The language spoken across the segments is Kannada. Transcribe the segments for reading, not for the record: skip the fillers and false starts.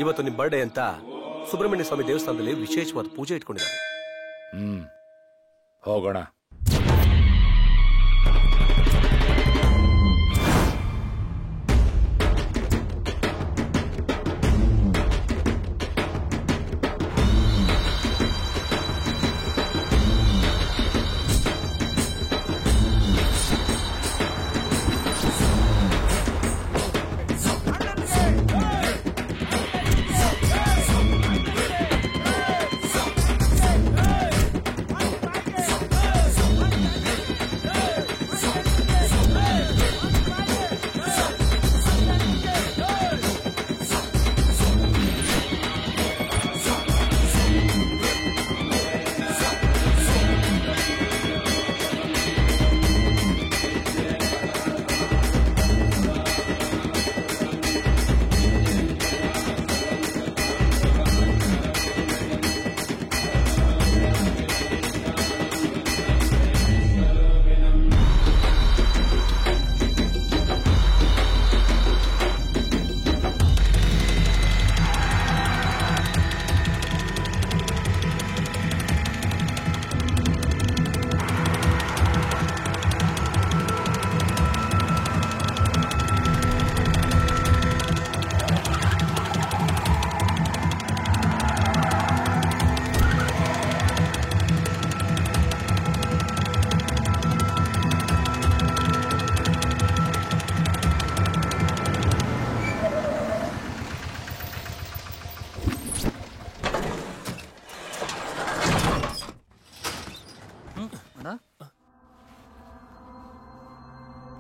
ಇವತ್ತು ನಿಮ್ ಬರ್ಡೇ ಅಂತ ಸುಬ್ರಹ್ಮಣ್ಯ ಸ್ವಾಮಿ ದೇವಸ್ಥಾನದಲ್ಲಿ ವಿಶೇಷವಾದ ಪೂಜೆ ಇಟ್ಕೊಂಡಿದ್ದಾರೆ. ಹೋಗೋಣ.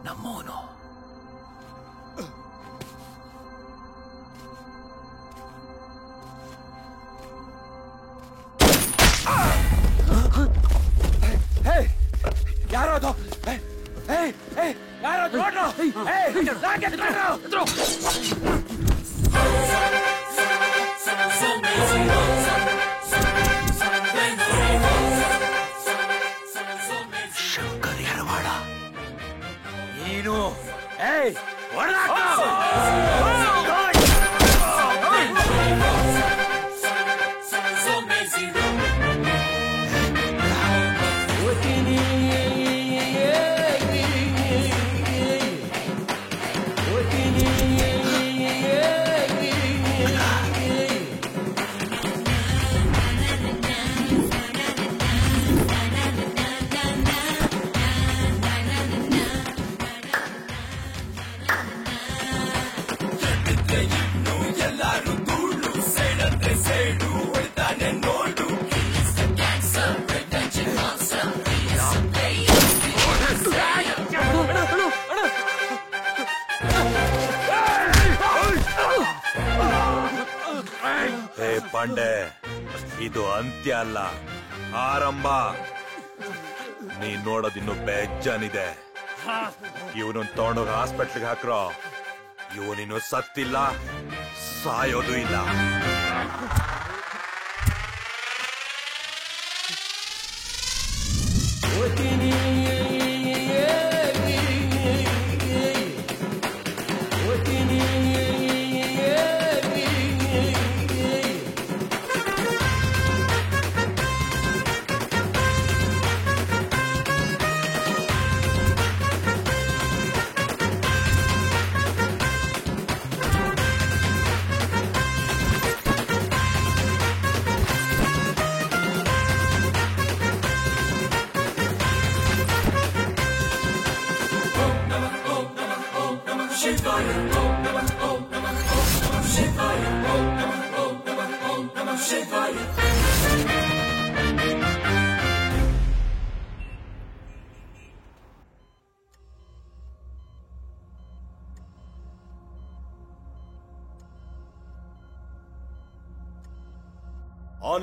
ನಮ್ಮೋನು ಯಾರೋ ಅದು ಯಾರೋ ಶಂಕರ್ ಯರವಾಡ ನೀನು ಪಾಂಡೆ, ಇದು ಅಂತ್ಯ ಅಲ್ಲ, ಆರಂಭ. ನೀ ನೋಡೋದಿನ್ನು ಬೇಜಾನಿದೆ. ಇವನನ್ನು ತಗೊಂಡೋಗಿ ಹಾಸ್ಪಿಟ್ಲಿಗೆ ಹಾಕ್ರೋ. ಇವನಿನ್ನು ಸತ್ತಿಲ್ಲ, ಸಾಯೋದು ಇಲ್ಲ.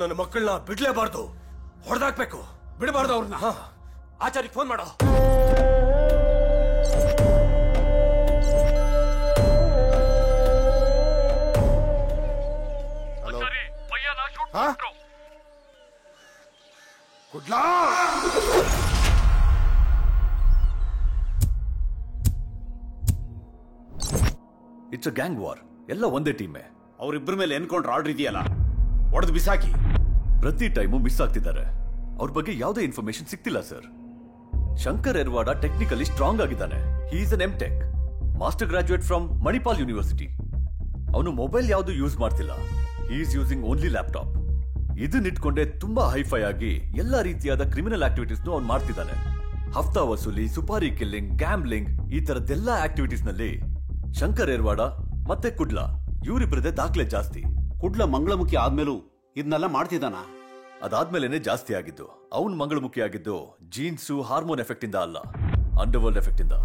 ನನ್ನ ಮಕ್ಕಳನ್ನ ಬಿಡ್ಲೇಬಾರ್ದು, ಹೊಡೆದಾಕ್ಬೇಕು, ಬಿಡಬಾರ್ದು ಅವ್ರನ್ನ. ಆಚಾರ್ಯಕ್ಕೆ ಫೋನ್ ಮಾಡೋ. It's a gang war. ಎಲ್ಲ ಒಂದೇ ಟೀಮೇ. ಅವರಿಬ್ಬರ ಮೇಲೆ ಎನ್ಕೌಂಟರ್ ಆರ್ಡರ್ ಇದೆಯಲ್ಲ, ಹೊಡೆದು ಬಿಸಾಕಿ. ಪ್ರತಿ ಟೈಮು ಮಿಸ್ ಆಗ್ತಿದ್ದಾರೆ. ಅವ್ರ ಬಗ್ಗೆ ಯಾವುದೇ ಇನ್ಫಾರ್ಮೇಶನ್ ಸಿಗ್ತಿಲ್ಲ ಸರ್. ಶಂಕರ್ ಎರ್ವಾಡ ಟೆಕ್ನಿಕಲಿ ಸ್ಟ್ರಾಂಗ್ ಆಗಿದ್ದಾನೆ. He is an M Tech, master graduate from Manipal university. ಅವನು ಮೊಬೈಲ್ ಯಾವುದು ಯೂಸ್ ಮಾಡ್ತಿಲ್ಲ. He is using only laptop. ಇದನ್ನಿಟ್ಕೊಂಡೆ ತುಂಬಾ ಹೈಫೈ ಆಗಿ ಎಲ್ಲಾ ರೀತಿಯಾದ ಕ್ರಿಮಿನಲ್ ಆಕ್ಟಿವಿಟೀಸ್ ಅವ್ನು ಮಾಡ್ತಿದ್ದಾನೆ. ಹಫ್ತಾ ವಸೂಲಿ, ಸುಪಾರಿ ಕಿಲ್ಲಿಂಗ್, ಗ್ಯಾಮ್ಲಿಂಗ್, ಈ ತರದ್ದೆಲ್ಲಾ ಆಕ್ಟಿವಿಟೀಸ್ ನಲ್ಲಿ ಶಂಕರ್ ಎರ್ವಾಡ ಮತ್ತೆ ಕುಡ್ಲ ಇವರಿಬ್ಬರದೇ ದಾಖಲೆ ಜಾಸ್ತಿ. ಕುಡ್ಲ ಮಂಗಳಮುಖಿ ಆದ್ಮೇಲೂ ಇದನ್ನೆಲ್ಲ ಮಾಡ್ತಿದ್ದಾನ? ಅದಾದ್ಮೇಲೆನೆ ಜಾಸ್ತಿ ಆಗಿದ್ದು. ಅವನ್ ಮಂಗಳಮುಖಿ ಆಗಿದ್ದು ಜೀನ್ಸು, ಹಾರ್ಮೋನ್ ಎಫೆಕ್ಟ್ ಇಂದ ಅಲ್ಲ, ಅಂಡರ್ವರ್ಲ್ಡ್ ಎಫೆಕ್ಟ್ ಇಂದ.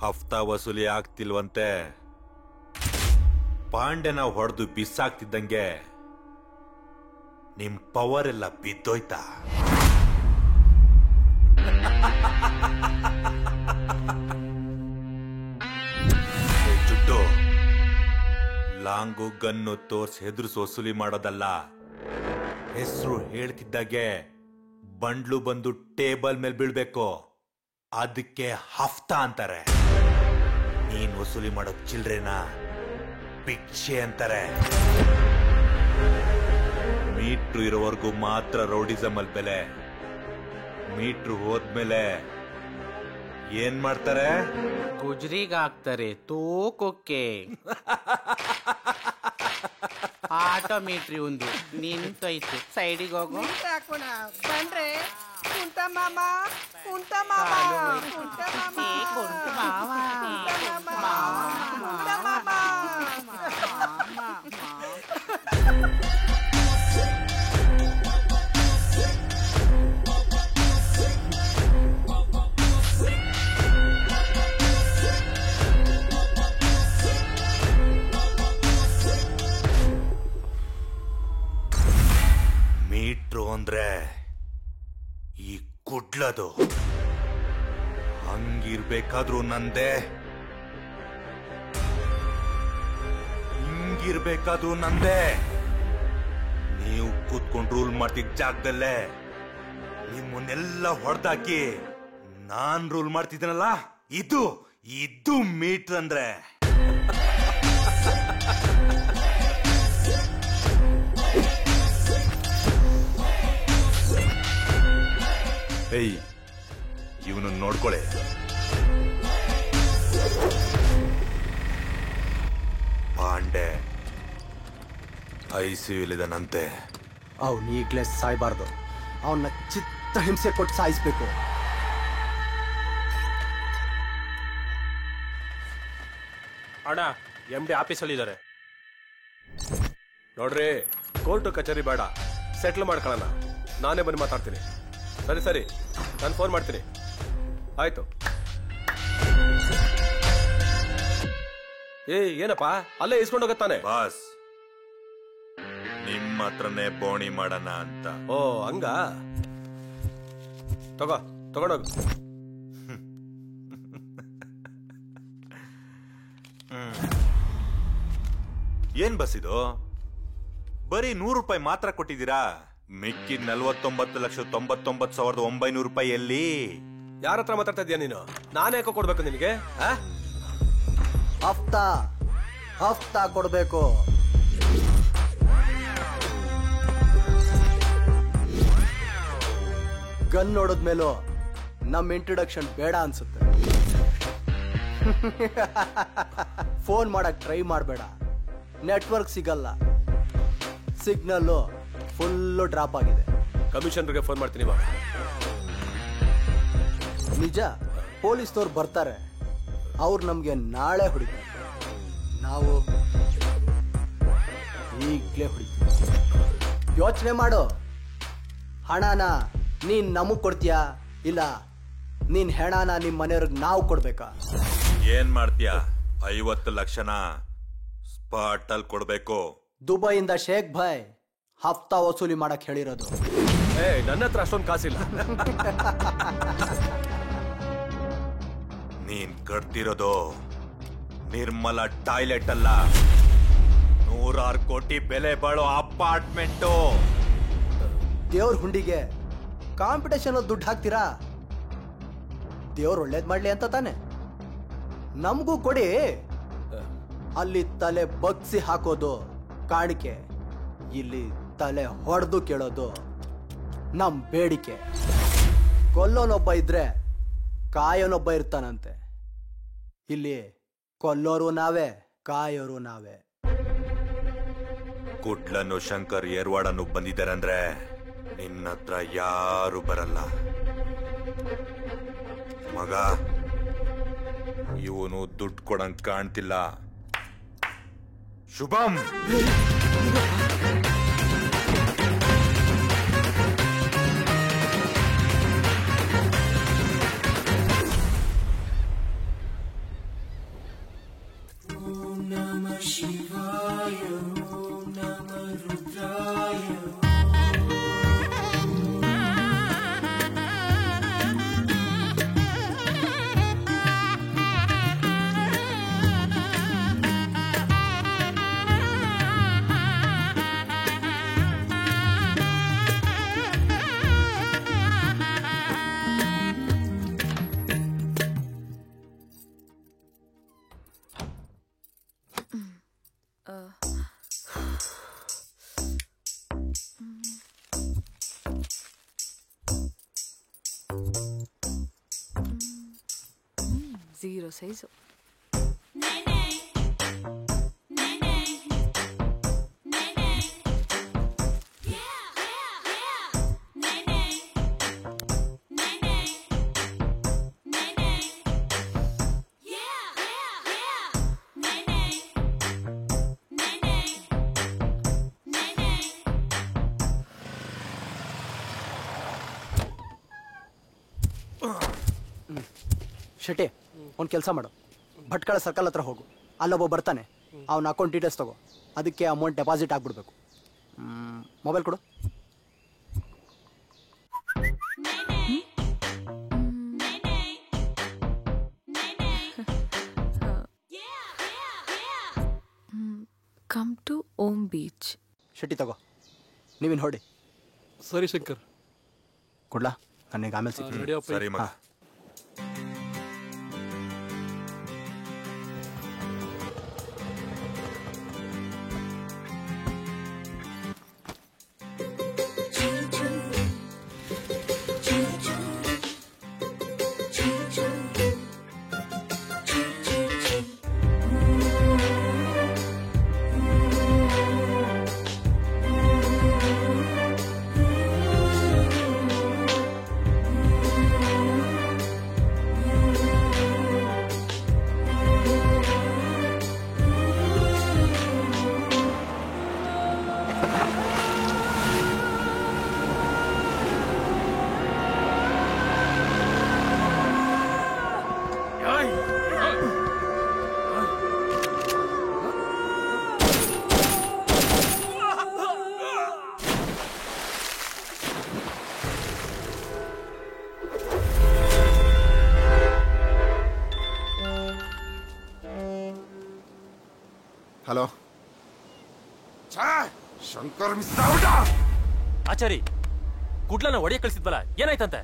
ಹಫ್ತಾ ವಸೂಲಿ ಆಗ್ತಿಲ್ವಂತೆ. ಪಾಂಡೆನ ಹೊಡೆದು ಬಿಸಾಕ್ತಿದ್ದಂಗೆ ನಿಮ್ ಪವರ್ ಎಲ್ಲ ಬಿದ್ದೋಯ್ತಾ? ಜುಟ್ಟು, ಲಾಂಗು ಗನ್ನು ತೋರ್ಸಿ ಹೆದರ್ಸಿ ವಸೂಲಿ ಮಾಡೋದಲ್ಲ. ಹೆಸರು ಹೇಳ್ತಿದ್ದಾಗೆ ಬಂಡ್ಲು ಬಂದು ಟೇಬಲ್ ಮೇಲೆ ಬೀಳ್ಬೇಕು. ಅದಕ್ಕೆ ಹಫ್ತಾ ಅಂತಾರೆ. ನೀನ್ ವಸೂಲಿ ಮಾಡೋ ಚಿಲ್ಡ್ರೆನ ಭಿಕ್ಷೆ ಅಂತಾರೆ. ಮೀಟ್ರು ಇರೋವರೆಗೂ ಮಾತ್ರ ರೌಡಿಸಮ್ ಅಲ್ಲಿ ಬೆಲೆ. ಮೀಟ್ರು ಹೋದ್ಮೇಲೆ ಏನ್ ಮಾಡ್ತಾರೆ? ಗುಜ್ರಿಗಾಗ್ತಾರೆ ತೂಕೋಕೆ. ಆಟೋಮೀಟ್ರಿ ಒಂದು ನಿಂತೋಯ್ತು, ಸೈಡಿಗೆ ಹೋಗು. ಬಂದ್ರೆ ಕುಂಟ ಮಾಮ, ಕುಂಟ ಮಾಮ, ಕುಂಟ ಮಾಮ, ಕುಂಟ ಮಾಮ, ಕುಂಟ ಮಾಮ. ಮೀಟ್ರು ಅಂದ್ರೆ ಈ ಕುಡ್ಲದು. ಹಂಗಿರ್ಬೇಕಾದ್ರೂ ನಂದೆ, ಹಿಂಗಿರ್ಬೇಕಾದ್ರೂ ನಂದೆ. ನೀವು ಕೂತ್ಕೊಂಡು ರೂಲ್ ಮಾಡ್ತಿದ್ದ ಜಾಗದಲ್ಲೇ ನಿಮ್ಮನ್ನೆಲ್ಲ ಹೊಡೆದಾಕಿ ನಾನ್ ರೂಲ್ ಮಾಡ್ತಿದ್ದೀನಲ್ಲ, ಇದು ಇದು ಮೀಟ್ರ್ ಅಂದ್ರೆ. ಏಯ್, ಇವನು ನೋಡ್ಕೊಳೆ. ಪಾಂಡೆ ಐಸಿಯುಲಿದನಂತೆ. ಅವ್ನು ಈಗ್ಲೇ ಸಾಯ್ಬಾರ್ದು. ಅವನ್ನ ಚಿತ್ತ ಹಿಂಸೆ ಕೊಟ್ಟು ಸಾಯಿಸ್ಬೇಕು. ಅಣ್ಣ, MD ಆಫೀಸಲ್ಲಿ ಇದ್ದಾರೆ ನೋಡ್ರಿ. ಕೋರ್ಟು ಕಚೇರಿ ಬೇಡ, ಸೆಟ್ಲ್ ಮಾಡ್ಕೊಳ್ಳೋಣ. ನಾನೇ ಬಂದು ಮಾತಾಡ್ತೀನಿ. ಸರಿ ಸರಿ, ನಾನು ಫೋನ್ ಮಾಡ್ತೀನಿ. ಆಯ್ತು. ಏನಪ್ಪಾ ಅಲ್ಲೇ ಇಸ್ಕೊಂಡು ಹೋಗತ್ತಾನೆ? ಬಾಸ್, ನಿಮ್ಮ ಹತ್ರನೇ ಬೋಣಿ ಮಾಡೋಣ ಅಂತ. ಓ ಹಂಗ, ತಗೊಂಡೋಗು. ಏನ್ ಬಸ್ ಇದು? ಬರೀ 100 ರೂಪಾಯಿ ಮಾತ್ರ ಕೊಟ್ಟಿದ್ದೀರಾ. ಮಿಕ್ಕಿದ 49,99,900 ರೂಪಾಯಿ ಎಲ್ಲಿ? ಯಾರ ಹತ್ರ ಮಾತಾಡ್ತಾ ಇದೀಯ ನೀನು? ನಾನೇ ಯಾಕೋ ಕೊಡ್ಬೇಕು ನಿನಗೆ? ಹಫ್ತಾ ಕೊಡ್ಬೇಕು. ಗನ್ ನೋಡಿದ್ಮೇಲೂ ನಮ್ಮ ಇಂಟ್ರೊಡಕ್ಷನ್ ಬೇಡ ಅನ್ಸುತ್ತೆ. ಫೋನ್ ಮಾಡಕ್ ಟ್ರೈ ಮಾಡಬೇಡ, ನೆಟ್ವರ್ಕ್ ಸಿಗಲ್ಲ, ಸಿಗ್ನಲ್ಲು ಫುಲ್ಲು ಡ್ರಾಪ್ ಆಗಿದೆ. ಕಮಿಷನರ್ಗೆ ಫೋನ್ ಮಾಡ್ತೀನಿ ಇವಾಗ. ನಿಜ, ಪೊಲೀಸ್ನವ್ರು ಬರ್ತಾರೆ, ಅವ್ರು ನಮ್ಗೆ ನಾಳೆ ಹೊಡಿತಾರೆ, ನಾವು ಈಗಲೇ ಹೊಡಿತೀವಿ. ಯೋಚನೆ ಮಾಡು, ಹಣನ ನೀನ್ ನಮಗ್ ಕೊಡ್ತೀಯಾ ಇಲ್ಲ ನೀನ್ ಹೆಣನ ನಿಮ್ ಮನೆಯವ್ರಿಗೆ ನಾವು ಕೊಡ್ಬೇಕಾ? ಏನ್ ಮಾಡ್ತೀಯ? 50 ಲಕ್ಷನ ಸ್ಪಾಟ್ ಅಲ್ಲಿ ಕೊಡ್ಬೇಕು. ದುಬೈಯಿಂದ ಶೇಖ್ ಭಾಯ್ ಹಫ್ತಾ ವಸೂಲಿ ಮಾಡಕ್ ಹೇಳಿರೋದು. ನನ್ನ ಹತ್ರ ಅಷ್ಟೊಂದು ಕಾಸಿಲ್ಲ. ನೀನ್ ಕಟ್ತಿರೋದು ನಿರ್ಮಲ ಟಾಯ್ಲೆಟ್ ಅಲ್ಲ, 100 ಕೋಟಿ ಬೆಲೆ ಬಾಳೋ ಅಪಾರ್ಟ್ಮೆಂಟು. ದೇವ್ರ ಹುಂಡಿಗೆ ಕಾಂಪಿಟೇಷನ್ ದುಡ್ಡು ಹಾಕ್ತೀರಾ? ದೇವ್ರು ಒಳ್ಳೇದ್ ಮಾಡ್ಲಿ ಅಂತ ತಾನೆ. ನಮಗೂ ಕೊಡಿ. ಅಲ್ಲಿ ತಲೆ ಬಗ್ಸಿ ಹಾಕೋದು ಕಾಣಿಕೆ, ಇಲ್ಲಿ ತಲೆ ಹೊಡೆದು ಕೇಳೋದು ನಮ್ ಬೇಡಿಕೆ. ಕೊಲ್ಲೋನೊಬ್ಬ ಇದ್ರೆ ಕಾಯೋನೊಬ್ಬ ಇರ್ತಾನಂತೆ. ಇಲ್ಲಿ ಕೊಲ್ಲೋರು ನಾವೇ, ಕಾಯೋರು ನಾವೇ. ಕುಡ್ಲನ್ನು ಶಂಕರ್ ಏರ್ವಾಡನ್ನು ಬಂದಿದ್ದಾರೆ ಅಂದ್ರೆ ನಿನ್ನ ಹತ್ರ ಯಾರು ಬರಲ್ಲ ಮಗ. ಇವನು ದುಡ್ಡು ಕೊಡಂಗ್ ಕಾಣ್ತಿಲ್ಲ. ಶುಭಂ, ಝೀರೋ ಸೈಜು. ಶೆಟ್ಟಿ, ಒಂದು ಕೆಲಸ ಮಾಡು, ಭಟ್ಕಳ ಸರ್ಕಲ್ ಹತ್ರ ಹೋಗು, ಅಲ್ಲೊಬ್ಬ ಬರ್ತಾನೆ, ಅವನ ಅಕೌಂಟ್ ಡೀಟೇಲ್ಸ್ ತಗೋ, ಅದಕ್ಕೆ ಅಮೌಂಟ್ ಡೆಪಾಸಿಟ್ ಆಗ್ಬಿಡ್ಬೇಕು. ಮೊಬೈಲ್ ಕೊಡು. Come to Om beach. Shetty ತಗೋ, ನೀವಿನ್ ಹೊಡಿ. ಸರಿ ಶಂಕರ್, ಕೊಡ್ಲಾ? ನನಗೆ ಆಮೇಲೆ ಸಿಗ್ತೀನಿ. ಸರಿ ಮಗ. ಹಲೋ, ಶಂಕರ್ ಮಿಸ್ ಆಚಾರಿ, ಕುಡ್ಲನ್ನ ಒಡೆಯ ಕಳಿಸಿದ್ವಲ್ಲ, ಏನಾಯ್ತಂತೆ?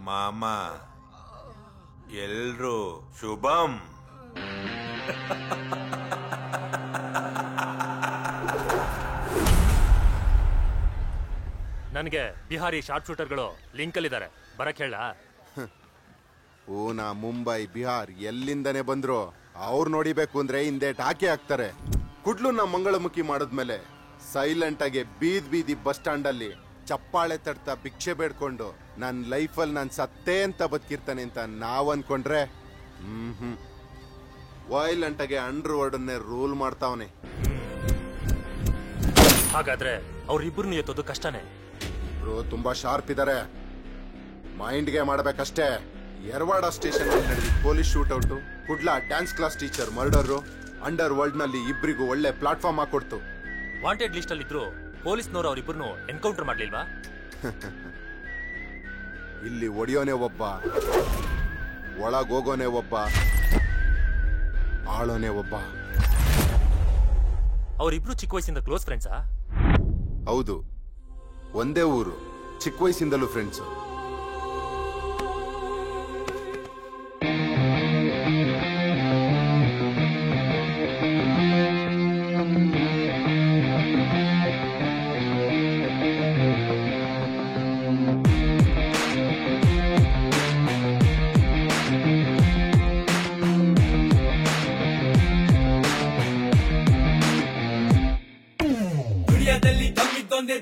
ಮಾಮ ಎಲ್ರು ಶುಭಂ. ನನಗೆ ಬಿಹಾರಿ ಶಾರ್ಪ್ ಶೂಟರ್ಗಳು ಲಿಂಕ್ ಅಲ್ಲಿ ಇದ್ದಾರೆ, ಬರಕ್ ಹೇಳ. ಪೂನಾ, ಮುಂಬೈ, ಬಿಹಾರ್ ಎಲ್ಲಿಂದನೇ ಬಂದ್ರು ಅವ್ರು ನೋಡಿಬೇಕು ಅಂದ್ರೆ ಹಿಂದೆ ಟಾಕಿ ಹಾಕ್ತಾರೆ. ಕುಡ್ಲುನ ಮಂಗಳಮುಖಿ ಮಾಡಿದ್ಮೇಲೆ ಸೈಲೆಂಟ್ ಆಗಿ ಬೀದಿ ಬಸ್ ಸ್ಟ್ಯಾಂಡ್ ಅಲ್ಲಿ ಚಪ್ಪಾಳೆ ತಡ್ತಾ ಭಿಕ್ಷೆ ಬೇಡ್ಕೊಂಡು ನನ್ನ ಲೈಫಲ್ಲಿ ನಾನು ಸತ್ತೇ ಅಂತ ಬದುಕಿರ್ತಾನೆ ಅಂತ ನಾವ್ ಅನ್ಕೊಂಡ್ರೆ ವೈಲೆಂಟ್ ಆಗಿ ಅಂಡರ್ ವರ್ಡ್ನೇ ರೂಲ್ ಮಾಡ್ತಾವನೆ. ಹಾಗಾದ್ರೆ ಅವ್ರಿಬ್ರು ಎತ್ತೋದು ಕಷ್ಟನೇ. ಇಬ್ರು ತುಂಬಾ ಶಾರ್ಪ್ ಇದಾರೆ, ಮೈಂಡ್ಗೆ ಮಾಡ್ಬೇಕಷ್ಟೇ. ಯರವಾಡ ಸ್ಟೇಷನ್ ನಡೆದ police shootout, Kudla dance class teacher murder, underworld ನಲ್ಲಿ ಇಬ್ಬರಿಗೂ ಒಳ್ಳೆ ಪ್ಲಾಟ್ಫಾರ್ಮ್ ಹಾಕೊಡ್ತು. ವಾಂಟೆಡ್ ಲಿಸ್ಟ್ ಅಲ್ಲಿ ಇದ್ರು ಪೊಲೀಸ್ನವರು ಅವರಿಬ್ಬರನ್ನು ಎನ್ಕೌಂಟರ್ ಮಾಡ್ಲಿಲ್ವಾ? ಇಲ್ಲಿ ಒಡೆಯೋನೆ ಒಬ್ಬ, ಒಳಗೋಗೋನೆ ಒಬ್ಬ, ಆಳೋನೆ ಒಬ್ಬ. ಅವರಿಬ್ರು ಚಿಕ್ಕ ವಯಸ್ಸಿಂದ ಕ್ಲೋಸ್ ಫ್ರೆಂಡ್ಸಾ? ಹೌದು, ಒಂದೇ ಊರು, ಚಿಕ್ಕ ವಯಸ್ಸಿಂದಲೂ ಫ್ರೆಂಡ್ಸ್.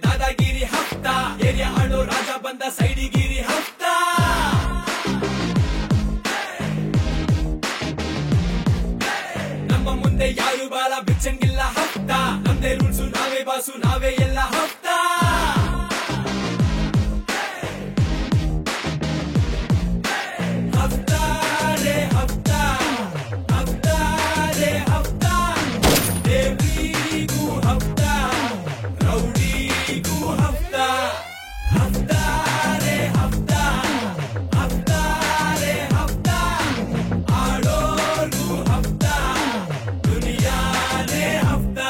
ದಾದಾಗಿರಿ ಹಫ್ತಾ, ಏರಿಯಾ ಆಡೋ ರಾಜ ಬಂದ ಸೈಡಿಗಿರಿ ಹಫ್ತಾ. ನಮ್ಮ ಮುಂದೆ ಯಾರು ಬಾಲ ಬಿಚ್ಚಂಗಿಲ್ಲ ಹಫ್ತಾ, ನಮ್ದೇ ರೂಲ್ಸು, ನಾವೇ ಬಾಸು, ನಾವೇ ಎಲ್ಲ ಹಫ್ತಾ. ಹಫ್ತಾ ರೇ ಹಫ್ತಾ, ಹಫ್ತಾ ರೇ ಹಫ್ತಾ, ದೇವ್ರಿಗೂ ಹಫ್ತಾ, ರೌಡಿಗೂ ಹಫ್ತಾ. ಹಫ್ತಾ ರೇ ಹಫ್ತಾ, ಹಫ್ತಾ ರೇ ಹಫ್ತಾ, ಆಡೋರ್ಗೂ ಹಫ್ತಾ, ದುನಿಯಾನೇ ಹಫ್ತಾ.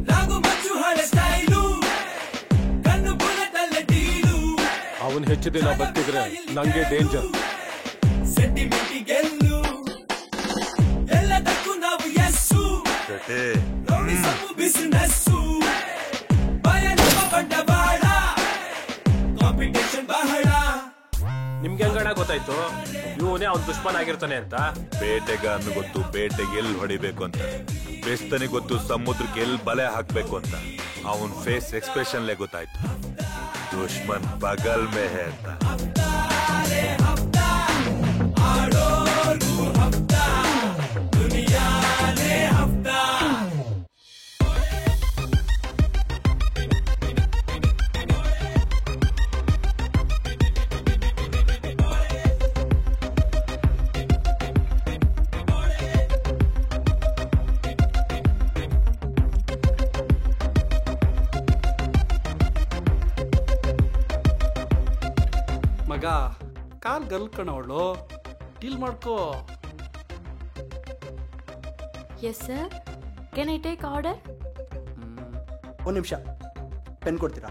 ನಾಗು ಮಚ್ಚು ಹಳೆ ಸ್ಟೈಲು, ಕಣ್ಣು ಬುಲೆಟಲ್ಲೇ ಡೀಲು, ಅವನ್ ಹೆಚ್ಚು ದಿನ ಬದುಕಿದ್ರೆ ನಂಗೆ ಡೇಂಜರ್. ಸೆಂಟಿಮೆಂಟಿ ಗೆಲ್ಲು, ಎಲ್ಲದಕ್ಕೂ ನಾವು ಎಸ್ಸು, ನೋಡಿ ಸಬ್ಬು ಬಿಸಿನೆಸ್ಸು, ಭಯ ನಮ್ಮ ಬಂಡವಾಳ, ಕಾಂಪಿಟೇಷನ್ ಬಹಳ. ನಿಮ್ಗೆ ಹೆಂಗಣ ಗೊತ್ತಾಯ್ತು ಇವನೇ ಅವ್ನ್ ದುಶ್ಮನ್ ಆಗಿರ್ತಾನೆ ಅಂತ? ಬೇಟೆಗಾರನು ಗೊತ್ತು ಬೇಟೆಗೆ ಎಲ್ಲಿ ಹೊಡಿಬೇಕು ಅಂತ, ಬೆಸ್ತನಿಗೆ ಗೊತ್ತು ಸಮುದ್ರಕ್ಕೆ ಎಲ್ಲಿ ಬಲೆ ಹಾಕ್ಬೇಕು ಅಂತ. ಅವನ್ ಫೇಸ್ ಎಕ್ಸ್ಪ್ರೆಷನ್ಲೇ ಗೊತ್ತಾಯ್ತು ದುಶ್ಮನ್ ಬಗಲ್ ಮೇ ಹೇ ಅಂತ. ಆಡೋರ್ಗೂ ಹಫ್ತಾ, ದುನಿಯಾನೇ ಹಫ್ತಾ. ಮಗ, ಕಾಲ್ ಗಲ್ಕಣವಳು, ಡೀಲ್ ಮಾಡ್ಕೋ. Yes, sir. Can I take order? ಒಂದು ನಿಮಿಷ, ಪೆನ್ ಕೊಡ್ತೀರಾ?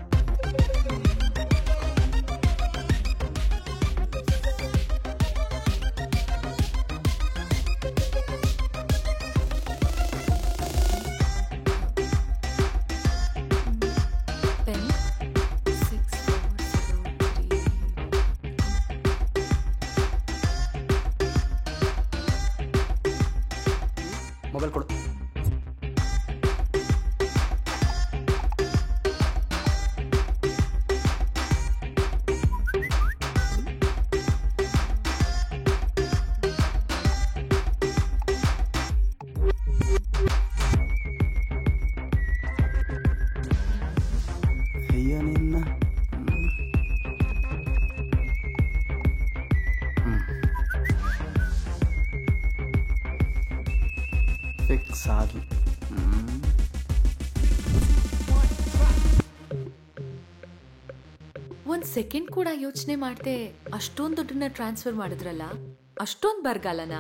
Pen 6403. ಮೊಬೈಲ್ ಕೊಡು. ಒಂದ್ ಸೆಕೆಂಡ್ ಕೂಡ ಯೋಚನೆ ಮಾಡ್ದೆ ಅಷ್ಟೊಂದು ದುಡ್ಡನ್ನ ಟ್ರಾನ್ಸ್ಫರ್ ಮಾಡಿದ್ರಲ್ಲ, ಅಷ್ಟೊಂದು ಬರಗಾಲನ?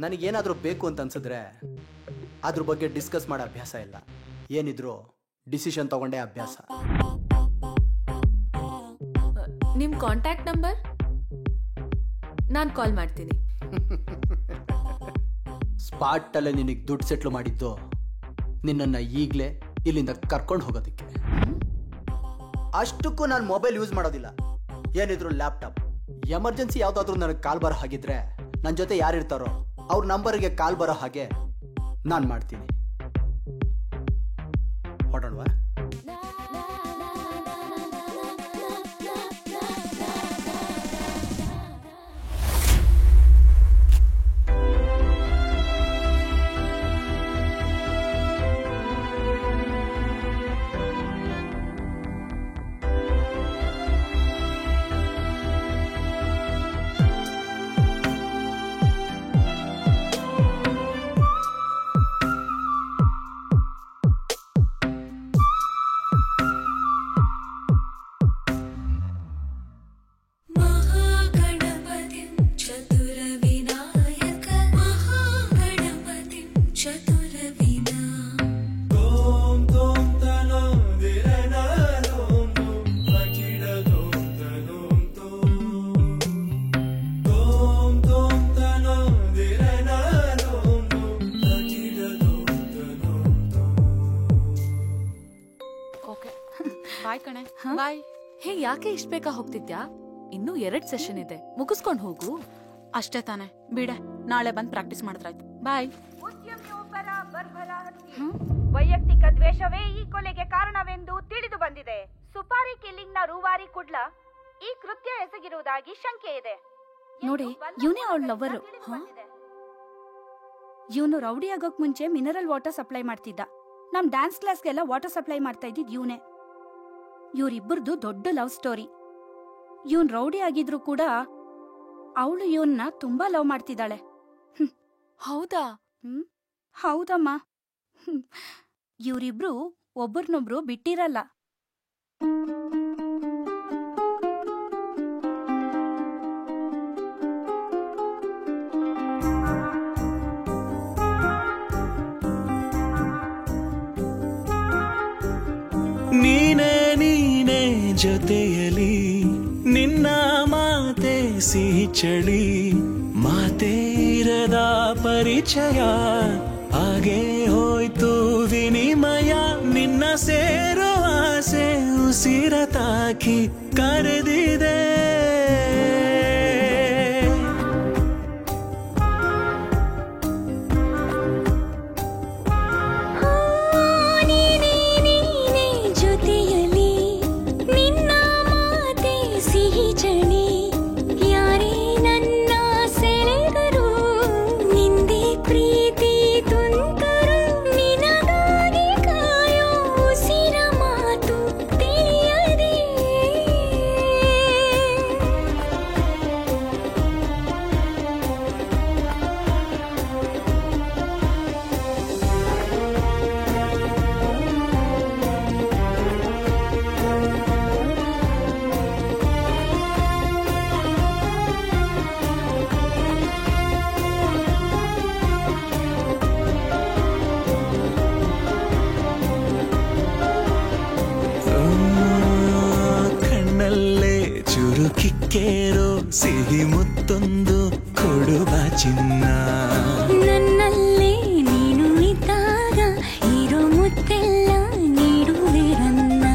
ನನಗೇನಾದರೂ ಬೇಕು ಅಂತ ಅನ್ಸಿದ್ರೆ ಅದ್ರ ಬಗ್ಗೆ ಡಿಸ್ಕಸ್ ಮಾಡೋ ಅಭ್ಯಾಸ ಇಲ್ಲ. ಏನಿದ್ರು ಡಿಸಿಷನ್ ತಗೊಂಡೇ ಅಭ್ಯಾಸ. ನಿಮ್ ಕಾಂಟ್ಯಾಕ್ಟ್ ನಂಬರ್ ನಾನು ಕಾಲ್ ಮಾಡ್ತೀನಿ. ಸ್ಪಾಟಲ್ಲೇ ನಿನಗೆ ದುಡ್ಡು ಸೆಟ್ಲ್ ಮಾಡಿದ್ದು ನಿನ್ನನ್ನು ಈಗಲೇ ಇಲ್ಲಿಂದ ಕರ್ಕೊಂಡು ಹೋಗೋದಕ್ಕೆ. ಅಷ್ಟಕ್ಕೂ ನಾನು ಮೊಬೈಲ್ ಯೂಸ್ ಮಾಡೋದಿಲ್ಲ, ಏನಿದ್ರು ಲ್ಯಾಪ್ಟಾಪ್. ಎಮರ್ಜೆನ್ಸಿ ಯಾವುದಾದ್ರೂ ನನಗೆ ಕಾಲ್ ಬರೋ ಹಾಗಿದ್ರೆ ನನ್ನ ಜೊತೆ ಯಾರಿರ್ತಾರೋ ಅವ್ರ ನಂಬರ್ಗೆ ಕಾಲ್ ಬರೋ ಹಾಗೆ ನಾನು ಮಾಡ್ತೀನಿ. ಹೊರಡೋಣವಾ? ಬಾಯ್. ಹೇ, ಯಾಕೆ ಇಷ್ಟ ಬೇಕಾ ಹೋಗ್ತಿದ್ಯಾ? ಇನ್ನೂ 2 ಸೆಷನ್ ಇದೆ, ಮುಗಿಸ್ಕೊಂಡು ಹೋಗು. ಅಷ್ಟೇ ತಾನೆ, ಬಿಡೆ, ನಾಳೆ ಬಂದು ಪ್ರಾಕ್ಟೀಸ್ ಮಾಡಿದ್ರಾಯ್ತು. ಬಾಯ್. ವೈಯಕ್ತಿಕ ದ್ವೇಷವೇ ಈ ಕೊಲೆಗೆ ಕಾರಣವೆಂದು ತಿಳಿದು ಬಂದಿದೆ. ಸುಪಾರಿ ಕಿಲ್ಲಿಂಗ್ ನ ರೂವಾರಿ ಕುಡ್ಲ ಈ ಕೃತ್ಯ ಎಸಗಿರುವುದಾಗಿ ಶಂಕೆ ಇದೆ. ನೋಡಿ, ಇವನೇ ಅವಳ ಲವರ್. ಇವನು ರೌಡಿ ಆಗೋಕ್ ಮುಂಚೆ ಮಿನರಲ್ ವಾಟರ್ ಸಪ್ಲೈ ಮಾಡ್ತಿದ್ದ. ನಮ್ ಡ್ಯಾನ್ಸ್ ಕ್ಲಾಸ್ಗೆಲ್ಲ ವಾಟರ್ ಸಪ್ಲೈ ಮಾಡ್ತಾ ಇದ್ದಿದ್ ಇವನೇ. ಇವರಿಬ್ಬರದು ದೊಡ್ಡ ಲವ್ ಸ್ಟೋರಿ. ಇವನ್ ರೌಡಿ ಆಗಿದ್ರು ಕೂಡ ಅವಳು ಇವನ್ನ ತುಂಬಾ ಲವ್ ಮಾಡ್ತಿದ್ದಾಳೆ. ಹೌದಾ? ಹೌದಮ್ಮ. ಇವರಿಬ್ರು ಒಬ್ಬರನ್ನೊಬ್ರು ಬಿಟ್ಟಿರಲ್ಲ. ನೀನೇ ನೀನೇ ಜೊತೆಯಲಿ, ನಿನ್ನ ಮಾತೆ ಸಿಹಿ ಚಳಿ, ಮಾತೇ ಇರದ ಪರಿಚಯ, ಹಾಗೆ ಹೋಯ್ತು ವಿನಿಮಯ. ನಿನ್ನ ಸೇರೋ ಆಸೆ ಉಸಿರ ತಾಕಿ ಕರೆದಿದೆ. ಕೇರೋ ಸಿಹಿ ಮುತ್ತೊಂದು ಕೊಡುವ ಚಿನ್ನ. ನನ್ನಲ್ಲೇ ನೀನು ಇದ್ದಾಗ ಇರೋ ಮುತ್ತೆಲ್ಲ ನೀಡುವಿರನ್ನ.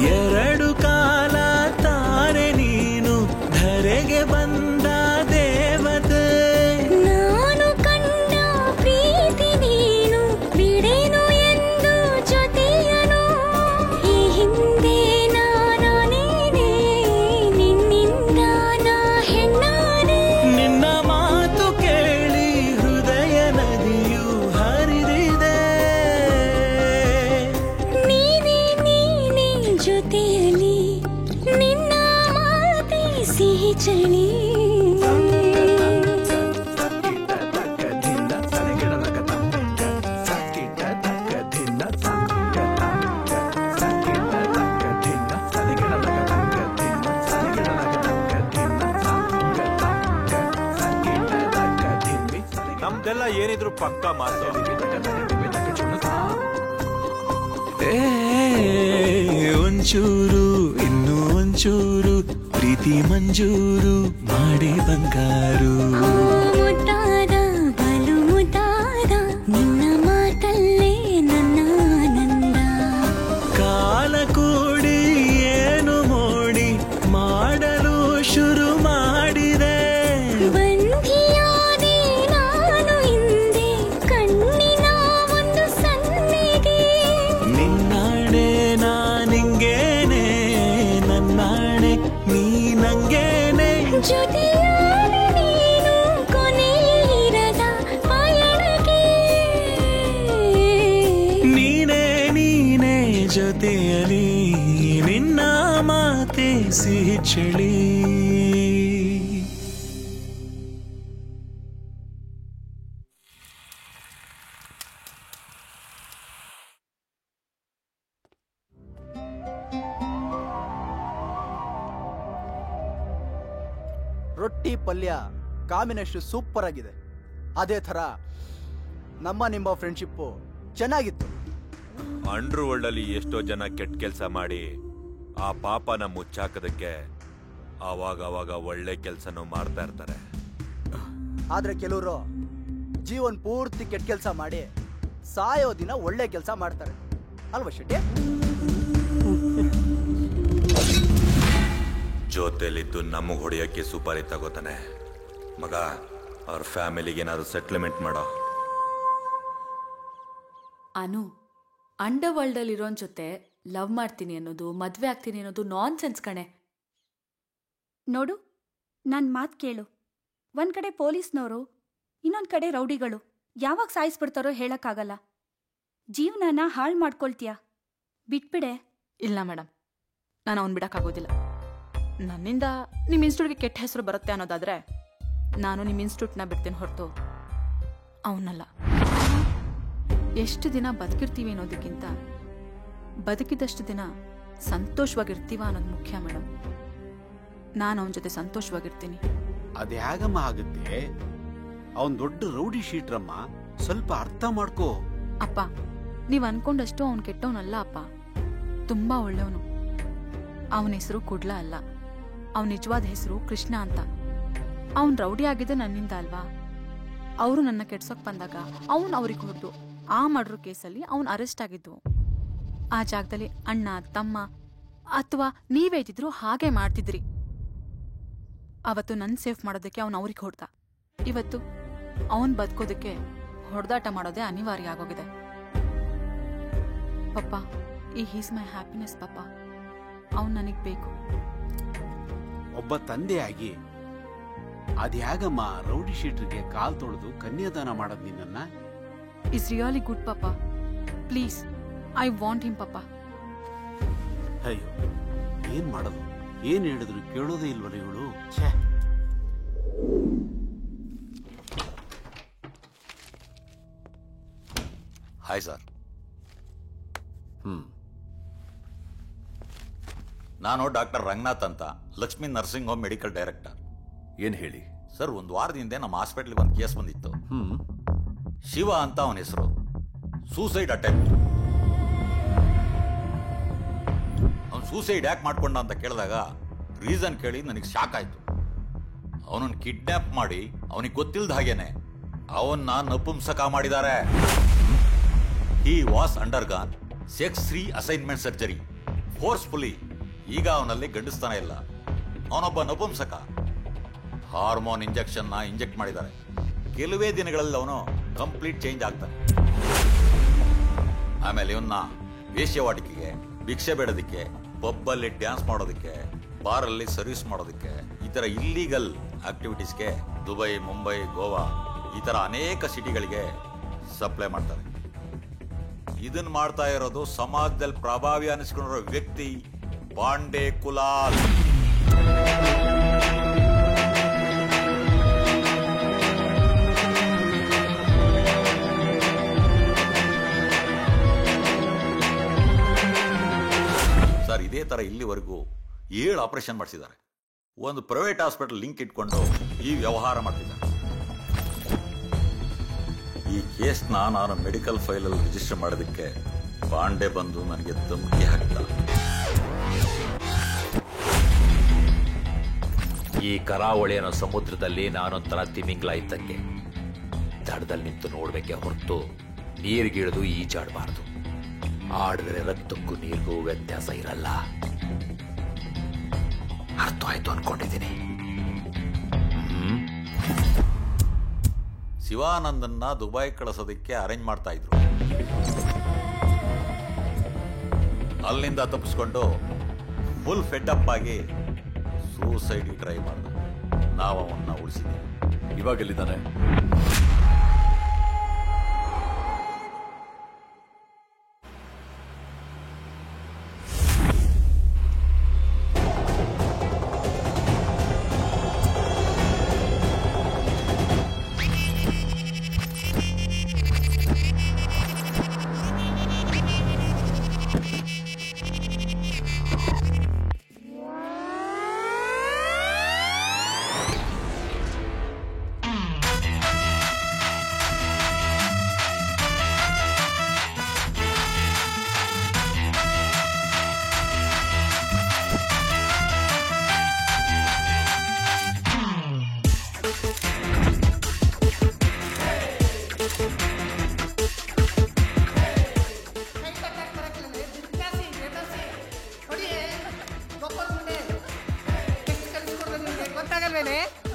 2 ಕಾಲ ತಾರೆ ನೀನು, ಧರೆಗೆ ಬಂದ ದೇವತೆ. ನಾನು ಕಂಡ ಪ್ರೀತಿ ನೀನು, ಬಿಡೆನು ಎಂದು ಜೊತೆಯನು. ಈ ಹಿಂದೆ ನಾನೇನೆ ನಿನ್ನಿಂದ ನಾ ಹೆಣ್ಣಾನೆ. ನಿನ್ನ ಮಾತು ಕೇಳಿ ಹೃದಯ ನದಿಯು ಹರಿದಿದೆ. ನೀನೇ ನೀನೇ ಜೊತೆಯಲಿ, ನಿನ್ನ ಮಾತೆ ಸಿಹಿ ಚಳಿ. ಏನಿದ್ರು ಪಕ್ಕ ಮಾತು. ಒಂಚೂರು ಇನ್ನು ಒಂಚೂರು ಪ್ರೀತಿ ಮಂಜೂರು ಮಾಡಿ ಬಂಗಾರು. ಮುದ್ದಾದ ಬಲು ಮುದ್ದಾದ ನಿನ್ನ ಮಾತಲ್ಲೇ ನನ್ನ ಆನಂದ. ಕಾಲ ಕೂಡಿ ಏನು ಮೋಡಿ ಮಾಡಲು ಶುರು ಮಾಡಿದೆ. ಬಂಧಿಯಾದೆ ನಾನು ಹಿಂದೆ ಕಣ್ಣಿನ ಒಂದು ಸನ್ನೆಗೆ. ನಿನ್ನಾಣೆ ನಾನಿಂಗೇನೆ ನನ್ನಾಣೆ ನೀ ನಂಗೇನೆ. ಜೊತೆಯಾದ ನೀನು ಕೊನೆಯಿರದ ಪಯಣಕ್ಕೆ. ನೀನೇ ನೀನೇ ಜೊತೆಯಲಿ ನಿನ್ನ ಮಾತೆ ಸಿಹಿ ಚಳಿ. ರೊಟ್ಟಿ ಪಲ್ಯ ಕಾಂಬಿನೇಷನ್ ಸೂಪರ್ ಆಗಿದೆ. ಅದೇ ಥರ ನಿಮ್ಮ ಫ್ರೆಂಡ್ಶಿಪ್ಪು ಚೆನ್ನಾಗಿತ್ತು. ಅಂಡರ್ ವರ್ಲ್ಡ್ ಅಲ್ಲಿ ಎಷ್ಟೋ ಜನ ಕೆಟ್ಟ ಕೆಲಸ ಮಾಡಿ ಆ ಪಾಪನ ಮುಚ್ಚಾಕೋದಕ್ಕೆ ಅವಾಗ ಒಳ್ಳೆ ಕೆಲಸನೂ ಮಾಡ್ತಾ ಇರ್ತಾರೆ. ಆದ್ರೆ ಕೆಲವರು ಜೀವನ್ ಪೂರ್ತಿ ಕೆಟ್ಟ ಕೆಲಸ ಮಾಡಿ ಸಾಯೋ ದಿನ ಒಳ್ಳೆ ಕೆಲಸ ಮಾಡ್ತಾರೆ ಅಲ್ವಾ ಶೆಟ್ಟಿ? ಜೊತೆಲಿದ್ದು ನಮಗೆ ಹೊಡೆಯೋಕ್ಕೆ ಸುಪಾರಿ ತಗೋತಾನೆ. ಮಗ ಅವ್ರ ಫ್ಯಾಮಿಲಿಗೆ ಏನಾದ್ರು ಸೆಟ್ಲ್ಮೆಂಟ್ ಮಾಡೋ. ಅನು, ಅಂಡರ್ ವರ್ಲ್ಡ್ ಅಲ್ಲಿ ಇರೋನ್ ಜೊತೆ ಲವ್ ಮಾಡ್ತೀನಿ ಅನ್ನೋದು, ಮದ್ವೆ ಆಗ್ತೀನಿ ಅನ್ನೋದು ನಾನ್ ಸೆನ್ಸ್ ಕಣೆ. ನೋಡು, ನನ್ನ ಮಾತು ಕೇಳು. ಒಂದ್ ಕಡೆ ಪೊಲೀಸ್ನವರು, ಇನ್ನೊಂದ್ ಕಡೆ ರೌಡಿಗಳು. ಯಾವಾಗ ಸಾಯಿಸ್ಬಿಡ್ತಾರೋ ಹೇಳಕ್ಕಾಗಲ್ಲ. ಜೀವನನ ಹಾಳು ಮಾಡ್ಕೊಳ್ತೀಯ, ಬಿಟ್ಬಿಡೆ. ಇಲ್ಲ ಮೇಡಮ್, ನಾನು ಅವ್ನು ಬಿಡಕ್ಕಾಗೋದಿಲ್ಲ. ನನ್ನಿಂದ ನಿಮ್ಮ ಇನ್ಸ್ಟಿಟ್ಯೂಟ್ಗೆ ಕೆಟ್ಟ ಹೆಸರು ಬರುತ್ತೆ ಅನ್ನೋದಾದ್ರೆ ನಾನು ನಿಮ್ಮ ಇನ್ಸ್ಟಿಟ್ಯೂಟ್ನ ಬಿಡ್ತೀನಿ ಹೊರತು ಅವನಲ್ಲ. ಎಷ್ಟು ದಿನ ಬದುಕಿರ್ತೀವಿ ಅನ್ನೋದಕ್ಕಿಂತ ಬದುಕಿದಷ್ಟು ದಿನ ಸಂತೋಷವಾಗಿರ್ತೀವ ಅನ್ನೋದು ಮುಖ್ಯ ಮೇಡಮ್. ನಾನು ಅವನ ಜೊತೆ ಸಂತೋಷವಾಗಿರ್ತೀನಿ. ಅದೇ ಹೇಗಮ್ಮ ಆಗುತ್ತೆ? ಅವನ್ ದೊಡ್ಡ ರೌಡಿ ಶೀಟ್ರಮ್ಮ, ಸ್ವಲ್ಪ ಅರ್ಥ ಮಾಡ್ಕೋ. ಅಪ್ಪ, ನೀವ್ ಅನ್ಕೊಂಡಷ್ಟು ಅವನ್ ಕೆಟ್ಟವನಲ್ಲ ಅಪ್ಪ, ತುಂಬಾ ಒಳ್ಳೆಯವನು. ಅವನ ಹೆಸರು ಕುಡ್ಲ ಅಲ್ಲ, ಅವನ ನಿಜವಾದ ಹೆಸರು ಕೃಷ್ಣ ಅಂತ. ಅವನ್ ರೌಡಿ ಆಗಿದ್ದೆ ನನ್ನಿಂದ ಅಲ್ವಾ? ಅವರು ನನ್ನ ಕೆಡ್ಸೋಕ್ ಬಂದಾಗ ಅವನ್ ಅವ್ರಿಗೆ ಹೊಡೆದು ಆ ಮರ್ಡರ್ ಕೇಸಲ್ಲಿ ಅವನ್ ಅರೆಸ್ಟ್ ಆಗಿದ್ದು. ಆ ಜಾಗದಲ್ಲಿ ಅಣ್ಣ, ತಮ್ಮ ಅಥವಾ ನೀವೇ ಇದ್ದಿದ್ರು ಹಾಗೆ ಮಾಡ್ತಿದ್ರಿ. ಅವತ್ತು ನನ್ ಸೇಫ್ ಮಾಡೋದಕ್ಕೆ ಅವನ್ ಅವ್ರಿಗೆ ಹೊಡ್ದ. ಇವತ್ತು ಅವನ್ ಬದುಕೋದಕ್ಕೆ ಹೊಡೆದಾಟ ಮಾಡೋದೇ ಅನಿವಾರ್ಯ ಆಗೋಗಿದೆ. ಪಪ್ಪ, ಈ ಹೀಸ್ ಮೈ ಹ್ಯಾಪಿನೆಸ್ ಪಪ್ಪ. ಅವನ್ ನನಗ್ ಬೇಕು. ಒಬ್ಬ ತಂದೆಯಾಗಿ ಅದ್ಯಾಗಮ್ಮ ರೌಡಿ ಶೀಟ್ರಿಗೆ ಕಾಲ್ ತೊಳೆದು ಕನ್ಯಾದಾನ ಮಾಡೋದ್ ನಿನ್ನ? ಇಸ್ ರಿಯಲಿ ಗುಡ್ ಪಪ್ಪ. ಪ್ಲೀಸ್, ಐ ವಾಂಟ್ ಹಿಮ್ ಪಪ್ಪ. ಅಯ್ಯೋ, ಏನ್ ಮಾಡೋದು? ಏನ್ ಹೇಳಿದ್ರು ಕೇಳೋದೇ ಇಲ್ವಲ್ಲ ಇವಳು. Hi sir. ನಾನು ಡಾಕ್ಟರ್ ರಂಗನಾಥ್ ಅಂತ, Lakshmi nursing home medical director. ಏನ್ ಹೇಳಿ ಸರ್? ಒಂದು ವಾರದ ಹಿಂದೆ ನಮ್ಮ ಹಾಸ್ಪಿಟಲ್ಗೆ ಒಂದು ಕೇಸ್ ಬಂದಿತ್ತು. ಶಿವ ಅಂತ ಅವನ ಹೆಸರು. Suicide attempt. ಅವನು ಸೂಸೈಡ್ ಯಾಕೆ ಮಾಡ್ಕೊಂಡ ಅಂತ ಕೇಳಿದಾಗ ರೀಸನ್ ಕೇಳಿ ನನಗೆ ಶಾಕ್ ಆಯ್ತು. ಅವನನ್ನು ಕಿಡ್ನಾಪ್ ಮಾಡಿ ಅವನಿಗೆ ಗೊತ್ತಿಲ್ಲದ ಹಾಗೇನೆ ಅವನ್ನ ನಪುಂಸಕ ಮಾಡಿದ್ದಾರೆ. He was undergone sex free assignment surgery forcefully. ಈಗ ಅವನಲ್ಲಿ ಗಂಡಸ್ತಾನ ಇಲ್ಲ, ಅವನೊಬ್ಬ ನಪುಂಸಕ. ಹಾರ್ಮೋನ್ ಇಂಜೆಕ್ಷನ್ ಇಂಜೆಕ್ಟ್ ಮಾಡಿದ್ದಾರೆ. ಕೆಲವೇ ದಿನಗಳಲ್ಲಿ ಅವನು ಕಂಪ್ಲೀಟ್ ಚೇಂಜ್ ಆಗ್ತಾನೆ. ಆಮೇಲೆ ಇವನ್ನ ವೇಶ್ಯವಾಟಿಕೆಗೆ, ಭಿಕ್ಷೆ ಬೇಡೋದಕ್ಕೆ, ಪಬ್ಬಲ್ಲಿ ಡ್ಯಾನ್ಸ್ ಮಾಡೋದಕ್ಕೆ, ಬಾರಲ್ಲಿ ಸರ್ವಿಸ್ ಮಾಡೋದಕ್ಕೆ, ಈ ತರ ಇಲ್ಲೀಗಲ್ ಆಕ್ಟಿವಿಟೀಸ್ಗೆ ದುಬೈ, ಮುಂಬೈ, ಗೋವಾ ಈ ತರ ಅನೇಕ ಸಿಟಿಗಳಿಗೆ ಸಪ್ಲೈ ಮಾಡ್ತಾರೆ. ಇದನ್ನ ಮಾಡ್ತಾ ಇರೋದು ಸಮಾಜದಲ್ಲಿ ಪ್ರಭಾವಿ ಅನಿಸ್ಕೊಂಡಿರೋ ವ್ಯಕ್ತಿ ಪಾಂಡೆ ಕುಲಾಲ್. ಸರ್, ಇದೇ ತರ ಇಲ್ಲಿವರೆಗೂ 7 ಆಪರೇಷನ್ ಮಾಡಿಸಿದ್ದಾರೆ. ಒಂದು ಪ್ರೈವೇಟ್ ಹಾಸ್ಪಿಟಲ್ ಲಿಂಕ್ ಇಟ್ಕೊಂಡು ಈ ವ್ಯವಹಾರ ಮಾಡ್ತಿದ್ದಾರೆ. ಈ ಕೇಸ್ನ ನಾನು ಮೆಡಿಕಲ್ ಫೈಲಲ್ಲಿ ರಿಜಿಸ್ಟರ್ ಮಾಡೋದಕ್ಕೆ ಪಾಂಡೆ ಬಂದು ನನಗೆ ಧಮಕಿ ಹಾಕ್ತ. ಈ ಕರಾವಳಿ ಅನ್ನೋ ಸಮುದ್ರದಲ್ಲಿ ನಾನೊಂಥರ ತಿಮಿಂಗ್ಲ ಇದ್ದಂಗೆ ದಡದಲ್ಲಿ ನಿಂತು ನೋಡ್ಬೇಕೆ ಹೊರತು ನೀರಿಗಿಳಿದು ಈಜಾಡಬಾರ್ದು. ಆಡಿದ್ರೆ ರಕ್ತಕ್ಕೂ ನೀರಿಗೂ ವ್ಯತ್ಯಾಸ ಇರಲ್ಲ. ಅರ್ಥ ಆಯ್ತು ಅನ್ಕೊಂಡಿದ್ದೀನಿ. ಶಿವಾನಂದನ್ನ ದುಬೈ ಕಳಿಸೋದಕ್ಕೆ ಅರೇಂಜ್ ಮಾಡ್ತಾ ಇದ್ರು. ಅಲ್ಲಿಂದ ತಪ್ಪಿಸ್ಕೊಂಡು ಫುಲ್ ಫೆಡ್ಅಪ್ ಆಗಿ ಸೂಸೈಡ್ಗೆ ಟ್ರೈ ಮಾಡ್ದ. ನಾವು ಅವನ್ನ ಉಳಿಸಿದ್ವಿ. ಇವಾಗ ಎಲ್ಲಿದ್ದಾನೆ?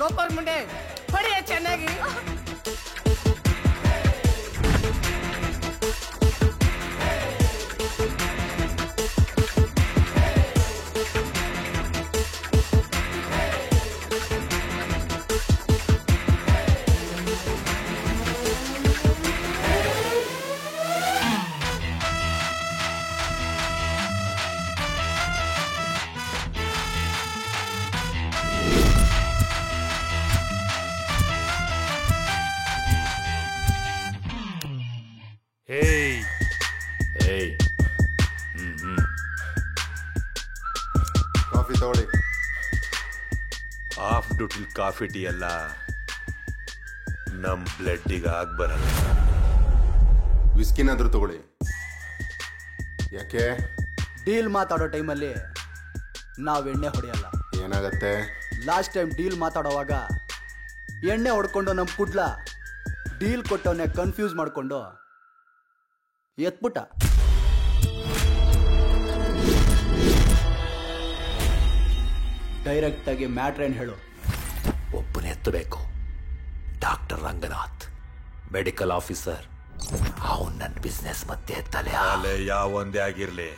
ಲೋಪರ್ ಮುಂಡೆ ಹೊಡಿಯ ಚೆನ್ನಾಗಿ. ಕಾಫಿ ತಗೊಳ್ಳಿ. ಆಫ್ ಡ್ಯೂಟಿ ಕಾಫಿ ಟೀ ಎಲ್ಲ ನಮ್ ಬ್ಲಡ್ಡಿಗೆ ಆಗ್ ಬರಲ್ಲ. ವಿಸ್ಕಿನಾದ್ರೂ ತಗೊಳ್ಳಿ. ಯಾಕೆ? ಡೀಲ್ ಮಾತಾಡೋ ಟೈಮಲ್ಲಿ ನಾವು ಎಣ್ಣೆ ಹೊಡೆಯಲ್ಲ. ಏನಾಗತ್ತೆ? ಲಾಸ್ಟ್ ಟೈಮ್ ಡೀಲ್ ಮಾತಾಡೋವಾಗ ಎಣ್ಣೆ ಹೊಡ್ಕೊಂಡು ನಮ್ಮ ಕುಡ್ಲ ಡೀಲ್ ಕೊಟ್ಟವನ್ನೇ ಕನ್ಫ್ಯೂಸ್ ಮಾಡ್ಕೊಂಡು ಎತ್ಬಿಟ್ಟ. ಡೈರೆಕ್ಟ್ ಆಗಿ ಮ್ಯಾಟ್ರ್ ಏನ್ ಹೇಳು. ಒಬ್ಬನೇ ಎತ್ತಬೇಕು. Doctor Ranganath, medical officer. ಅವನ್ ನನ್ನ ಬಿಸ್ನೆಸ್ ಮತ್ತೆ ತಲೆ ಯಾವೊಂದೇ ಆಗಿರ್ಲಿ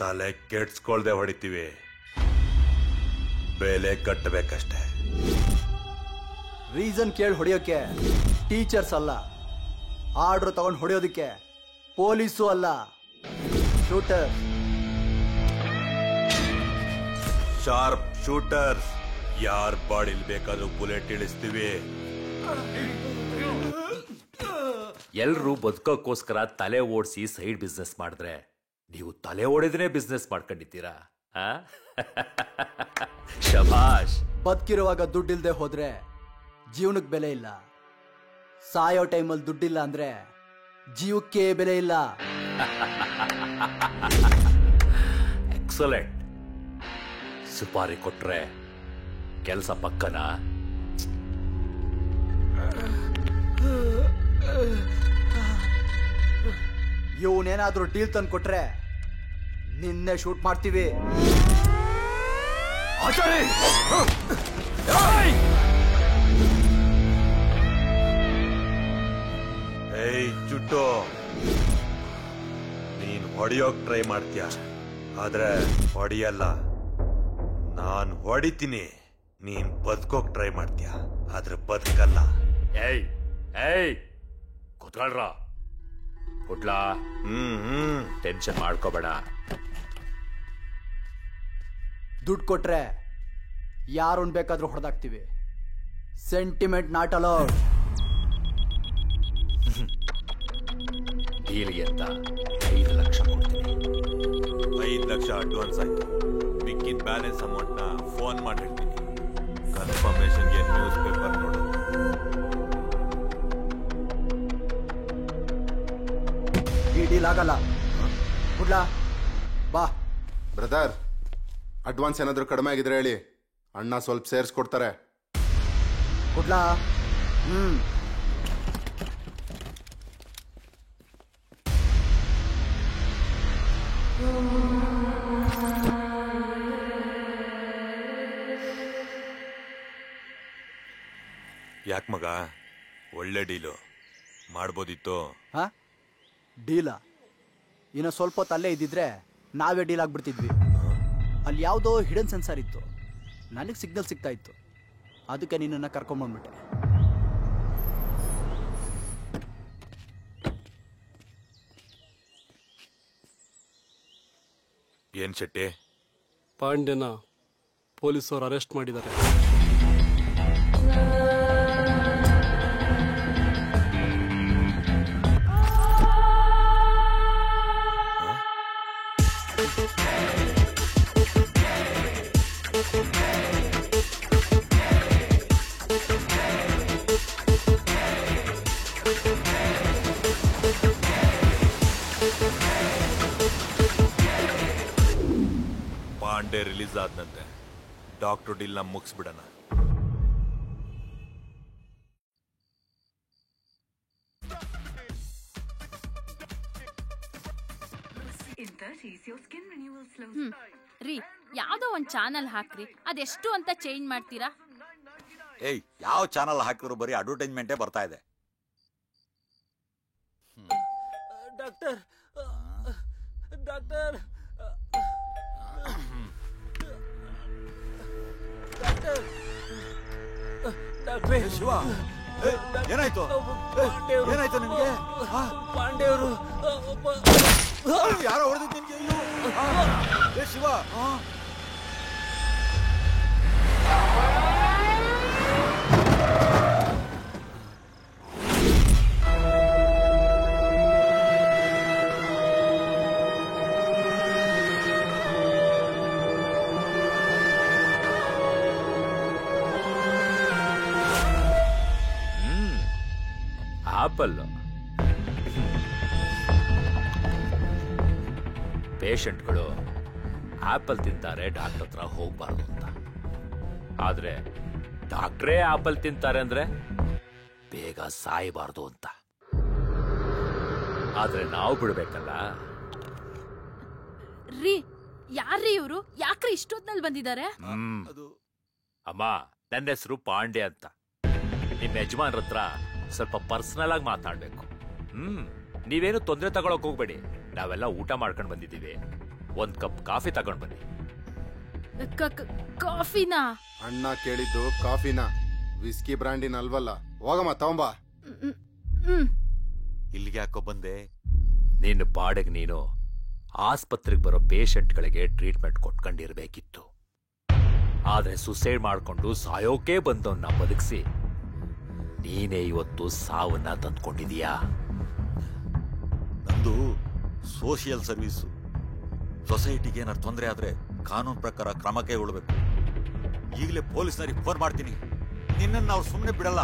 ತಲೆ ಕೆಡ್ಸ್ಕೊಳ್ದೆ ಹೊಡಿತೀವಿ. ಬೆಲೆ ಕಟ್ಟಬೇಕಷ್ಟೇ. ರೀಸನ್ ಕೇಳಿ ಹೊಡೆಯೋಕೆ ಟೀಚರ್ಸ್ ಅಲ್ಲ, ಆರ್ಡರ್ ತಗೊಂಡು ಹೊಡೆಯೋದಕ್ಕೆ ಪೊಲೀಸು ಅಲ್ಲ, ಶೂಟರ್. Sharp shooter. ಯಾರ್ ಬಾಡಿಲ್ ಬೇಕಾದ್ರೂ ಬುಲೆಟ್ ಇಳಿಸ್ತೀವಿ. ಎಲ್ರೂ ಬದುಕೋಕ್ಕೋಸ್ಕರ ತಲೆ ಓಡಿಸಿ ಸೈಡ್ ಬಿಸ್ನೆಸ್ ಮಾಡಿದ್ರೆ ನೀವು ತಲೆ ಓಡಿದ್ರೆ ಬಿಸ್ನೆಸ್ ಮಾಡ್ಕೊಂಡಿದ್ದೀರಾ? ಶಬಾಷ್. ಬದುಕಿರುವಾಗ ದುಡ್ಡಿಲ್ದೆ ಹೋದ್ರೆ ಜೀವನಕ್ಕೆ ಬೆಲೆ ಇಲ್ಲ. ಸಾಯೋ ಟೈಮಲ್ಲಿ ದುಡ್ಡಿಲ್ಲ ಅಂದ್ರೆ ಜೀವಕ್ಕೆ ಬೆಲೆ ಇಲ್ಲ. ಎಕ್ಸಲೆಂಟ್. ಸುಪಾರಿ ಕೊಟ್ರೆ ಕೆಲಸ ಪಕ್ಕನಾ? ಇವನೇನಾದ್ರೂ ಡೀಲ್ ತಂದು ಕೊಟ್ರೆ ನಿನ್ನೆ ಶೂಟ್ ಮಾಡ್ತೀವಿ. ಏಯ್ ಜುಟ್ಟು, ನೀನ್ ಹೊಡಿಯೋಕ್ ಟ್ರೈ ಮಾಡ್ತೀಯ, ಆದ್ರೆ ಹೊಡಿಯಲ್ಲ. ನಾನ್ ಹೊಡಿತೀನಿ. ನೀನ್ ಬದುಕೋಕ್ ಟ್ರೈ ಮಾಡ್ತೀಯ, ಆದ್ರೆ ಬದುಕಲ್ಲ. ಏಯ್ ಏಯ್ ಕೂತ್ಕೊಳ್ರ. ಹುಡ್ಲಾ, ಟೆನ್ಷನ್ ಮಾಡ್ಕೋಬೇಡ. ದುಡ್ಡು ಕೊಟ್ರೆ ಯಾರನ್ ಬೇಕಾದ್ರೂ ಹೊಡೆದಾಕ್ತಿವಿ. Sentiment not allowed. ಡೀಲ್ಗೆ ಅಂತ 5 ಲಕ್ಷ ಕೊಡ್ತೀನಿ. 5 ಲಕ್ಷ ಅಡ್ವಾನ್ಸ್ ಆಯ್ತು. ಮಿಕ್ಕಿದ ಬ್ಯಾಲೆನ್ಸ್ ಅಮೌಂಟ್ ನ ಫೋನ್ ಮಾಡಿ ಹೇಳ್ತೀನಿ. ಕನ್ಫರ್ಮೇಶನ್ಗೆ ನ್ಯೂಸ್ ಪೇಪರ್ ನೋಡು. ಡೀಲ್ ಆಗಲ್ಲ. ಕುಡ್ಲಾ ಬಾ. ಬ್ರದರ್, ಅಡ್ವಾನ್ಸ್ ಏನಾದರೂ ಕಡಿಮೆ ಆಗಿದ್ರೆ ಹೇಳಿ, ಅಣ್ಣ ಸ್ವಲ್ಪ ಸೇರಿಸ್ಕೊಡ್ತಾರೆ. ಕುಡ್ಲಾ? ಯಾಕೆ ಮಗ, ಒಳ್ಳೆ ಡೀಲು ಮಾಡ್ಬೋದಿತ್ತು. ಹಾ, ಡೀಲಾ? ಇನ್ನು ಸ್ವಲ್ಪ ಹೊತ್ತು ಅಲ್ಲೇ ಇದ್ದಿದ್ರೆ ನಾವೇ ಡೀಲ್ ಆಗ್ಬಿಡ್ತಿದ್ವಿ. ಅಲ್ಲಿ ಯಾವುದೋ ಹಿಡನ್ ಸೆನ್ಸಾರ್ ಇತ್ತು, ನನಗೆ ಸಿಗ್ನಲ್ ಸಿಗ್ತಾ ಇತ್ತು, ಅದಕ್ಕೆ ನಿನ್ನನ್ನು ಕರ್ಕೊಂಬಂದ್ಬಿಟ್ಟೆ. ಏನ್ ಶೆಟ್ಟಿ? ಪಾಂಡ್ಯನ ಪೊಲೀಸರು ಅರೆಸ್ಟ್ ಮಾಡಿದ್ದಾರೆ. ಪಾಂಡೆ ರಿಲೀಸ್ ಆದ್ನಂತೆ. ಡಾಕ್ಟರ್ ಡೀಲ್ ನ ಮುಗಿಸ್ಬಿಡಣ. ರೀ, ಯಾವ್ದೋ ಒಂದ್ ಚಾನಲ್ ಹಾಕ್ರಿ, ಅದೆಷ್ಟು ಅಂತ ಚೇಂಜ್ ಮಾಡ್ತೀರಾ? ಏಯ್, ಯಾವ ಚಾನಲ್ ಹಾಕಿದ್ರು ಬರೀ ಅಡ್ವರ್ಟೈಸ್ಮೆಂಟೇ ಬರ್ತಾ ಇದೆ. ಡಾಕ್ಟರ್ ಡಾಕ್ಟರ್ ಡಾಕ್ಟರ್ ಶಿವ, ಏನಾಯ್ತು? ಏನಾಯ್ತು ನಿನ್ಗೆ? ಪಾಂಡೆಯವರು ಯಾರೋ ಹೊಡೆದಿದ್ದು ನಿನ್ಗೆ? ಶಿವ, ಆಪಲ್ ಪೇಷಂಟ್ಗಳು ಆಪಲ್ ತಿಂತಾರೆ, ಡಾಕ್ಟರ್ ಹತ್ರ ಹೋಗ್ಬಾರ್ದು ಅಂತ. ಆದ್ರೆ ಡಾಕ್ಟ್ರೇ ಆಪಲ್ ತಿಂತಾರೆ ಅಂದ್ರೆ ಬೇಗ ಸಾಯಬಾರ್ದು ಅಂತ. ಆದ್ರೆ ನಾವು ಬಿಡ್ಬೇಕಲ್ಲ. ರೀ, ಯಾರ್ರೀ ಇವರು? ಯಾಕ್ರಿ ಇಷ್ಟೊತ್ನಲ್ಲಿ ಬಂದಿದ್ದಾರೆ? ಅಮ್ಮ, ನನ್ನ ಹೆಸರು ಪಾಂಡೆ ಅಂತ. ನಿಮ್ಮ ಯಜಮಾನ್ರ ಹತ್ರ ಸ್ವಲ್ಪ ಪರ್ಸನಲ್ ಆಗಿ ಮಾತಾಡ್ಬೇಕು. ನೀವೇನು ತೊಂದರೆ ತಗೊಳಕ್ ಹೋಗ್ಬೇಡಿ, ನಾವೆಲ್ಲ ಊಟ ಮಾಡ್ಕೊಂಡು ಬಂದಿದ್ದೀವಿ. ಒಂದ್ ಕಪ್ ಕಾಫಿ ತಗೊಂಡ್ ಬನ್ನಿ. ಕಾಫಿನಾ? ಅಣ್ಣ ಕೇಳಿದ್ದು ಕಾಫಿನ, ವಿಸ್ಕಿ ಬ್ರಾಂಡಿನ ಅಲ್ವಲ್ಲ. ಹೋಗಮ್ಮ ತಗೊಂಬಾ. ಇಲ್ಲಿಗೆ ಯಾಕೋ ಬಂದೆ? ನಿನ್ನ ಪಾಡೆಗೆ ನೀನು ಆಸ್ಪತ್ರೆಗೆ ಬರೋ ಪೇಷಂಟ್ಗಳಿಗೆ ಟ್ರೀಟ್ಮೆಂಟ್ ಕೊಟ್ಕೊಂಡಿರ್ಬೇಕಿತ್ತು. ಆದ್ರೆ ಸುಸೈಡ್ ಮಾಡ್ಕೊಂಡು ಸಾಯೋಕೆ ಬಂದವನ್ನ ಬದುಕಿಸಿ ನೀನೇ ಇವತ್ತು ಸಾವನ್ನ ತಂದ್ಕೊಂಡಿದೀಯಾ. ನಂದು ಸೋಷಿಯಲ್ ಸರ್ವೀಸು. ಸೊಸೈಟಿಗೆ ಏನಾದ್ರು ತೊಂದರೆ ಆದ್ರೆ ಕಾನೂನು ಪ್ರಕಾರ ಕ್ರಮ ಕೈಗೊಳ್ಬೇಕು. ಈಗಲೇ ಪೊಲೀಸ್ನವ್ರಿಗೆ ಫೋನ್ ಮಾಡ್ತೀನಿ. ನಿನ್ನನ್ನು ಅವ್ರು ಸುಮ್ಮನೆ ಬಿಡಲ್ಲ.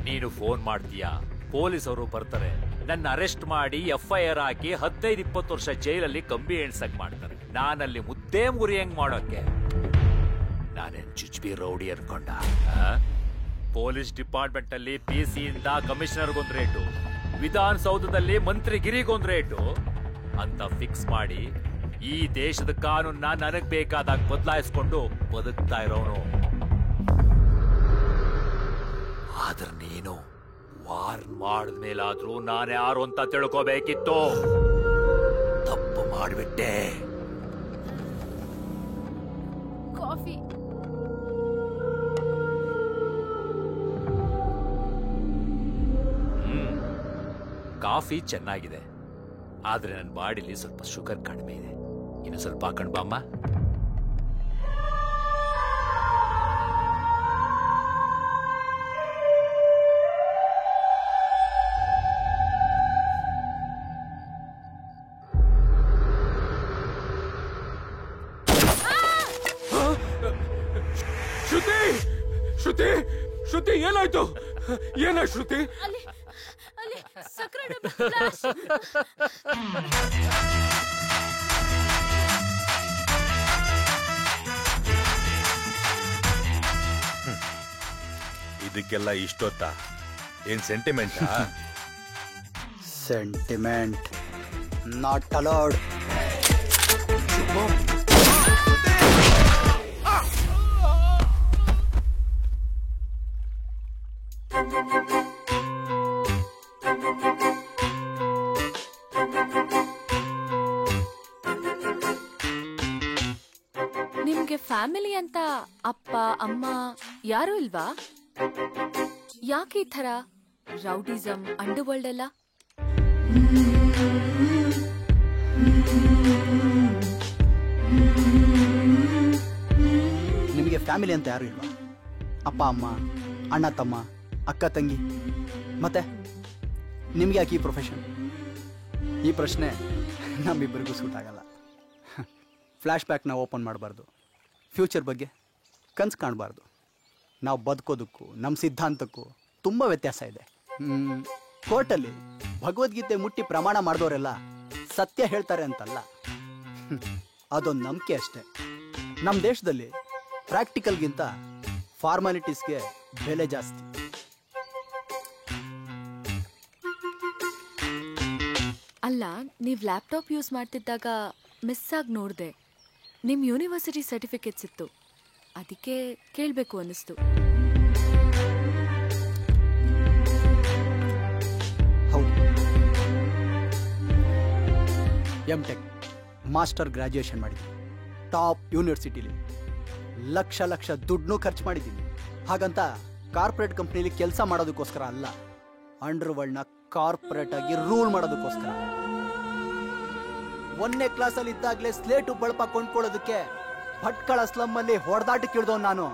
ನೀನು ಫೋನ್ ಮಾಡ್ತೀಯಾ, ಪೊಲೀಸವರು ಬರ್ತಾರೆ, ನನ್ನ ಅರೆಸ್ಟ್ ಮಾಡಿ FIR ಹಾಕಿ 15-20 ವರ್ಷ ಜೈಲಲ್ಲಿ ಕಂಬಿ ಎಣ್ಸಕ್ ಮಾಡ್ತಾರೆ. ನಾನಲ್ಲಿ ಮುದ್ದೆ ಮುರಿಯಂಗ್ ಮಾಡೋಕೆ ನಾನೇನ್ ಚುಚ್ಬಿ ರೌಡಿ ಅನ್ಕೊಂಡ? ಪೊಲೀಸ್ ಡಿಪಾರ್ಟ್ಮೆಂಟ್ ಅಲ್ಲಿ PC ಇಂದ ಕಮಿಷನರ್ಗೊಂದ್ ರೇಟು, ವಿಧಾನಸೌಧದಲ್ಲಿ ಮಂತ್ರಿಗಿರಿಗೊಂದ್ ರೇಟು ಅಂತ ಫಿಕ್ಸ್ ಮಾಡಿ ಈ ದೇಶದ ಕಾನೂನ್ನ ನನಗ್ ಬೇಕಾದಾಗ ಬದಲಾಯಿಸ್ಕೊಂಡು ಬದುಕ್ತಾ ಇರೋನು. ಆದ್ರೆ ನೀನು ವಾರ್ನ್ ಮಾಡಿದ್ಮೇಲಾದ್ರೂ ನಾನು ಯಾರು ಅಂತ ತಿಳ್ಕೋಬೇಕಿತ್ತು. ತಪ್ಪು ಮಾಡಿಬಿಟ್ಟೆ. ಕಾಫಿ. ಕಾಫಿ ಚೆನ್ನಾಗಿದೆ, ಆದ್ರೆ ನನ್ನ ಬಾಡಿಲಿ ಸ್ವಲ್ಪ ಶುಗರ್ ಕಡಿಮೆ ಇದೆ. ಇನ್ನು ಸ್ವಲ್ಪ ಹಾಕೊಂಡ್ ಬಾಮ್ಮ. ಶ್ರುತಿ, ಶ್ರುತಿ, ಶ್ರುತಿ, ಏನಾಯ್ತು? ಏನ ಶ್ರುತಿ? ಅಲ್ಲಿ ಅಲ್ಲಿ ಸಕ್ಕರೆ ಡಬ್ಬಿ flash. ಇದಕ್ಕೆಲ್ಲ ಇಷ್ಟೊತ್ತಾ? ಏನ್ ಸೆಂಟಿಮೆಂಟಾ? Sentiment not allowed. ನಿಮ್ಗೆ ಫ್ಯಾಮಿಲಿ ಅಂತ ಅಪ್ಪ ಅಮ್ಮ ಯಾರು ಇಲ್ವಾ? ಯಾಕೆ ಈ ಥರ ರೌಡಿಸಮ್ ಅಂಡರ್ ವರ್ಲ್ಡ್ ಎಲ್ಲ? ನಿಮಗೆ ಫ್ಯಾಮಿಲಿ ಅಂತ ಯಾರು ಇಲ್ವಾ? ಅಪ್ಪ ಅಮ್ಮ, ಅಣ್ಣ ತಮ್ಮ, ಅಕ್ಕ ತಂಗಿ, ಮತ್ತೆ ನಿಮ್ಗೆ ಯಾಕೆ ಈ ಪ್ರೊಫೆಷನ್? ಈ ಪ್ರಶ್ನೆ ನಮ್ಮಿಬ್ಬರಿಗೂ ಸೂಟ್ ಆಗಲ್ಲ. ಫ್ಲ್ಯಾಶ್ ಬ್ಯಾಕ್ನ ಓಪನ್ ಮಾಡಬಾರ್ದು, ಫ್ಯೂಚರ್ ಬಗ್ಗೆ ಕನ್ಸು ಕಾಣಬಾರ್ದು. ನಾವು ಬದುಕೋದಕ್ಕೂ ನಮ್ಮ ಸಿದ್ಧಾಂತಕ್ಕೂ ತುಂಬ ವ್ಯತ್ಯಾಸ ಇದೆ. ಕೋರ್ಟಲ್ಲಿ ಭಗವದ್ಗೀತೆ ಮುಟ್ಟಿ ಪ್ರಮಾಣ ಮಾಡಿದವರೆಲ್ಲ ಸತ್ಯ ಹೇಳ್ತಾರೆ ಅಂತಲ್ಲ, ಅದೊಂದು ನಂಬಿಕೆ ಅಷ್ಟೆ. ನಮ್ಮ ದೇಶದಲ್ಲಿ ಪ್ರಾಕ್ಟಿಕಲ್ಗಿಂತ ಫಾರ್ಮಾಲಿಟೀಸ್ಗೆ ಬೆಲೆ ಜಾಸ್ತಿ. ಅಲ್ಲ, ನೀವು ಲ್ಯಾಪ್ಟಾಪ್ ಯೂಸ್ ಮಾಡ್ತಿದ್ದಾಗ ಮಿಸ್ ಆಗಿ ನೋಡಿದೆ. ನಿಮ್ಮ ಯೂನಿವರ್ಸಿಟಿ ಸರ್ಟಿಫಿಕೇಟ್ಸ್ ಇತ್ತು, ಅದಕ್ಕೆ ಕೇಳಬೇಕು ಅನ್ನಿಸ್ತು. ಹೌದು, M.Tech ಮಾಸ್ಟರ್ ಗ್ರಾಜ್ಯುಯೇಷನ್ ಮಾಡಿದ್ದೀನಿ. ಟಾಪ್ ಯೂನಿವರ್ಸಿಟಿಲಿ ಲಕ್ಷ ಲಕ್ಷ ದುಡ್ಡನ್ನೂ ಖರ್ಚು ಮಾಡಿದ್ದೀನಿ. ಹಾಗಂತ ಕಾರ್ಪೊರೇಟ್ ಕಂಪ್ನಿಲಿ ಕೆಲಸ ಮಾಡೋದಕ್ಕೋಸ್ಕರ ಅಲ್ಲ, ಅಂಡರ್ ವರ್ಲ್ಡ್ನ ಕಾರ್ಪೊರೇಟ್ ಆಗಿ ರೂಲ್ ಮಾಡೋದಕ್ಕೋಸ್ಕರ. 1ನೇ ಕ್ಲಾಸಲ್ಲಿ ಇದ್ದಾಗಲೇ ಸ್ಲೇಟು ಬಳಪ ಕೊಂಡ್ಕೊಳ್ಳೋದಕ್ಕೆ ಭಟ್ಕಳ ಸ್ಲಮ್ ಅಲ್ಲಿ ಹೊಡೆದಾಟಕ್ಕೆ ಇಳಿದವ್ ನಾನು.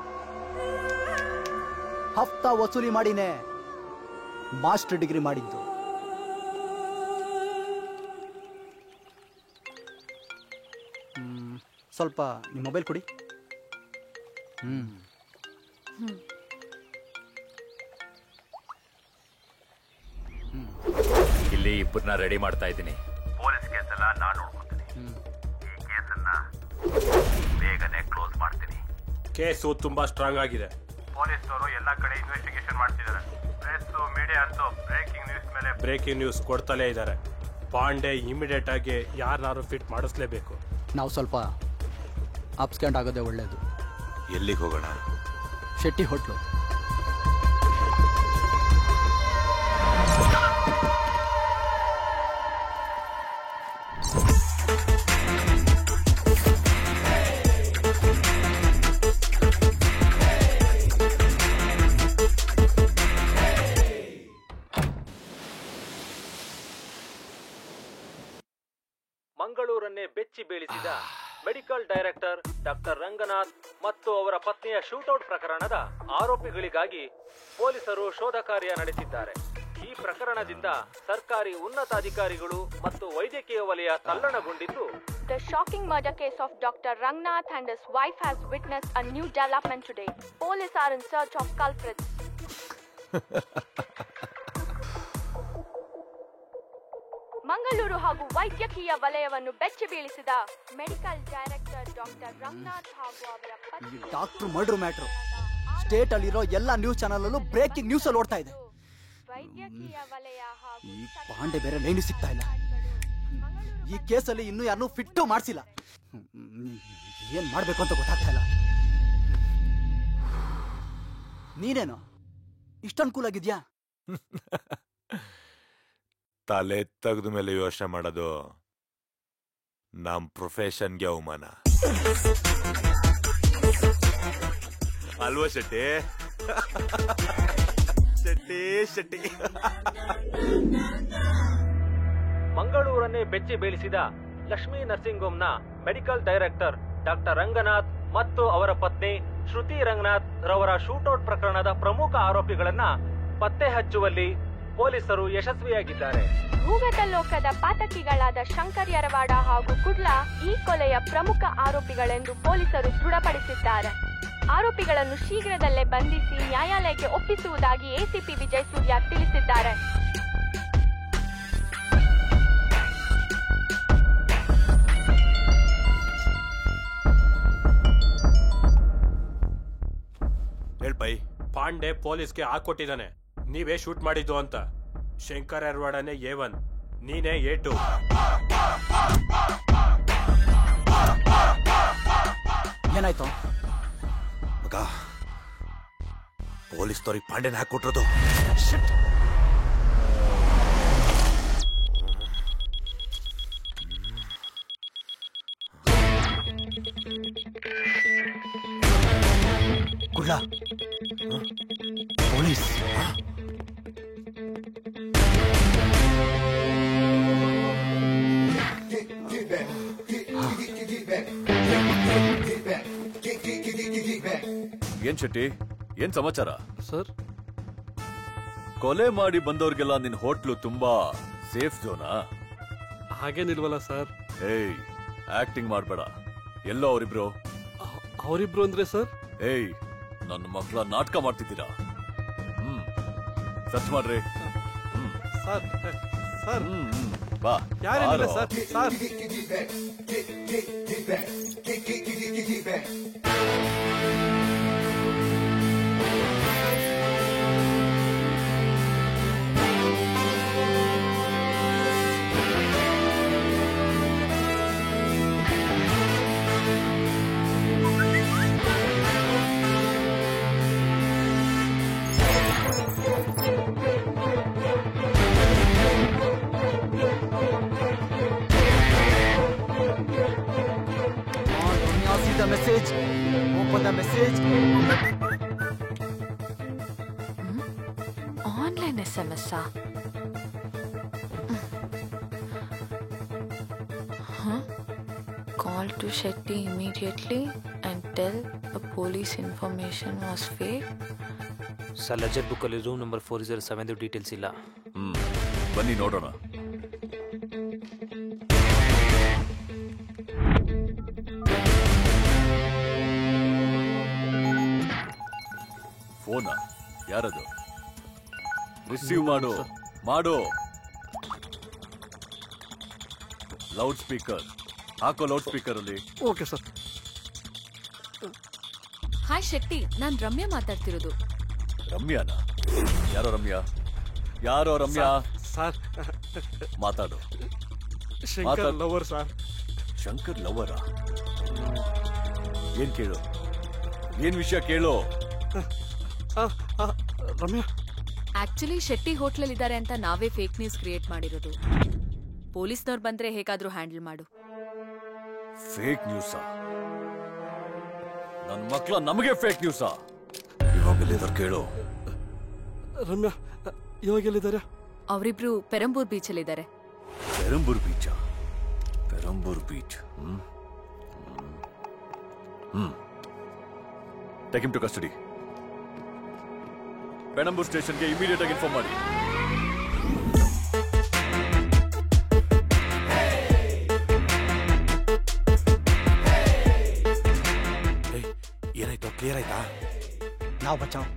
ಹಫ್ತಾ ವಸೂಲಿ ಮಾಡಿನೇ ಮಾಸ್ಟರ್ ಡಿಗ್ರಿ ಮಾಡಿದ್ದು. ಸ್ವಲ್ಪ ನಿಮ್ಮ ಮೊಬೈಲ್ ಕೊಡಿ. ಇಲ್ಲಿ ಇಬ್ಬರನ್ನ ರೆಡಿ ಮಾಡ್ತಾ ಇದ್ದೀನಿ. ಪೊಲೀಸ್ ಕೇಸ್ ಎಲ್ಲ ನಾನು ನೋಡ್ಕೊತೀನಿ. ಈ ಕೇಸನ್ನ ಬೇಗನೆ ಕ್ಲೋಸ್ ಮಾಡ್ತೀನಿ. ಕೇಸು ತುಂಬಾ ಸ್ಟ್ರಾಂಗ್ ಆಗಿದೆ. ಪೊಲೀಸ್ನವರು ಎಲ್ಲ ಕಡೆ ಇನ್ವೆಸ್ಟಿಗೇಷನ್ ಮಾಡ್ತಿದ್ದಾರೆ. ಪ್ರೆಸ್ ಮೀಡಿಯಾ ಅಂತೂ ಬ್ರೇಕಿಂಗ್ ನ್ಯೂಸ್ ಮೇಲೆ ಬ್ರೇಕಿಂಗ್ ನ್ಯೂಸ್ ಕೊಡ್ತಲೇ ಇದ್ದಾರೆ. ಪಾಂಡೆ ಇಮಿಡಿಯೇಟ್ ಆಗಿ ಯಾರನ್ನಾರು ಫಿಟ್ ಮಾಡಿಸ್ಲೇಬೇಕು. ನಾವು ಸ್ವಲ್ಪ ಅಪ್ಸ್ಕ್ಯಾಂಡ್ ಆಗೋದೇ ಒಳ್ಳೇದು. ಎಲ್ಲಿಗೆ ಹೋಗೋಣ? ಶೆಟ್ಟಿ ಹೋಟ್ಲು. ಮಂಗಳೂರನ್ನೇ ಬೆಚ್ಚಿ ಬೀಳಿಸಿದ ಮೆಡಿಕಲ್ ಡೈರೆಕ್ಟರ್ ಡಾಕ್ಟರ್ ರಂಗನಾಥ್ ಮತ್ತು ಅವರ ಪತ್ನಿಯ ಶೂಟೌಟ್ ಪ್ರಕರಣದ ಆರೋಪಿಗಳಿಗಾಗಿ ಪೊಲೀಸರು ಶೋಧ ಕಾರ್ಯ ನಡೆಸಿದ್ದಾರೆ. ಈ ಪ್ರಕರಣದಿಂದ ಸರ್ಕಾರಿ ಉನ್ನತಾಧಿಕಾರಿಗಳು ಮತ್ತು ವೈದ್ಯಕೀಯ ವಲಯ ತಲ್ಲಣಗೊಂಡಿದ್ದು. The shocking murder case of Dr. Rangnath and his wife has witnessed a new development today. Police are in search of culprits. Mangaluru ಹಾಗೂ ವೈದ್ಯಕೀಯ ವಲಯವನ್ನು ಬೆಚ್ಚಿ ಬೀಳಿಸಿದ ಮೆಡಿಕಲ್ ಡೈರೆಕ್ಟರ್ ಡಾಕ್ಟರ್ ರಂಗನಾಥ್ ಹಾಗೂ ಅವರ ಪತ್ನಿ. ಡಾಕ್ಟರ್ ಮರ್ಡರ್ ಮ್ಯಾಟ್ರು ಸ್ಟೇಟ್ ಅಲ್ಲಿರೋ ಎಲ್ಲ ನ್ಯೂಸ್ ಚಾನಲ್ ಅಲ್ಲೂ ಬ್ರೇಕಿಂಗ್ ನ್ಯೂಸ್ ಅಲ್ಲಿ ಓಡ್ತಾ ಇದೆ. ವೈದ್ಯಕೀಯ ವಲಯ ಹಾಗೂ ಈ ಪಾಂಡೆ ಬೇರೆ ಲೈನು ಸಿಗ್ತಾ ಇಲ್ಲ. ಈ ಕೇಸಲ್ಲಿ ಇನ್ನೂ ಯಾರನ್ನೂ ಫಿಟ್ಟು ಮಾಡಿಸಿಲ್ಲ. ಏನ್ ಮಾಡ್ಬೇಕು ಅಂತ ಗೊತ್ತಾಗ್ತಾ ಇಲ್ಲ. ನೀನೇನು ಇಷ್ಟ ಅನುಕೂಲ ಆಗಿದ್ಯಾ? ತಲೆ ತೆಗೆದ ಮೇಲೆ ಯೋಚನೆ ಮಾಡೋದು ನಮ್ ಪ್ರೊಫೆಷನ್ಗೆ ಅವಮಾನ ಅಲ್ವಾ ಶೆಟ್ಟಿ? ಶೆಟ್ಟಿ ಶೆಟ್ಟಿ ಮಂಗಳೂರನ್ನೇ ಬೆಚ್ಚಿ ಬೀಳಿಸಿದ ಲಕ್ಷ್ಮೀ ನರ್ಸಿಂಗ್ ಹೋಮ್ನ ಮೆಡಿಕಲ್ ಡೈರೆಕ್ಟರ್ ಡಾಕ್ಟರ್ ರಂಗನಾಥ್ ಮತ್ತು ಅವರ ಪತ್ನಿ ಶ್ರುತಿ ರಂಗನಾಥ್ ರವರ ಶೂಟೌಟ್ ಪ್ರಕರಣದ ಪ್ರಮುಖ ಆರೋಪಿಗಳನ್ನ ಪತ್ತೆ ಹಚ್ಚುವಲ್ಲಿ ಪೊಲೀಸರು ಯಶಸ್ವಿಯಾಗಿದ್ದಾರೆ. ಭೂಗತಲೋಕದ ಪಾತಕಿಗಳಾದ ಶಂಕರ್ ಯರವಾಡ ಹಾಗೂ ಕುಡ್ಲಾ ಈ ಕೊಲೆಯ ಪ್ರಮುಖ ಆರೋಪಿಗಳೆಂದು ಪೊಲೀಸರು ದೃಢಪಡಿಸಿದ್ದಾರೆ. ಆರೋಪಿಗಳನ್ನು ಶೀಘ್ರದಲ್ಲೇ ಬಂಧಿಸಿ ನ್ಯಾಯಾಲಯಕ್ಕೆ ಒಪ್ಪಿಸುವುದಾಗಿ ಎಸಿಪಿ ವಿಜಯ್ ಸೂರ್ಯ ತಿಳಿಸಿದ್ದಾರೆ. ಪಾಂಡೆ ಪೊಲೀಸ್ಗೆ ಹಾಕೊಟ್ಟಿದ್ದಾನೆ ನೀವೇ ಶೂಟ್ ಮಾಡಿದ್ದು ಅಂತ. ಶಂಕರ್ ಎರ್ವಾಡನೆ A1, ನೀನೇ A2. ಏನಾಯ್ತು ಮಗ? ಪೊಲೀಸ್ನವ್ರಿಗೆ ಪಾಂಡೆನ ಹಾಕೊಟ್ರದು. ಕುಡ್ಲ ಪೊಲೀಸ್ ಏನ್ ಶೆಟ್ಟಿ, ಏನ್ ಸಮಾಚಾರ? ಸರ್, ಕೊಲೆ ಮಾಡಿ ಬಂದವ್ರಿಗೆಲ್ಲ ನಿನ್ ಹೋಟ್ಲು ತುಂಬಾ ಸೇಫ್ ಝೋನಾ? ಹಾಗೇನಿಲ್ವಲ್ಲ ಸರ್. ಏಯ್, ಆಕ್ಟಿಂಗ್ ಮಾಡ್ಬೇಡ. ಎಲ್ಲೋ ಅವರಿಬ್ರು? ಅವರಿಬ್ರು ಅಂದ್ರೆ ಸರ್? ಏಯ್, ನನ್ನ ಮಕ್ಕಳ ನಾಟಕ ಮಾಡ್ತಿದ್ದೀರಾ? ಸರ್ಚ್ ಮಾಡ್ರಿ. ಸರ್ ಸರ್ ಬಾ. ಯಾರೇನಿಲ್ಲ sir. Sir the message. Open the message. Online SMS. Call to Shetty immediately and tell the police information was fake. Sir, ledger book ಅಲ್ಲಿ ರೂಮ್ ನಂಬರ್ 407 ಡೀಟೇಲ್ಸ್ ಇಲ್ಲ. ಬನ್ನಿ ನೋಡೋಣ. ಫೋನ ಯಾರದು? ರಿಸೀವ್ ಮಾಡು. ಲೌಡ್ ಸ್ಪೀಕರ್ ಹಾಕೋ. ಲೌಡ್ ಸ್ಪೀಕರ್ ಅಲ್ಲಿ. Okay sir. ಹಾಯ್ ಶೆಟ್ಟಿ, ನಾನ್ ರಮ್ಯಾ ಮಾತಾಡ್ತಿರೋದು. ರಮ್ಯಾನಾ? ಯಾರೋ ರಮ್ಯಾ? ಯಾರೋ ರಮ್ಯಾ? ಸರ್ ಮಾತಾಡು. Shankar lover sir. ಶಂಕರ್ ಲವರ? ಏನ್ ಕೇಳು, ಏನ್ ವಿಷಯ ಕೇಳು. ರಮ್ಯಾ, ಆಕ್ಚುಲಿ ಶೆಟ್ಟಿ ಹೋಟ್ಲಲ್ಲಿ ಇದ್ದಾರೆ ಅಂತ ನಾವೇ ಫೇಕ್ ನ್ಯೂಸ್ ಕ್ರಿಯೇಟ್ ಮಾಡಿರೋದು. ಪೊಲೀಸ್ನವ್ರು ಬಂದ್ರೆ ಹೇಗಾದ್ರೂ ಹ್ಯಾಂಡಲ್ ಮಾಡು. ಫೇಕ್ ನ್ಯೂಸಾ? ನನ್ನ ಮಕ್ಕಳ ನಮಗೆ ಫೇಕ್ ನ್ಯೂಸಾ? ಇವಾಗೆಲ್ಲಿದ್ದಾರೆ ಕೇಳು. ರಮ್ಯಾ ಇವಾಗ ಎಲ್ಲಿದ್ದಾರೆ? ಅವರಿಬ್ರು ಪೆರಂಬೂರ್ ಬೀಚಲ್ಲಿದ್ದಾರೆ. ಪೆರಂಬೂರ್ ಬೀಚಾ? Perambur beach. Take him to custody. Perambur ಸ್ಟೇಷನ್ಗೆ ಇಮಿಡಿಯೇಟ್ ಆಗಿ ಇನ್ಫಾರ್ಮ್ ಮಾಡಿ. ಏನಾಯ್ತು? ಕ್ಲಿಯರ್ ಆಯ್ತಾ? ನಾವು ಬಚಾವ್.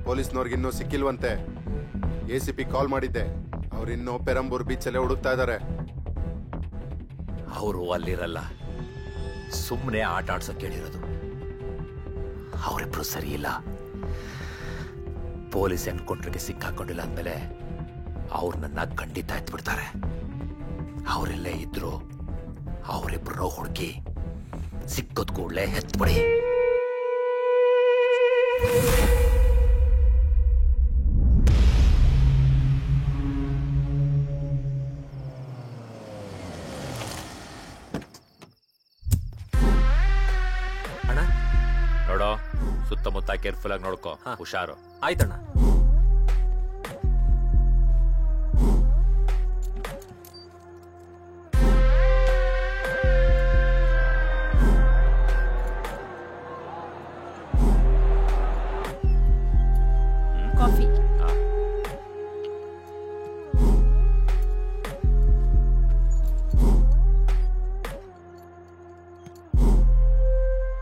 ಪೊಲೀಸ್ನವ್ರಿಗಿನ್ನೂ ಸಿಕ್ಕಿಲ್ವಂತೆ. ಎಸಿಪಿ ಕಾಲ್ ಮಾಡಿದ್ದೆ. ಅವ್ರಿನ್ನೂ ಪೆರಂಬೂರ್ ಬೀಚಲ್ಲೇ ಹುಡುಕ್ತಾ ಇದ್ದಾರೆ. ಅವರು ಅಲ್ಲಿರಲ್ಲ, ಸುಮ್ಮನೆ ಆಟ ಆಡ್ಸೋಕೆ ಹೇಳಿರೋದು. ಅವರಿಬ್ರು ಸರಿ ಇಲ್ಲ. ಪೊಲೀಸ್ ಎನ್ಕೌಂಟರ್ಗೆ ಸಿಕ್ಕಾಕೊಂಡಿಲ್ಲ ಅಂದಮೇಲೆ ಅವ್ರನ್ನ ಖಂಡಿತ ಎತ್ಬಿಡ್ತಾರೆ. ಅವರೆಲ್ಲೇ ಇದ್ರು ಅವರಿಬ್ರು ಹುಡುಕಿ ಸಿಕ್ಕೋದ್ ಕೂಡಲೇ ಎತ್ಬಿಡಿ. ನೋಡೋ, ಸುತ್ತಮುತ್ತ ಕೇರ್ಫುಲ್ ಆಗಿ ನೋಡ್ಕೋ. ಹುಷಾರು. ಆಯ್ತಣ್ಣ.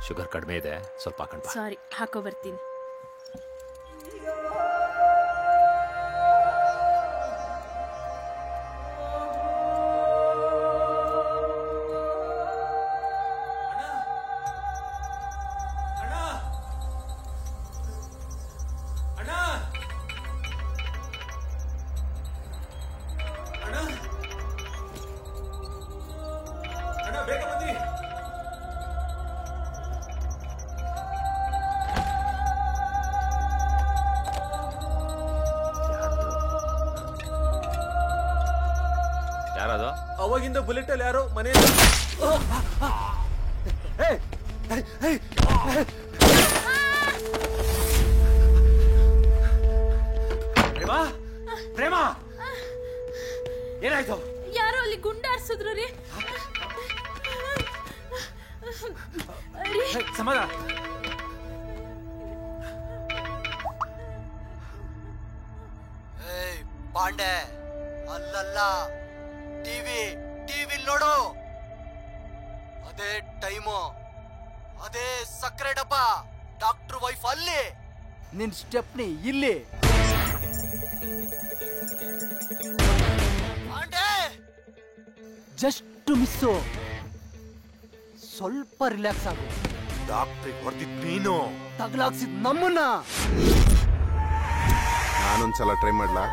ಶುಗರ್ ಕಡಿಮೆ ಇದೆ, ಸ್ವಲ್ಪ ಹಾಕೊಂಡ್ ಬಾ. ಸಾರಿ, ಹಾಕೋ ಬರ್ತೀನಿ. ಯಾರದು? ಅವಾಗಿಂದ ಬುಲೆಟ್ ಅಲ್ಲಿ ಯಾರೋ ಮನೆ ಪ್ರೇಮ, ಪ್ರೇಮ, ಏನಾಯ್ತು? ಯಾರೋ ಅಲ್ಲಿ ಗುಂಡಾರ್ಸಿದ್ರು ರೀ. ಸಮಾಧಾನ. ಪಾಂಡೆ ಅಲ್ಲಲ್ಲ, ಟಿವಿ ನೋಡು. ಅದೇ ಟೈಮು, ಅದೇ ಸಕ್ಕರೆ ಡಬ್ಬ, ಡಾಕ್ಟರ್ ವೈಫ್ ಅಲ್ಲಿ, ನಿನ್ ಸ್ಟೆಪ್ನಿ ಇಲ್ಲಿ. ಪಾಂಡೆ ಜಸ್ಟ್ ಮಿಸ್ಸು, ಸ್ವಲ್ಪ ರಿಲ್ಯಾಕ್ಸ್ ಆಗು. ಡಾಕ್ಟ್ರಿಗೆ ಹೊಡೆದಿದ್ ನೀನು, ತಗಲಾಕ್ಸಿದ್ ನಮ್ಮನ್ನ. ನಾನೊಂದ್ಸಲ ಟ್ರೈ ಮಾಡ್ಲಾ?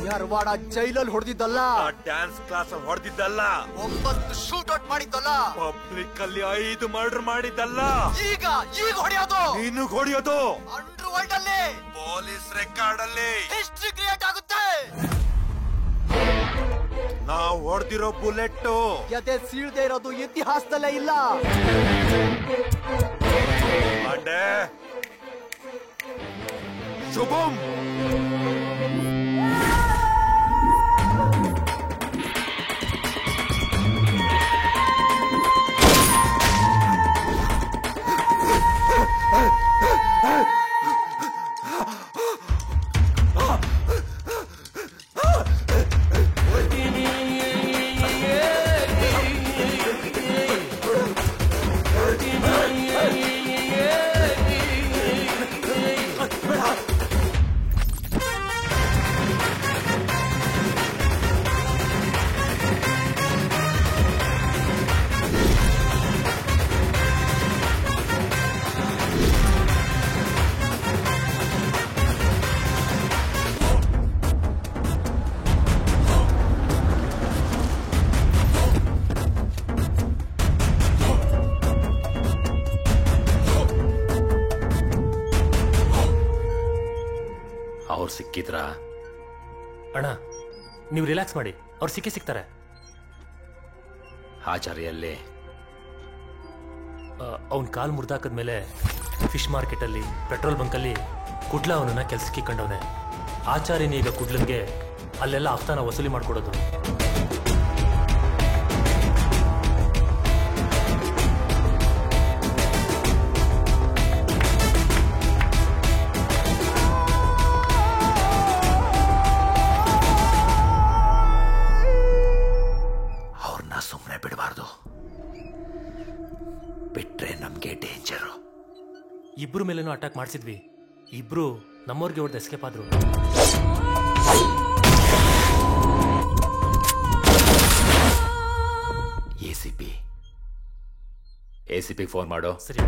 ಯಾರವಾಡ ಜೈಲಲ್ಲಿ ಹೊಡೆದಿದ್ದಲ್ಲ, ಡ್ಯಾನ್ಸ್ ಕ್ಲಾಸ್ ಹೊಡೆದಿದ್ದಲ್ಲ, 9 ಶೂಟ್ ಔಟ್ ಮಾಡಿದ್ದಲ್ಲ, ಪಬ್ಲಿಕ್ ಅಲ್ಲಿ 5 ಮರ್ಡರ್ ಮಾಡಿದ್ದಲ್ಲ. ಈಗ ಹೊಡೆಯೋದು, ನೀನು ಹೊಡೆಯೋದು ಅಂಡರ್ ವರ್ಲ್ಡ್ ಅಲ್ಲಿ, ಪೊಲೀಸ್ ರೆಕಾರ್ಡ್ ಅಲ್ಲಿ ಹಿಸ್ಟ್ರಿ ಕ್ರಿಯೇಟ್ ಆಗುತ್ತೆ. ನಾವು ಹೊಡೆದಿರೋ ಬುಲೆಟ್ ಎದೆ ಸೀಳ್ದೆ ಇರೋದು ಇತಿಹಾಸದಲ್ಲೇ ಇಲ್ಲ. ಪಾಂಡೆ, ಶುಭಂ, ಅವ್ರು ಸಿಕ್ಕಿದ್ರ? ಅಣ್ಣ ನೀವು ರಿಲ್ಯಾಕ್ಸ್ ಮಾಡಿ, ಅವ್ರು ಸಿಗ್ತಾರೆ. ಆಚಾರ್ಯಲ್ಲಿ ಅವ್ನ ಕಾಲು ಮುರಿದಾಕದ್ಮೇಲೆ ಫಿಶ್ ಮಾರ್ಕೆಟಲ್ಲಿ, ಪೆಟ್ರೋಲ್ ಬಂಕಲ್ಲಿ ಕುಡ್ಲ ಅವನನ್ನ ಕೆಲಸಕ್ಕೆ ಕಂಡವನೆ. ಆಚಾರ್ಯನ ಈಗ ಕುಡ್ಲನ್ಗೆ ಅಲ್ಲೆಲ್ಲ ಆಫ್ತಾನ ವಸೂಲಿ ಮಾಡ್ಕೊಡೋದು. ಸುಮ್ಮನೆ ಬಿಡಬಾರ್ದು, ಬಿಟ್ರೆ ನಮ್ಗೆ ಡೇಂಜರು. ಇಬ್ರು ಮೇಲೇನೂ ಅಟ್ಯಾಕ್ ಮಾಡಿಸಿದ್ವಿ, ಇಬ್ರು ನಮ್ಮವ್ರಿಗೆ ಹೊಡೆದು ಎಸ್ಕೇಪ್ ಆದ್ರು. ಎಸಿಪಿ ಫೋನ್ ಮಾಡೋ. ಸರಿ.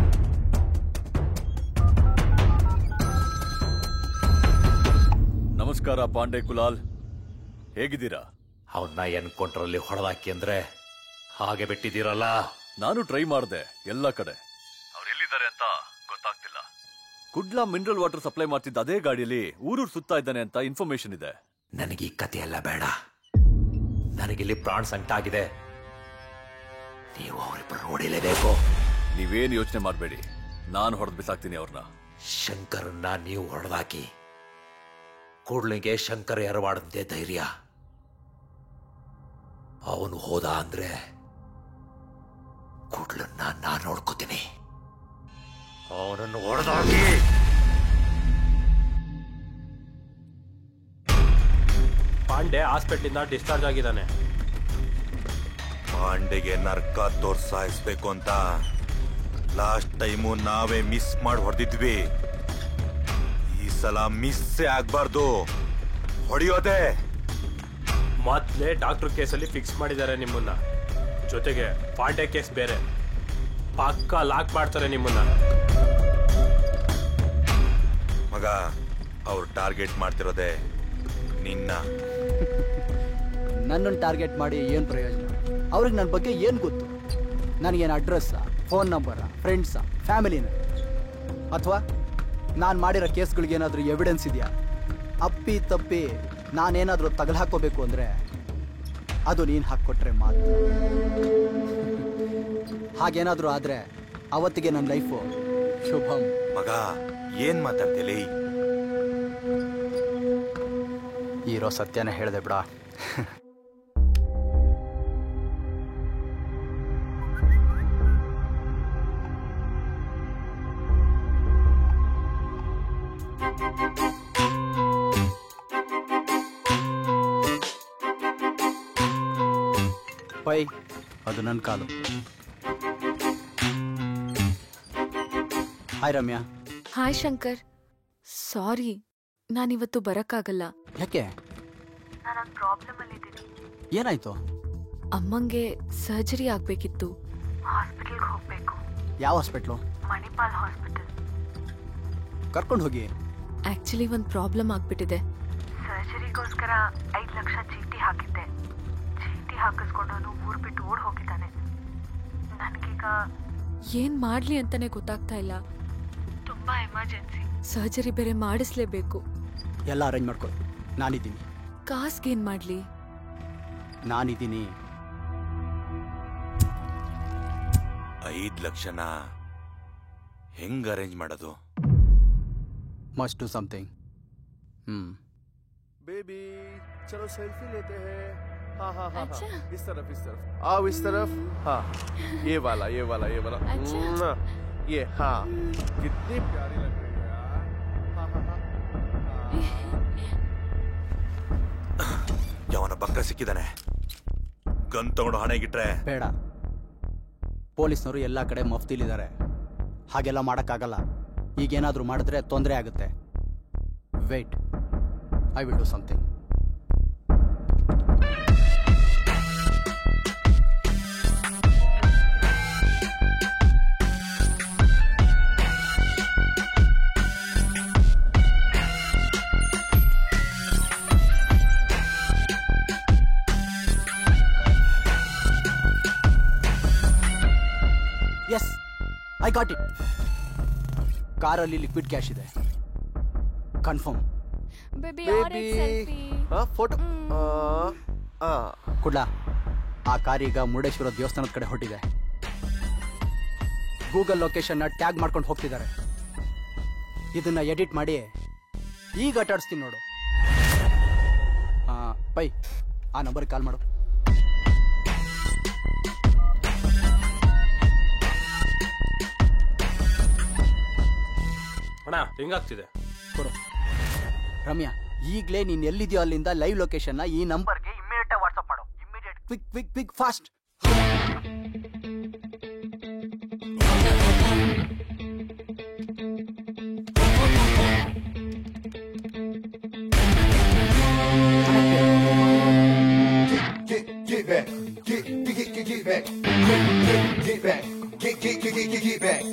ನಮಸ್ಕಾರ ಪಾಂಡೆ ಕುಲಾಲ್, ಹೇಗಿದ್ದೀರಾ? ಅವನ್ನ ಎನ್ಕೌಂಟರಲ್ಲಿ ಹೊಡೆದಾಕಿ ಅಂದ್ರೆ ಹಾಗೆ ಬಿಟ್ಟಿದ್ದೀರಲ್ಲ. ನಾನು ಟ್ರೈ ಮಾಡಿದೆ ಎಲ್ಲ ಕಡೆ, ಅವ್ರು ಎಲ್ಲಿದ್ದಾರೆ ಅಂತ ಗೊತ್ತಾಗ್ತಿಲ್ಲ. ಕುಡ್ಲಾ ಮಿನರಲ್ ವಾಟರ್ ಸಪ್ಲೈ ಮಾಡ್ತಿದ್ದ ಅದೇ ಗಾಡಿಯಲ್ಲಿ ಊರೂರು ಸುತ್ತಾ ಇದ್ದಾನೆ ಅಂತ ಇನ್ಫಾರ್ಮೇಶನ್ ಇದೆ. ನನಗೆ ಈ ಕಥೆ ಎಲ್ಲ ಬೇಡ, ನನಗಿಲ್ಲಿ ಪ್ರಾಣ ಸಂಕಟ ಆಗಿದೆ. ನೀವು ಅವರಿಬ್ಬರು ನೋಡಿಲೇಬೇಕು. ನೀವೇನು ಯೋಚನೆ ಮಾಡಬೇಡಿ, ನಾನು ಹೊಡೆದು ಬಿಸಾಕ್ತೀನಿ ಅವ್ರನ್ನ. ಶಂಕರನ್ನ ನೀವು ಹೊಡೆದಾಕಿ ಕೂಡ್ಲಿಗೆ ಶಂಕರ್ ಎರವಾಡಂತೆ ಧೈರ್ಯ. ಅವನು ಹೋದ ಅಂದ್ರೆ ಕೂಡ್ಲನ್ನ ನಾನು ನೋಡ್ಕೋತೀನಿ. ಅವನನ್ನು ಹೊಡೆದಾಕಿ. ಪಾಂಡೆ ಹಾಸ್ಪಿಟ್ಲಿಂದ ಡಿಸ್ಚಾರ್ಜ್ ಆಗಿದ್ದಾನೆ. ಪಾಂಡೆಗೆ ನರ್ಕ ತೋರ್ಸಾಯಿಸ್ಬೇಕು ಅಂತ ಲಾಸ್ಟ್ ಟೈಮು ನಾವೇ ಮಿಸ್ ಮಾಡಿ ಹೊಡೆದಿದ್ವಿ. ಈ ಸಲ ಮಿಸ್ಸೇ ಆಗ್ಬಾರ್ದು, ಹೊಡೆಯೋದೆ. ಮೊದ್ಲೇ ಡಾಕ್ಟರ್ ಕೇಸಲ್ಲಿ ಫಿಕ್ಸ್ ಮಾಡಿದ್ದಾರೆ ನಿಮ್ಮನ್ನ. ಜೊತೆಗೆ ಪಾಂಡೆ ಕೇಸ್ ಬೇರೆ. ಪಕ್ಕ ಲಾಕ್ ಮಾಡ್ತಾರೆ ನಿಮ್ಮನ್ನ. ಮಗ, ಅವ್ರು ಟಾರ್ಗೆಟ್ ಮಾಡ್ತಿರೋದೆ ನಿನ್ನ. ನನ್ನನ್ನು ಟಾರ್ಗೆಟ್ ಮಾಡಿ ಏನು ಪ್ರಯೋಜನ? ಅವ್ರಿಗೆ ನನ್ನ ಬಗ್ಗೆ ಏನು ಗೊತ್ತು? ನನಗೇನು ಅಡ್ರೆಸ್ಸಾ, ಫೋನ್ ನಂಬರಾ, ಫ್ರೆಂಡ್ಸಾ, ಫ್ಯಾಮಿಲಿನ? ಅಥವಾ ನಾನು ಮಾಡಿರೋ ಕೇಸ್ಗಳಿಗೇನಾದರೂ ಎವಿಡೆನ್ಸ್ ಇದೆಯಾ? ಅಪ್ಪಿ ತಪ್ಪಿ ನಾನೇನಾದರೂ ತಗಲು ಹಾಕೋಬೇಕು ಅಂದರೆ ಅದು ನೀನು ಹಾಕ್ಕೊಟ್ರೆ ಮಾತ್ರ. ಹಾಗೇನಾದರೂ ಆದರೆ ಅವತ್ತಿಗೆ ನನ್ನ ಲೈಫು ಶುಭಂ. ಮಗ, ಏನ್ ಮಾತಾಡ್ತೀಲಿ? ಇರೋ ಸತ್ಯನೇ ಹೇಳಿದೆ ಬಿಡ. ಪೈ, ಅದು ನನ್ನ ಕಾಲು. ಹಾಯ್ ರಮ್ಯಾ. ಹಾಯ್ ಶಂಕರ್. ಸಾರಿ, ನಾನಿವತ್ತು ಬರಕ್ಕಾಗಲ್ಲ. ಯಾಕೆ? ನಾನೊಂದು ಪ್ರಾಬ್ಲಮ್ ಅಲ್ಲಿದ್ದೀನಿ. ಏನಾಯ್ತು? ಅಮ್ಮಂಗೆ ಸರ್ಜರಿ ಆಗ್ಬೇಕಿತ್ತು. ಹಾಸ್ಪಿಟಲ್ಗೆ ಹೋಗ್ಬೇಕು. ಯಾವ ಹಾಸ್ಪಿಟ್ಲು? ಮಣಿಪಾಲ್ ಹಾಸ್ಪಿಟಲ್. ಕರ್ಕೊಂಡು ಹೋಗಿ. ಆಕ್ಚುಲಿ ಒಂದು ಪ್ರಾಬ್ಲಮ್ ಆಗ್ಬಿಟ್ಟಿದೆ. ಸರ್ಜರಿಗೋಸ್ಕರ 5 ಲಕ್ಷ ಚೀಟಿ ಹಾಕಿದ್ದೆ. ಚೀಟಿ ಹಾಕಿಸ್ಕೊಂಡವನು ಊರು ಬಿಟ್ಟು ಓಡ್ ಹೋಗಿದ್ದಾನೆ. ನನಗೀಗ ಏನ್ ಮಾಡ್ಲಿ ಅಂತಾನೆ ಗೊತ್ತಾಗ್ತಾ ಇಲ್ಲ. ತುಂಬಾ ಎಮರ್ಜೆನ್ಸಿ. ಸರ್ಜರಿ ಬೇರೆ ಮಾಡಿಸ್ಲೇಬೇಕು. ಎಲ್ಲ ಅರೇಂಜ್ ಮಾಡ್ಕೊ, ನಾನಿದ್ದೀನಿ. ಕಾಸ್ಗೇನ್ ಮಾಡ್ಲಿ? ನಾನಿದ್ದೀನಿ. 5 ಲಕ್ಷನ ಹೆಂಗ್ ಅರೇಂಜ್ ಮಾಡೋದು? Must do something. बेबी चलो सेल्फी लेते हैं. हाँ हाँ हाँ अच्छा? हाँ. इस तरफ आओ, इस तरफ. हाँ, ये वाला अच्छा? ये हाँ, कितनी प्यारी लग रही है यार. हाँ हाँ हाँ. ಯಾವನ ಬಕ್ಕ ಸಿಕ್ಕಿದಾನೆ. ಗನ್ ತಗೊಂಡು ಹಣೆಗಿಟ್ರೆ ಬೇಡ. ಪೊಲೀಸ್ನವರು ಎಲ್ಲ ಕಡೆ ಮಫ್ತಿಲಿದ್ದಾರೆ. ಹಾಗೆಲ್ಲ ಮಾಡೋಕ್ಕಾಗಲ್ಲ. ಈಗೇನಾದರೂ ಮಾಡಿದ್ರೆ ತೊಂದರೆ ಆಗುತ್ತೆ. Wait, I will do something. Yes, I got it. ಕಾರಲ್ಲಿ ಲಿಕ್ವಿಡ್ ಕ್ಯಾಶ್ ಇದೆ. ಕನ್ಫರ್ಮ್. ಬೇಬಿ ಫೋಟೋ ಕೊಡ್ಲಾ? ಆ ಕಾರೀಗ ಮುರುಡೇಶ್ವರ ದೇವಸ್ಥಾನದ ಕಡೆ ಹೊರಟಿದೆ. ಗೂಗಲ್ ಲೊಕೇಶನ್ನ ಟ್ಯಾಗ್ ಮಾಡ್ಕೊಂಡು ಹೋಗ್ತಿದ್ದಾರೆ. ಇದನ್ನ ಎಡಿಟ್ ಮಾಡಿ ಈಗ ಅಟಾಡಿಸ್ತೀನಿ ನೋಡು. ಪೈ, ಆ ನಂಬರ್ಗೆ ಕಾಲ್ ಮಾಡು. ಅಣ್ಣ, ಹೆಂಗಾಗ್ತಿದೆ? ಕೊಡು. ರಮ್ಯಾ, ಈಗಲೇ ನೀನ್ ಎಲ್ಲಿದೆಯೋ ಅಲ್ಲಿಂದ ಲೈವ್ ಲೊಕೇಶನ್ ಈ ನಂಬರ್ಗೆ ಇಮಿಡಿಯೇಟ್ ವಾಟ್ಸ್ಆಪ್ ಮಾಡು. Immediate, quick quick quick, fast. Get back.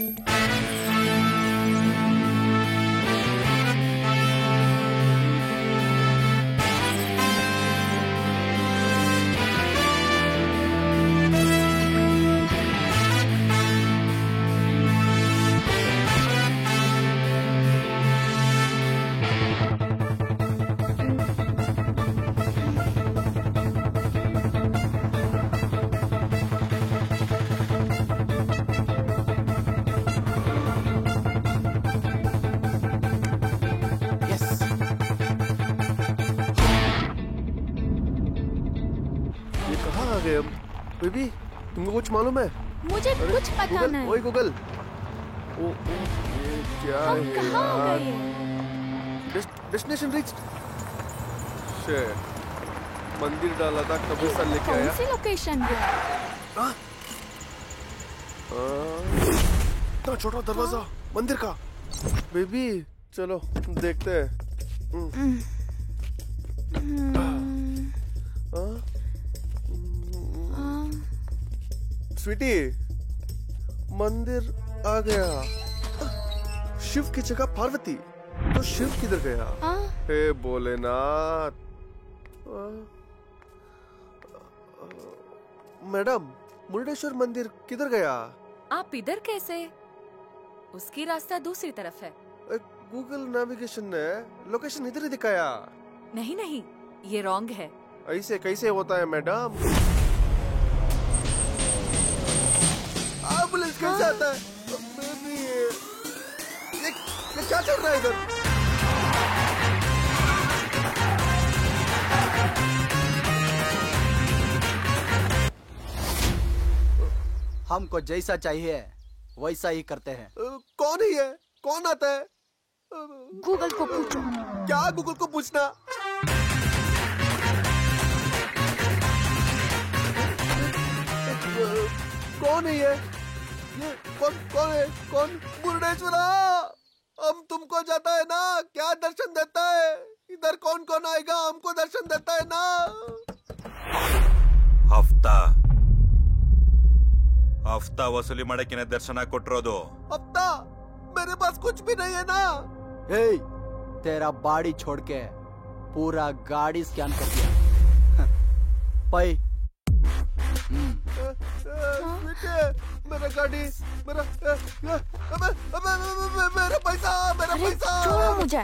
Baby, तुमको कुछ मालूम है? मुझे कुछ पता नहीं। ओए गूगल, ओ ये क्या हम है कहाँ यार? गए? Destination reach. शिट. मंदिर डाला था, कभी साल लेके आया। कौन सी लोकेशन है? इतना छोटा दरवाजा मंदिर का। बेबी चलो देखते हैं। स्वीटी, मंदिर आ गया। शिव की जगह पार्वती, तो शिव किधर गया? हे भोलेनाथ। मैडम, मुरुडेश्वर मंदिर किधर गया? आप इधर कैसे? उसकी रास्ता दूसरी तरफ है। गूगल नेविगेशन ने लोकेशन इधर ही दिखाया। नहीं नहीं, ये रॉन्ग है। ऐसे कैसे होता है मैडम? एम्बुलेंस कैसे आता है? बेबी, ये क्या चल रहा है इधर? हमको जैसा चाहिए वैसा ही करते हैं। कौन ही है? कौन आता है? गूगल को पूछो। क्या गूगल को पूछना? कौन है ये? कौन है? कौन? मुरुडेश्वरा, हम तुमको जाता है ना, क्या दर्शन देता है? इधर कौन कौन आएगा? हमको दर्शन देता है ना। ಹಫ್ತಾ ವಸೂಲಿ ಮಾಡಕ್ಕೆ ದರ್ಶನ ಕೊಟ್ಟಿರೋದು. हफ्ता? मेरे पास कुछ भी नहीं है ना। हे, तेरा बाड़ी छोड़ के पूरा गाड़ी स्कैन कर दिया। पाई मेरा गाड़ी, मेरा पैसा, मेरा पैसा, छोड़ो मुझे।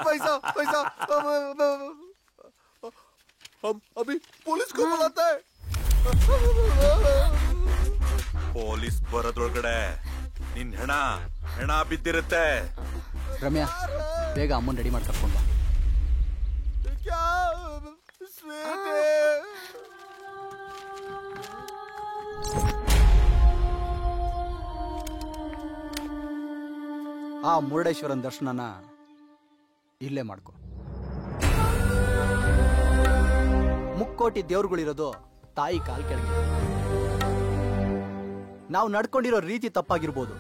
पैसा पैसा। हम अभी पुलिस को बुलाते हैं। ಪೊಲೀಸ್ ಬರೋದ್ರೊಳಗಡೆ ನಿನ್ ಹೆಣ ಬಿದ್ದಿರುತ್ತೆ. ರಮ್ಯಾ, ಬೇಗ ಅಮ್ಮನ್ ರೆಡಿ ಮಾಡಿ ಕರ್ಕೊಂಡ್ ಬಾ. क्या स्वीटी? ಆ ಮುರುಡೇಶ್ವರನ್ ದರ್ಶನನ ಇಲ್ಲೇ ಮಾಡ್ಕೊ. ಮುಕ್ಕೋಟಿ ದೇವ್ರುಗಳಿರೋದು ತಾಯಿ ಕಾಲ್ ಕೆಳಗೆ. ನಾವು ನಡ್ಕೊಂಡಿರೋ ರೀತಿ ತಪ್ಪಾಗಿರ್ಬೋದು,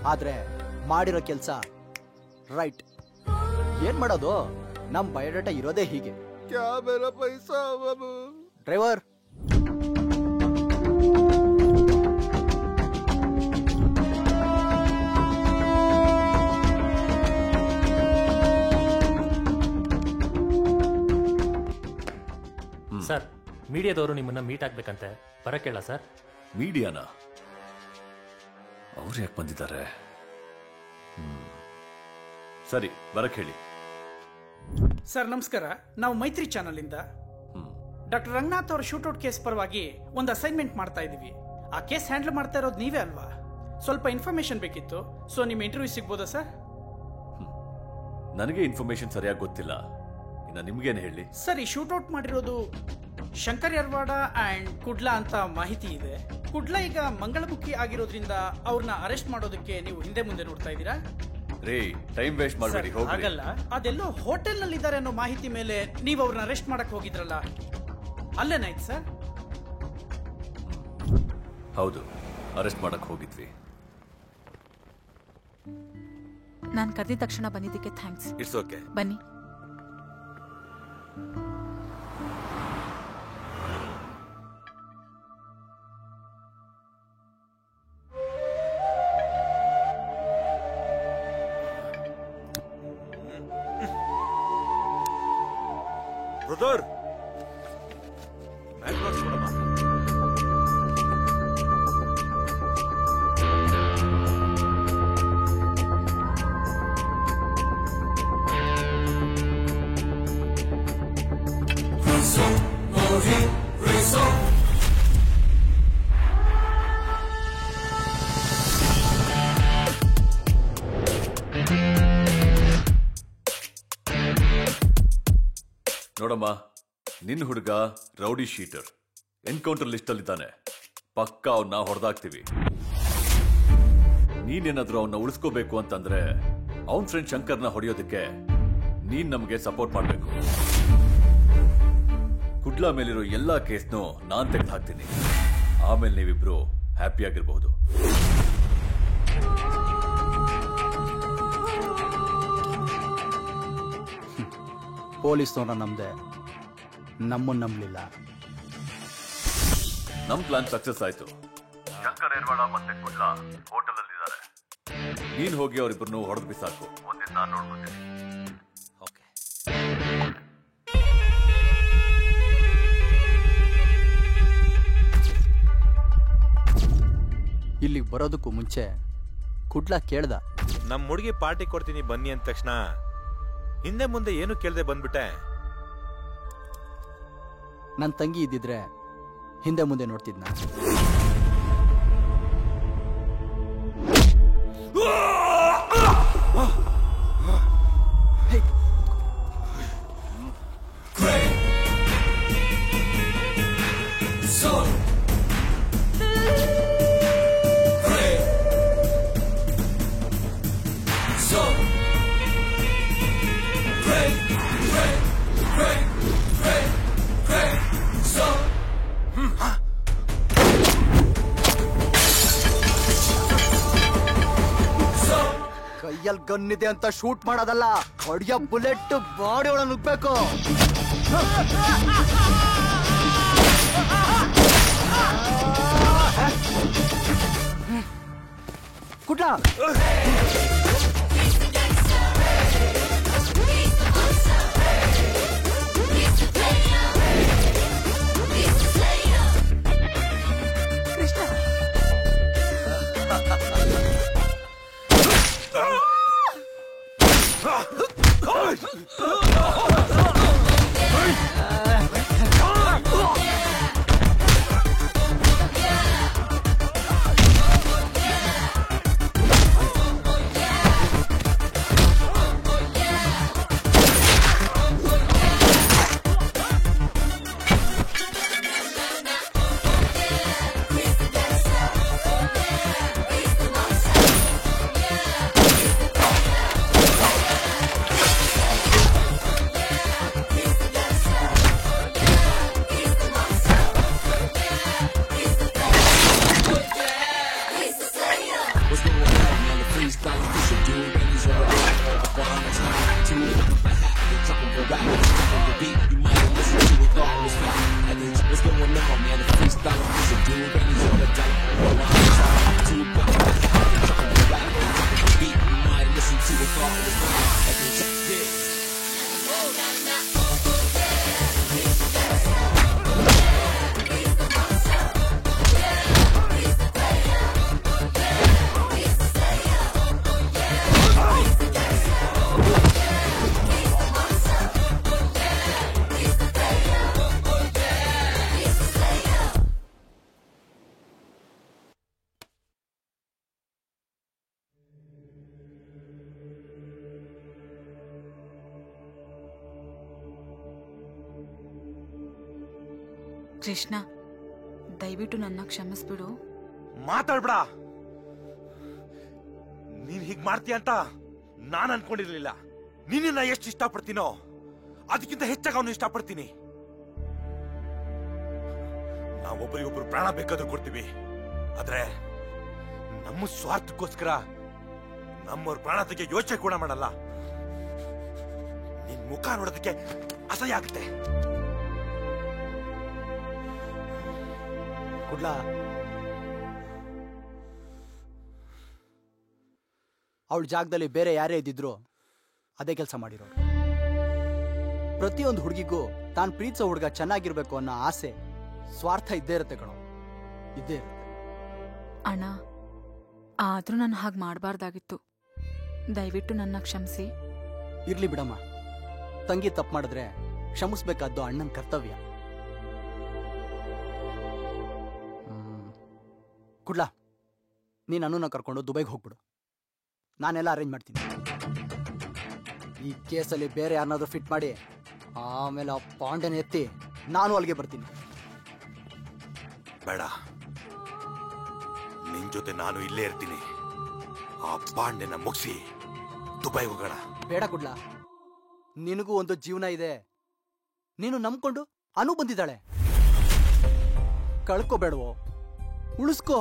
ಆದ್ರೆ ಮಾಡಿರೋ ಕೆಲಸ ರೈಟ್. ಏನ್ ಮಾಡೋದು, ನಮ್ ಬಯೋಡಾಟಾ ಇರೋದೇ ಹೀಗೆ. क्या मेरा पैसा? ಡ್ರೈವರ್, ಸರ್, ಮೀಡಿಯಾದವರು ನಿಮ್ಮನ್ನ ಮೀಟ್ ಆಗ್ಬೇಕಂತೆ, ಬರಕ್ಕೇಳ ಸರ್? ಮೀಡಿಯಾನ? ಅವ್ರು ಯಾಕೆ ಬಂದಿದ್ದಾರೆ? ಸರಿ, ಬರಕ್ ಹೇಳಿ. ಸರ್ ನಮಸ್ಕಾರ, ನಾವು ಮೈತ್ರಿ ಚಾನಲ್ ಇಂದ ಡಾಕ್ಟರ್ ರಂಗನಾಥ್ ಅವರ ಶೂಟೌಟ್ ಕೇಸ್ ಪರವಾಗಿ ಒಂದು ಅಸೈನ್ಮೆಂಟ್ ಮಾಡ್ತಾ ಇದೀವಿ. ಆ ಕೇಸ್ ಹ್ಯಾಂಡಲ್ ಮಾಡ್ತಾ ಇರೋದು ನೀವೇ ಅಲ್ವಾ? ಸ್ವಲ್ಪ ಇನ್ಫಾರ್ಮೇಶನ್ ಬೇಕಿತ್ತು, ಸೊ ನಿಮ್ಮ ಇಂಟರ್ವ್ಯೂ ಸಿಗ್ಬೋದಾ ಸರ್? ನನಗೆ ಇನ್ಫಾರ್ಮೇಶನ್ ಸರಿಯಾಗಿ ಗೊತ್ತಿಲ್ಲ, ಇನ್ನು ನಿಮ್ಗೇನು ಹೇಳಿ? ಸರ್, ಈ ಶೂಟೌಟ್ ಮಾಡಿರೋದು ಶಂಕರ್ ಯರ್ವಾಡ ಅಂಡ್ ಕುಡ್ಲಾ ಅಂತ ಮಾಹಿತಿ ಇದೆ. ಕುಡ್ಲಾ ಈಗ ಮಂಗಳಮುಖಿ ಆಗಿರೋದ್ರಿಂದ ಅವ್ರನ್ನ ಅರೆಸ್ಟ್ ಮಾಡೋದಕ್ಕೆ ನೀವು ಹಿಂದೆ ಮುಂದೆ ನೋಡ್ತಾ ಇದ್ದೀರಾ? ರೇ, ಟೈಮ್ ವೇಸ್ಟ್ ಮಾಡಬೇಡಿ, ಹೋಗಿ. ಹಾಗಲ್ಲ, ಅದೆಲ್ಲೋ ಹೋಟೆಲ್ ನಲ್ಲಿ ಇದ್ದಾರೆ ಅನ್ನೋ ಮಾಹಿತಿ ಮೇಲೆ ನೀವು ಅವ್ರನ್ನ ಅರೆಸ್ಟ್ ಮಾಡಕ್ ಹೋಗಿದ್ರಲ್ಲ, ಅಲ್ಲೇನಾಯ್ತು ಸರ್? ಹೌದು, ಅರೆಸ್ಟ್ ಮಾಡಕ್ ಹೋಗಿದ್ವಿ. ನಾನು ಕರೆದ ತಕ್ಷಣ ಬಂದಿದ್ದಕ್ಕೆ ಥ್ಯಾಂಕ್ಸ್. ಇಟ್ಸ್ ಓಕೆ, ಬನ್ನಿ. ಬ್ರದರ್, ಮ್ಯಾಚ್ ಬಾಕ್ಸ್ ಕೊಡಮ್ಮ. ನೋಡಮ್ಮ, ನಿನ್ನ ಹುಡುಗ ರೌಡಿ ಶೀಟರ್, ಎನ್ಕೌಂಟರ್ ಲಿಸ್ಟ್ ಅಲ್ಲಿದ್ದಾನೆ. ಪಕ್ಕ ಅವನ್ನ ಹೊಡೆದಾಕ್ತಿವಿ. ನೀನೇನಾದ್ರೂ ಅವನ್ನ ಉಳಿಸ್ಕೋಬೇಕು ಅಂತಂದ್ರೆ ಅವನ್ ಫ್ರೆಂಡ್ ಶಂಕರ್ನ ಹೊಡೆಯೋದಕ್ಕೆ ನೀನ್ ನಮ್ಗೆ ಸಪೋರ್ಟ್ ಮಾಡ್ಬೇಕು. ಕುಡ್ಲಾ ಮೇಲಿರೋ ಎಲ್ಲಾ ಕೇಸ್ನು ನಾನ್ ತೆಗೆದು ಹಾಕ್ತೀನಿ. ಆಮೇಲೆ ನೀವಿಬ್ರು ಹ್ಯಾಪಿಯಾಗಿರ್ಬಹುದು. ಪೊಲೀಸ್ನವ್ರನ್ನ ನಮ್ದೆ, ನಮ್ಮನ್ನ ನಂಬಲಿಲ್ಲ. ನಮ್ ಪ್ಲಾನ್ ಸಕ್ಸಸ್ ಆಯ್ತು. ಶಂಕರ್ ಎರ್ವಾಡ ಮತ್ತೆ ಕುಡ್ಲಾ ಹೋಟೆಲ್ ಅಲ್ಲಿ ಇದ್ದಾರೆ. ನೀನ್ ಹೋಗಿ ಅವರಿಬ್ಬರನ್ನು ಹೊಡೆದು ಬಿಸಾಕು. ಒಂದೇ ನಾನು ನೋಡ್ಕೊತೀನಿ. ಇಲ್ಲಿಗೆ ಬರೋದಕ್ಕೂ ಮುಂಚೆ ಕುಡ್ಲಾ ಕೇಳ್ದ, ನಮ್ ಹುಡುಗಿ ಪಾರ್ಟಿ ಕೊಡ್ತೀನಿ ಬನ್ನಿ ಅಂದ ತಕ್ಷಣ ಹಿಂದೆ ಮುಂದೆ ಏನು ಕೇಳ್ದೆ ಬಂದ್ಬಿಟ್ಟೆ. ನನ್ನ ತಂಗಿ ಇದ್ದಿದ್ರೆ ಹಿಂದೆ ಮುಂದೆ ನೋಡ್ತಿದ್ನ. ಕೈಯಲ್ಲಿ ಗನ್ನಿದೆ ಅಂತ ಶೂಟ್ ಮಾಡೋದಲ್ಲ, ಹೊಡೆಯೋ ಬುಲೆಟ್ ಬಾಡಿ ಒಳಗೆ ನುಗ್ಬೇಕು. ಕುಡ್ಲಾ ಕೃಷ್ಣ, ದಯವಿಟ್ಟು ನನ್ನ ಕ್ಷಮಿಸ್ಬಿಡು. ಮಾತಾಡ್ಬೇಡ. ನೀನ್ ಹೀಗ್ ಮಾಡ್ತೀಯ ಅಂತ ನಾನ್ ಅನ್ಕೊಂಡಿರ್ಲಿಲ್ಲ. ನಿನ್ನ ಎಷ್ಟು ಇಷ್ಟಪಡ್ತೀನೋ ಅದಕ್ಕಿಂತ ಹೆಚ್ಚಾಗಿ ಅವನು ಇಷ್ಟಪಡ್ತೀನಿ. ನಾವೊಬ್ಬರಿಗೊಬ್ರು ಪ್ರಾಣ ಬೇಕಾದ್ರೂ ಕೊಡ್ತೀವಿ, ಆದ್ರೆ ನಮ್ಮ ಸ್ವಾರ್ಥಕ್ಕೋಸ್ಕರ ನಮ್ಮವ್ರ ಪ್ರಾಣ ತೆಗೆ ಯೋಚನೆ ಕೂಡ ಮಾಡಲ್ಲ. ನಿನ್ ಮುಖ ನೋಡೋದಕ್ಕೆ ಅಸಹ್ಯ ಆಗುತ್ತೆ. ಕುಡ್ಲಾ, ಅವಳ ಜಾಗದಲ್ಲಿ ಬೇರೆ ಯಾರೇ ಇದ್ದಿದ್ರು ಅದೇ ಕೆಲಸ ಮಾಡಿರೋರು. ಪ್ರತಿಯೊಂದು ಹುಡುಗಿಗೂ ತಾನು ಪ್ರೀತಿಸೋ ಹುಡುಗ ಚೆನ್ನಾಗಿರ್ಬೇಕು ಅನ್ನೋ ಆಸೆ, ಸ್ವಾರ್ಥ ಇದ್ದೇ ಇರುತ್ತೆ ಕಣೋ, ಇದ್ದೇ ಇರುತ್ತೆ. ಅಣ್ಣ, ಆದ್ರೂ ನಾನು ಹಾಗೆ ಮಾಡಬಾರ್ದಾಗಿತ್ತು. ದಯವಿಟ್ಟು ನನ್ನ ಕ್ಷಮಿಸಿ. ಇರ್ಲಿ ಬಿಡಮ್ಮ, ತಂಗಿ ತಪ್ಪು ಮಾಡಿದ್ರೆ ಕ್ಷಮಿಸ್ಬೇಕಾದ್ದು ಅಣ್ಣನ ಕರ್ತವ್ಯ. ಕುಡ್ಲಾ, ನೀನು ಅನ್ನನ ಕರ್ಕೊಂಡು ದುಬೈಗೆ ಹೋಗ್ಬಿಡು. ನಾನೆಲ್ಲ ಅರೇಂಜ್ ಮಾಡ್ತೀನಿ. ಈ ಕೇಸಲ್ಲಿ ಬೇರೆ ಯಾರನ್ನಾದ್ರೂ ಫಿಟ್ ಮಾಡಿ ಆಮೇಲೆ ಆ ಪಾಂಡೆನ ಎತ್ತಿ ನಾನು ಅಲ್ಲಿಗೆ ಬರ್ತೀನಿ. ಬೇಡ, ನಿನ್ ಜೊತೆ ನಾನು ಇಲ್ಲೇ ಇರ್ತೀನಿ. ಆ ಪಾಂಡೆನ ಮುಗಿಸಿ ದುಬೈ ಹೋಗೋಣ. ಬೇಡ ಕುಡ್ಲಾ, ನಿನಗೂ ಒಂದು ಜೀವನ ಇದೆ. ನೀನು ನಂಬ್ಕೊಂಡು ಅನು ಬಂದಿದ್ದಾಳೆ. ಕಳ್ಕೋಬೇಡವೋ, ಉಳಿಸ್ಕೋ.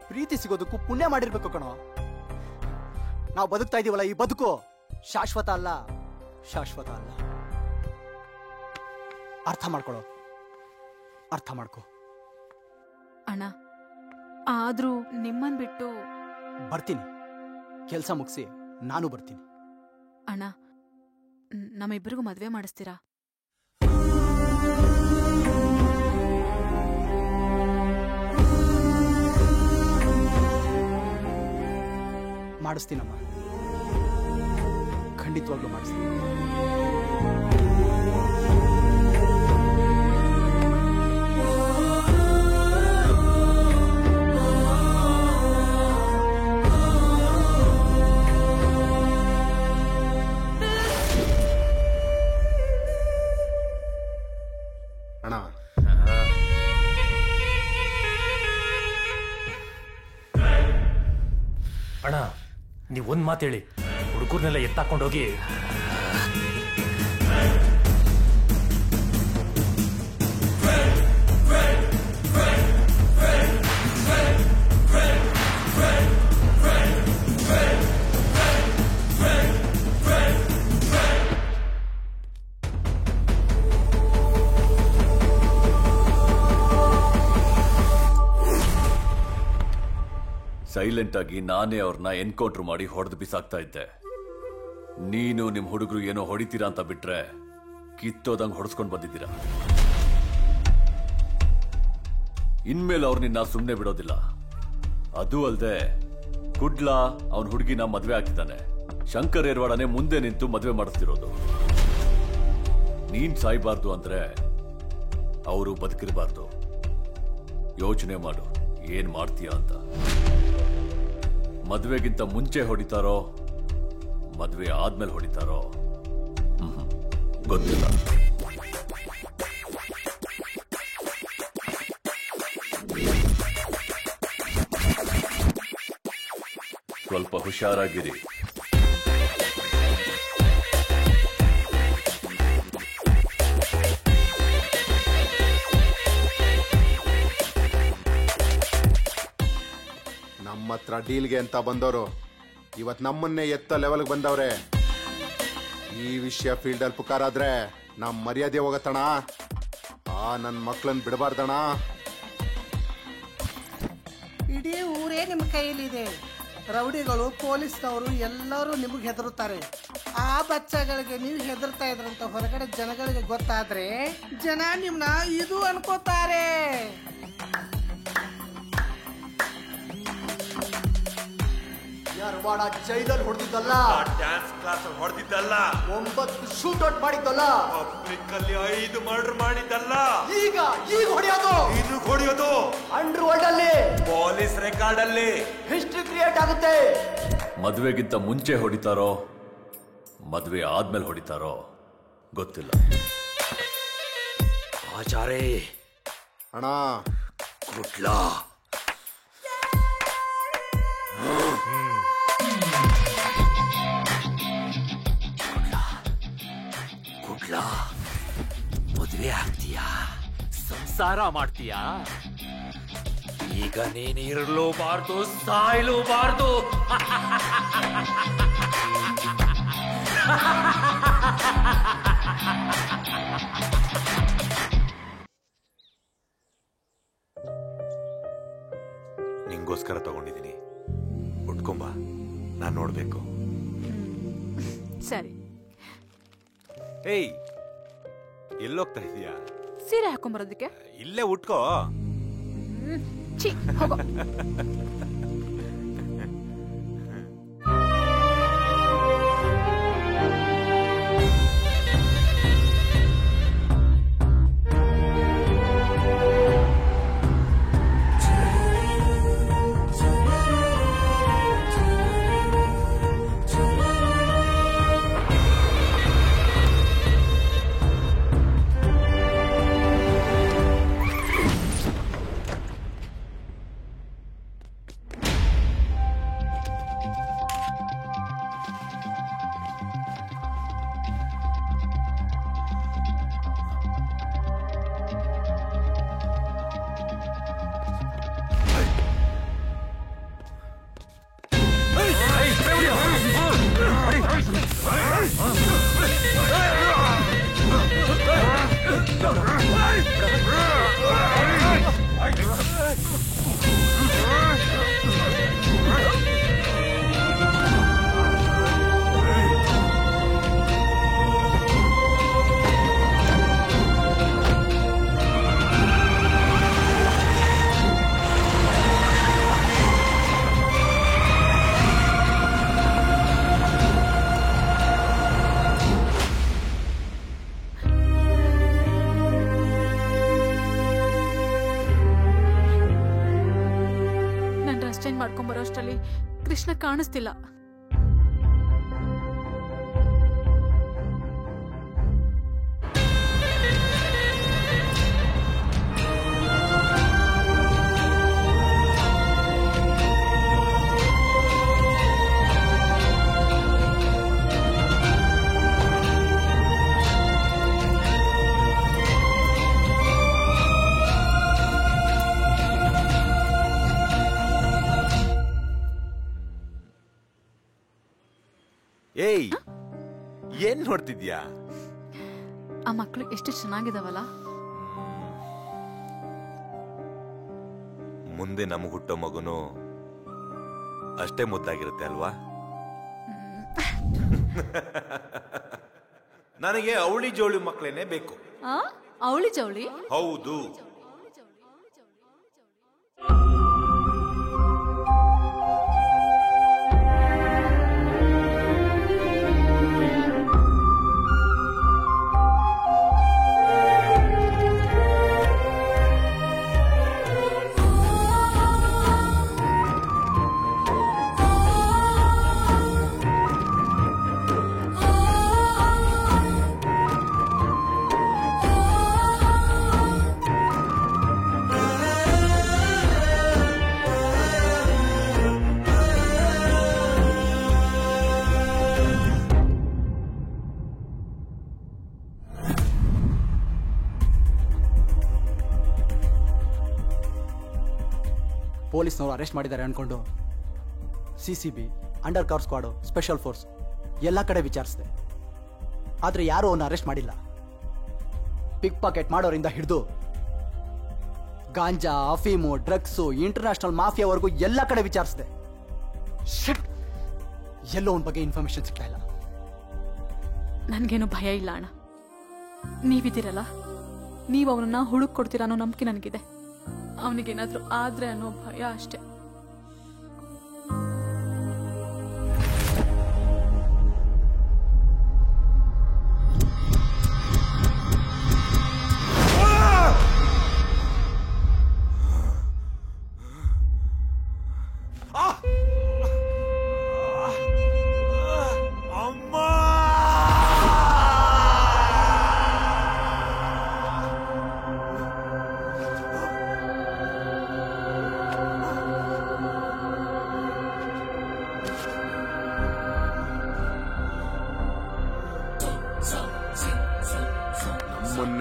ಪ್ರೀತಿ ಸಿಗೋದಕ್ಕೂ ಪುಣ್ಯ ಮಾಡಿರ್ಬೇಕು ಕಣೋ. ನಾವು ಬದುಕ್ತಾ ಇದೀವಲ್ಲ, ಈ ಬದುಕು ಶಾಶ್ವತ ಅಲ್ಲ, ಶಾಶ್ವತ ಅಲ್ಲ. ಅರ್ಥ ಮಾಡ್ಕೊಳ್ಳೋ, ಅರ್ಥ ಮಾಡ್ಕೋ. ಅಣ್ಣ, ಆದ್ರೂ ನಿಮ್ಮನ್ ಬಿಟ್ಟು ಬರ್ತೀನಿ. ಕೆಲಸ ಮುಗಿಸಿ ನಾನು ಬರ್ತೀನಿ. ಅಣ್ಣ, ನಮ್ಮಿಬ್ಬರಿಗೂ ಮದ್ವೆ ಮಾಡಿಸ್ತೀರಾ? ಮಾಡಿಸ್ತೀನಮ್ಮ, ಖಂಡಿತವಾಗ್ಲೂ ಮಾಡಿಸ್ತೀನಿ. ಅಣ್ಣ, ಅಣ್ಣ, ನೀವ್ ಒಂದ್ ಮಾತು ಹೇಳಿ, ಹುಡುಗರ್ನೆಲ್ಲ ಎತ್ತಾಕೊಂಡೋಗಿ ಸೈಲೆಂಟ್ ಆಗಿ ನಾನೇ ಅವ್ರನ್ನ ಎನ್ಕೌಂಟರ್ ಮಾಡಿ ಹೊಡೆದು ಬಿಸಾಕ್ತಾ ಇದ್ದೆ. ನೀನು ನಿಮ್ ಹುಡುಗರು ಏನೋ ಹೊಡಿತೀರಾ ಅಂತ ಬಿಟ್ರೆ ಕಿತ್ತೋದಂಗ್ ಹೊಡೆಸ್ಕೊಂಡ್ ಬಂದಿದ್ದೀರಾ. ಇನ್ಮೇಲೆ ಅವ್ರು ನಿನ್ನ ಸುಮ್ಮನೆ ಬಿಡೋದಿಲ್ಲ. ಅದು ಅಲ್ದೆ ಕುಡ್ಲಾ ಅವನ್ ಹುಡುಗಿನ ಮದ್ವೆ ಆಗ್ತಿದ್ದಾನೆ. ಶಂಕರ್ ಏರ್ವಾಡನೆ ಮುಂದೆ ನಿಂತು ಮದ್ವೆ ಮಾಡಿಸ್ತಿರೋದು. ನೀನ್ ಸಾಯ್ಬಾರ್ದು ಅಂದ್ರೆ ಅವರು ಬದುಕಿರಬಾರ್ದು. ಯೋಚನೆ ಮಾಡು, ಏನ್ ಮಾಡ್ತೀಯ ಅಂತ. ಮದ್ವೆಗಿಂತ ಮುಂಚೆ ಹೊಡಿತಾರೋ ಮದ್ವೆ ಆದ್ಮೇಲೆ ಹೊಡಿತಾರೋ ಗೊತ್ತಿಲ್ಲ. ಸ್ವಲ್ಪ ಹುಷಾರಾಗಿರಿ. ನಮ್ಮ ಹತ್ರ ಡೀಲ್ಗೆ ಅಂತ ಬಂದವರು ಇವತ್ ನಮ್ಮನ್ನೇ ಎತ್ತ ಲೆವೆಲ್ಗೆ ಬಂದವ್ರೆ. ಈ ವಿಷಯ ಫೀಲ್ಡ್ ಅಲ್ಲಿ ಪುಕಾರಾದ್ರೆ ನಮ್ ಮರ್ಯಾದೆ ಹೋಗತ್ತಣ. ನನ್ ಮಕ್ಳನ್ ಬಿಡಬಾರ್ದಣ. ಇಡೀ ಊರೇ ನಿಮ್ಮ ಕೈಯಲ್ಲಿದೆ. ರೌಡಿಗಳು, ಪೊಲೀಸ್ನವರು ಎಲ್ಲರೂ ನಿಮಗೆ ಹೆದರುತ್ತಾರೆ. ಆ ಬಚ್ಚಗಳಿಗೆ ನೀವು ಹೆದರ್ತಾ ಇದ್ರಂತ ಹೊರಗಡೆ ಜನಗಳಿಗೆ ಗೊತ್ತಾದ್ರೆ ಜನ ನಿಮ್ನ ಇದು ಅನ್ಕೋತಾರೆ. ಯಾರವಾಡ ಜೈಲಲ್ಲಿ ಹೊಡೆದಿದ್ದಲ್ಲ, ಡ್ಯಾನ್ಸ್ ಕ್ಲಾಸ್ ಹೊಡೆದಿದ್ದಲ್ಲ, 9 ಶೂಟೌಟ್ ಮಾಡಿದ್ದಲ್ಲ, ಪಬ್ಲಿಕ್ ಅಲ್ಲಿ 5 ಮರ್ಡರ್ ಮಾಡಿದ್ದಲ್ಲ, ಈಗ ಹೊಡೆಯೋದು, ಇದು ಹೊಡೆಯೋದು ಅಂಡರ್ ವರ್ಲ್ಡ್ ಅಲ್ಲಿ ಪೊಲೀಸ್ ರೆಕಾರ್ಡ್ ಅಲ್ಲಿ ಹಿಸ್ಟ್ರಿ ಕ್ರಿಯೇಟ್ ಆಗುತ್ತೆ. ಮದ್ವೆಗಿಂತ ಮುಂಚೆ ಹೊಡಿತಾರೋ ಮದ್ವೆ ಆದ್ಮೇಲೆ ಹೊಡಿತಾರೋ ಗೊತ್ತಿಲ್ಲ. ಆಚಾರೇ ಅಣ್ಣ, ಗುಡ್ಲಾ ಗುಡ್ಲಾ ಮದುವೆ ಆಗ್ತೀಯಾ, ಸಂಸಾರ ಮಾಡ್ತೀಯಾ? ಈಗ ನೀನು ಇರಲೂಬಾರ್ದು, ಸಾಯಲೂಬಾರ್ದು. ನಿಂಗೋಸ್ಕರ ತಗೊಂಡಿದ್ದೀನಿ, ಉಟ್ಕೊಂಬ, ನಾನ್ ನೋಡ್ಬೇಕು. ಸರಿ. ಏಯ್, ಎಲ್ಲೋಗ್ತಾ ಇದೀಯಾ? ಸೀರೆ ಹಾಕೊಂಬರೋದಕ್ಕೆ. ಇಲ್ಲೇ ಉಟ್ಕೋ. ಛೀ, ಹೋಗೋ. ಕರ್ಕೊಂಬರೋ ಅಷ್ಟರಲ್ಲಿ ಕೃಷ್ಣ ಕಾಣಿಸ್ತಿಲ್ಲ. ಏಯ್, ಏನ್ ನೋಡ್ತಿದ್ಯಾ? ಆ ಮಕ್ಕಳು ಎಷ್ಟು ಚೆನ್ನಾಗಿದಾವಲ್ಲ. ಮುಂದೆ ನಮಗ್ ಹುಟ್ಟೋ ಮಗುನು ಅಷ್ಟೇ ಮುದ್ದಾಗಿರುತ್ತೆ ಅಲ್ವಾ? ನನಗೆ ಅವಳಿ ಜೋಳಿ ಮಕ್ಕಳೇನೆ ಬೇಕು. ಅವಳಿ ಜವಳಿ? ಹೌದು. ಪೊಲೀಸ್ನವರು ಅರೆಸ್ಟ್ ಮಾಡಿದ್ದಾರೆ ಅನ್ಕೊಂಡು CCB, under cover squad, special force ಎಲ್ಲ ಕಡೆ ವಿಚಾರಿಸಿದೆ. ಆದರೆ ಯಾರೂ ಅವನ್ನ ಅರೆಸ್ಟ್ ಮಾಡಿಲ್ಲ. ಪಿಕ್ ಪಾಕೆಟ್ ಮಾಡೋರಿಂದ ಹಿಡಿದು ಗಾಂಜಾ, ಅಫೀಮು, ಡ್ರಗ್ಸು, ಇಂಟರ್ನ್ಯಾಷನಲ್ ಮಾಫಿಯಾವರೆಗೂ ಎಲ್ಲ ಕಡೆ ವಿಚಾರಿಸಿದೆ. ಎಲ್ಲೋ ಅವನ ಬಗ್ಗೆ ಇನ್ಫಾರ್ಮೇಶನ್ ಸಿಗ್ತಾ ಇಲ್ಲ. ನನಗೇನು ಭಯ ಇಲ್ಲ ಅಣ್ಣ. ನೀವಿದ್ದೀರಲ್ಲ, ನೀವು ಅವನನ್ನ ಹುಡುಕ್ ಕೊಡ್ತೀರ ಅನ್ನೋ ನಂಬಿಕೆ ನನಗಿದೆ. ಅವನಿಗೇನಾದ್ರೂ ಆದ್ರೆ ಅನ್ನೋ ಭಯ ಅಷ್ಟೇ.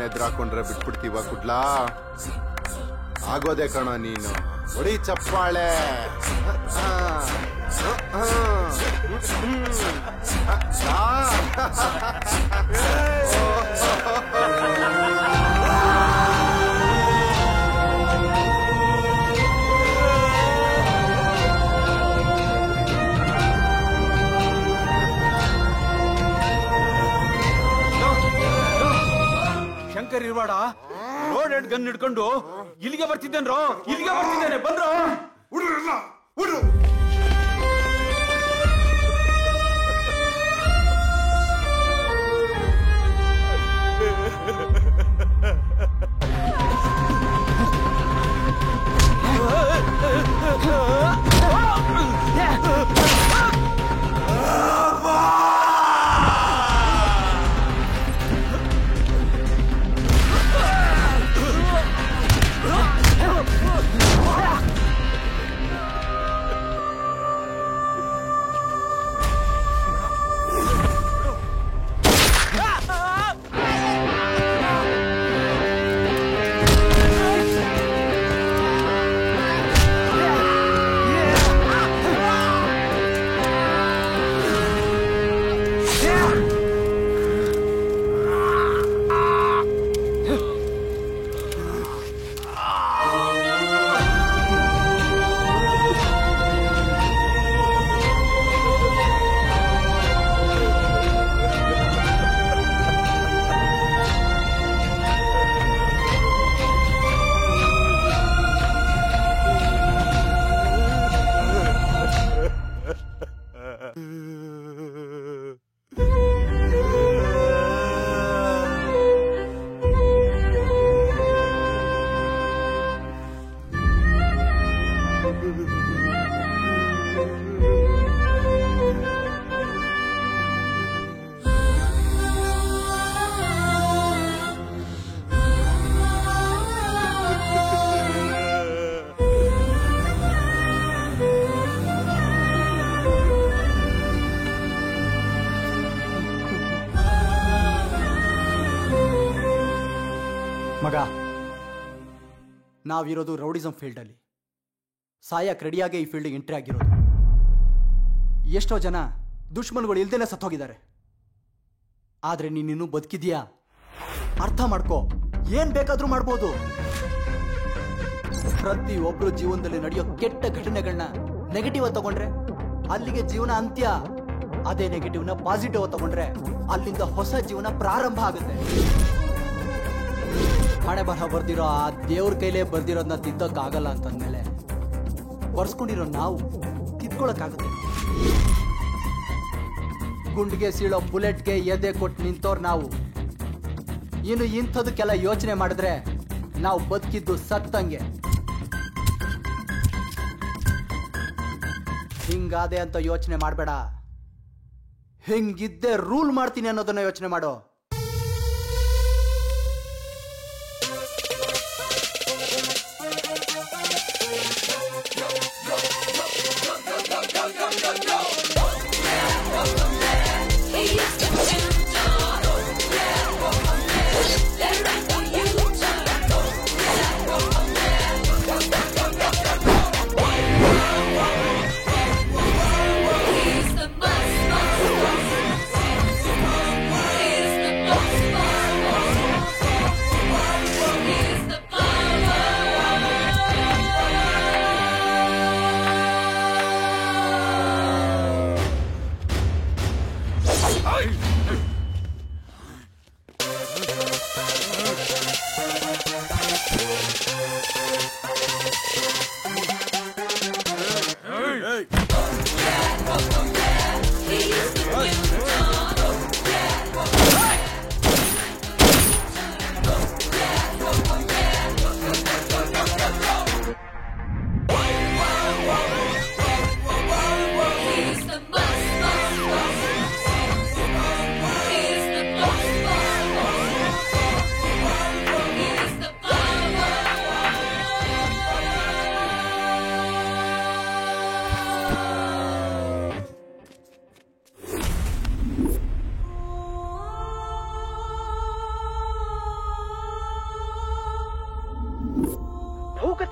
ಎದುರಾಕೊಂಡ್ರೆ ಬಿಟ್ಬಿಡ್ತೀವ ಕುಡ್ಲಾ? ಆಗೋದೆ ಕಣ ನೀನು. ಹೊಡಿ ಚಪ್ಪಾಳೆ. ಶಂಕರ್ ಇರ್ವಾಡ ರೋಡ್ ಗನ್ ಹಿಡ್ಕೊಂಡು ಇಲ್ಲಿಗೆ ಬರ್ತಿದ್ದೇನ್ರೋ, ಇಲ್ಲಿಗೆ ಬರ್ತಿದ್ದೇನೆ, ಬಂದ್ರೋ. ಮಗ, ನಾವಿರೋದು ರೌಡಿಸಮ್ ಫೀಲ್ಡಲ್ಲಿ. ಸಾಯಕ್ ರೆಡಿಯಾಗಿ ಈ ಫೀಲ್ಡಿಗೆ ಎಂಟ್ರಿ ಆಗಿರೋದು. ಎಷ್ಟೋ ಜನ ದುಶ್ಮನ್ಗಳು ಇಲ್ದೇನೆ ಸತ್ತೋಗಿದ್ದಾರೆ. ಆದ್ರೆ ನೀನಿನ್ನೂ ಬದುಕಿದ್ಯಾ? ಅರ್ಥ ಮಾಡ್ಕೋ, ಏನ್ ಬೇಕಾದ್ರೂ ಮಾಡ್ಬೋದು. ಪ್ರತಿ ಒಬ್ರು ಜೀವನದಲ್ಲಿ ನಡೆಯೋ ಕೆಟ್ಟ ಘಟನೆಗಳನ್ನ ನೆಗೆಟಿವ್ ತಗೊಂಡ್ರೆ ಅಲ್ಲಿಗೆ ಜೀವನ ಅಂತ್ಯ. ಅದೇ ನೆಗೆಟಿವ್ನ ಪಾಸಿಟಿವ್ ತಗೊಂಡ್ರೆ ಅಲ್ಲಿಂದ ಹೊಸ ಜೀವನ ಪ್ರಾರಂಭ ಆಗುತ್ತೆ. ಹಣೆ ಬರಹ ಬರ್ದಿರೋ ಆ ದೇವ್ರ ಕೈಲೇ ಬರ್ದಿರೋದನ್ನ ತಿದ್ದಕ್ಕಾಗಲ್ಲ ಅಂತಂದ್ಮೇಲೆ ಬರ್ಸ್ಕೊಂಡಿರೋ ನಾವು ತಿದ್ಕೊಳಕ್ಕಾಗುತ್ತೆ. ಗುಂಡಿಗೆ ಸೀಳೋ ಬುಲೆಟ್ಗೆ ಎದೆ ಕೊಟ್ಟು ನಿಂತೋರ್ ನಾವು. ಇನ್ನು ಇಂಥದಕ್ಕೆಲ್ಲ ಯೋಚನೆ ಮಾಡಿದ್ರೆ ನಾವು ಬದುಕಿದ್ದು ಸತ್ತಂಗೆ. ಹಿಂಗಾದೆ ಅಂತ ಯೋಚನೆ ಮಾಡಬೇಡ. ಹಿಂಗಿದ್ದೆ ರೂಲ್ ಮಾಡ್ತೀನಿ ಅನ್ನೋದನ್ನ ಯೋಚನೆ ಮಾಡೋ.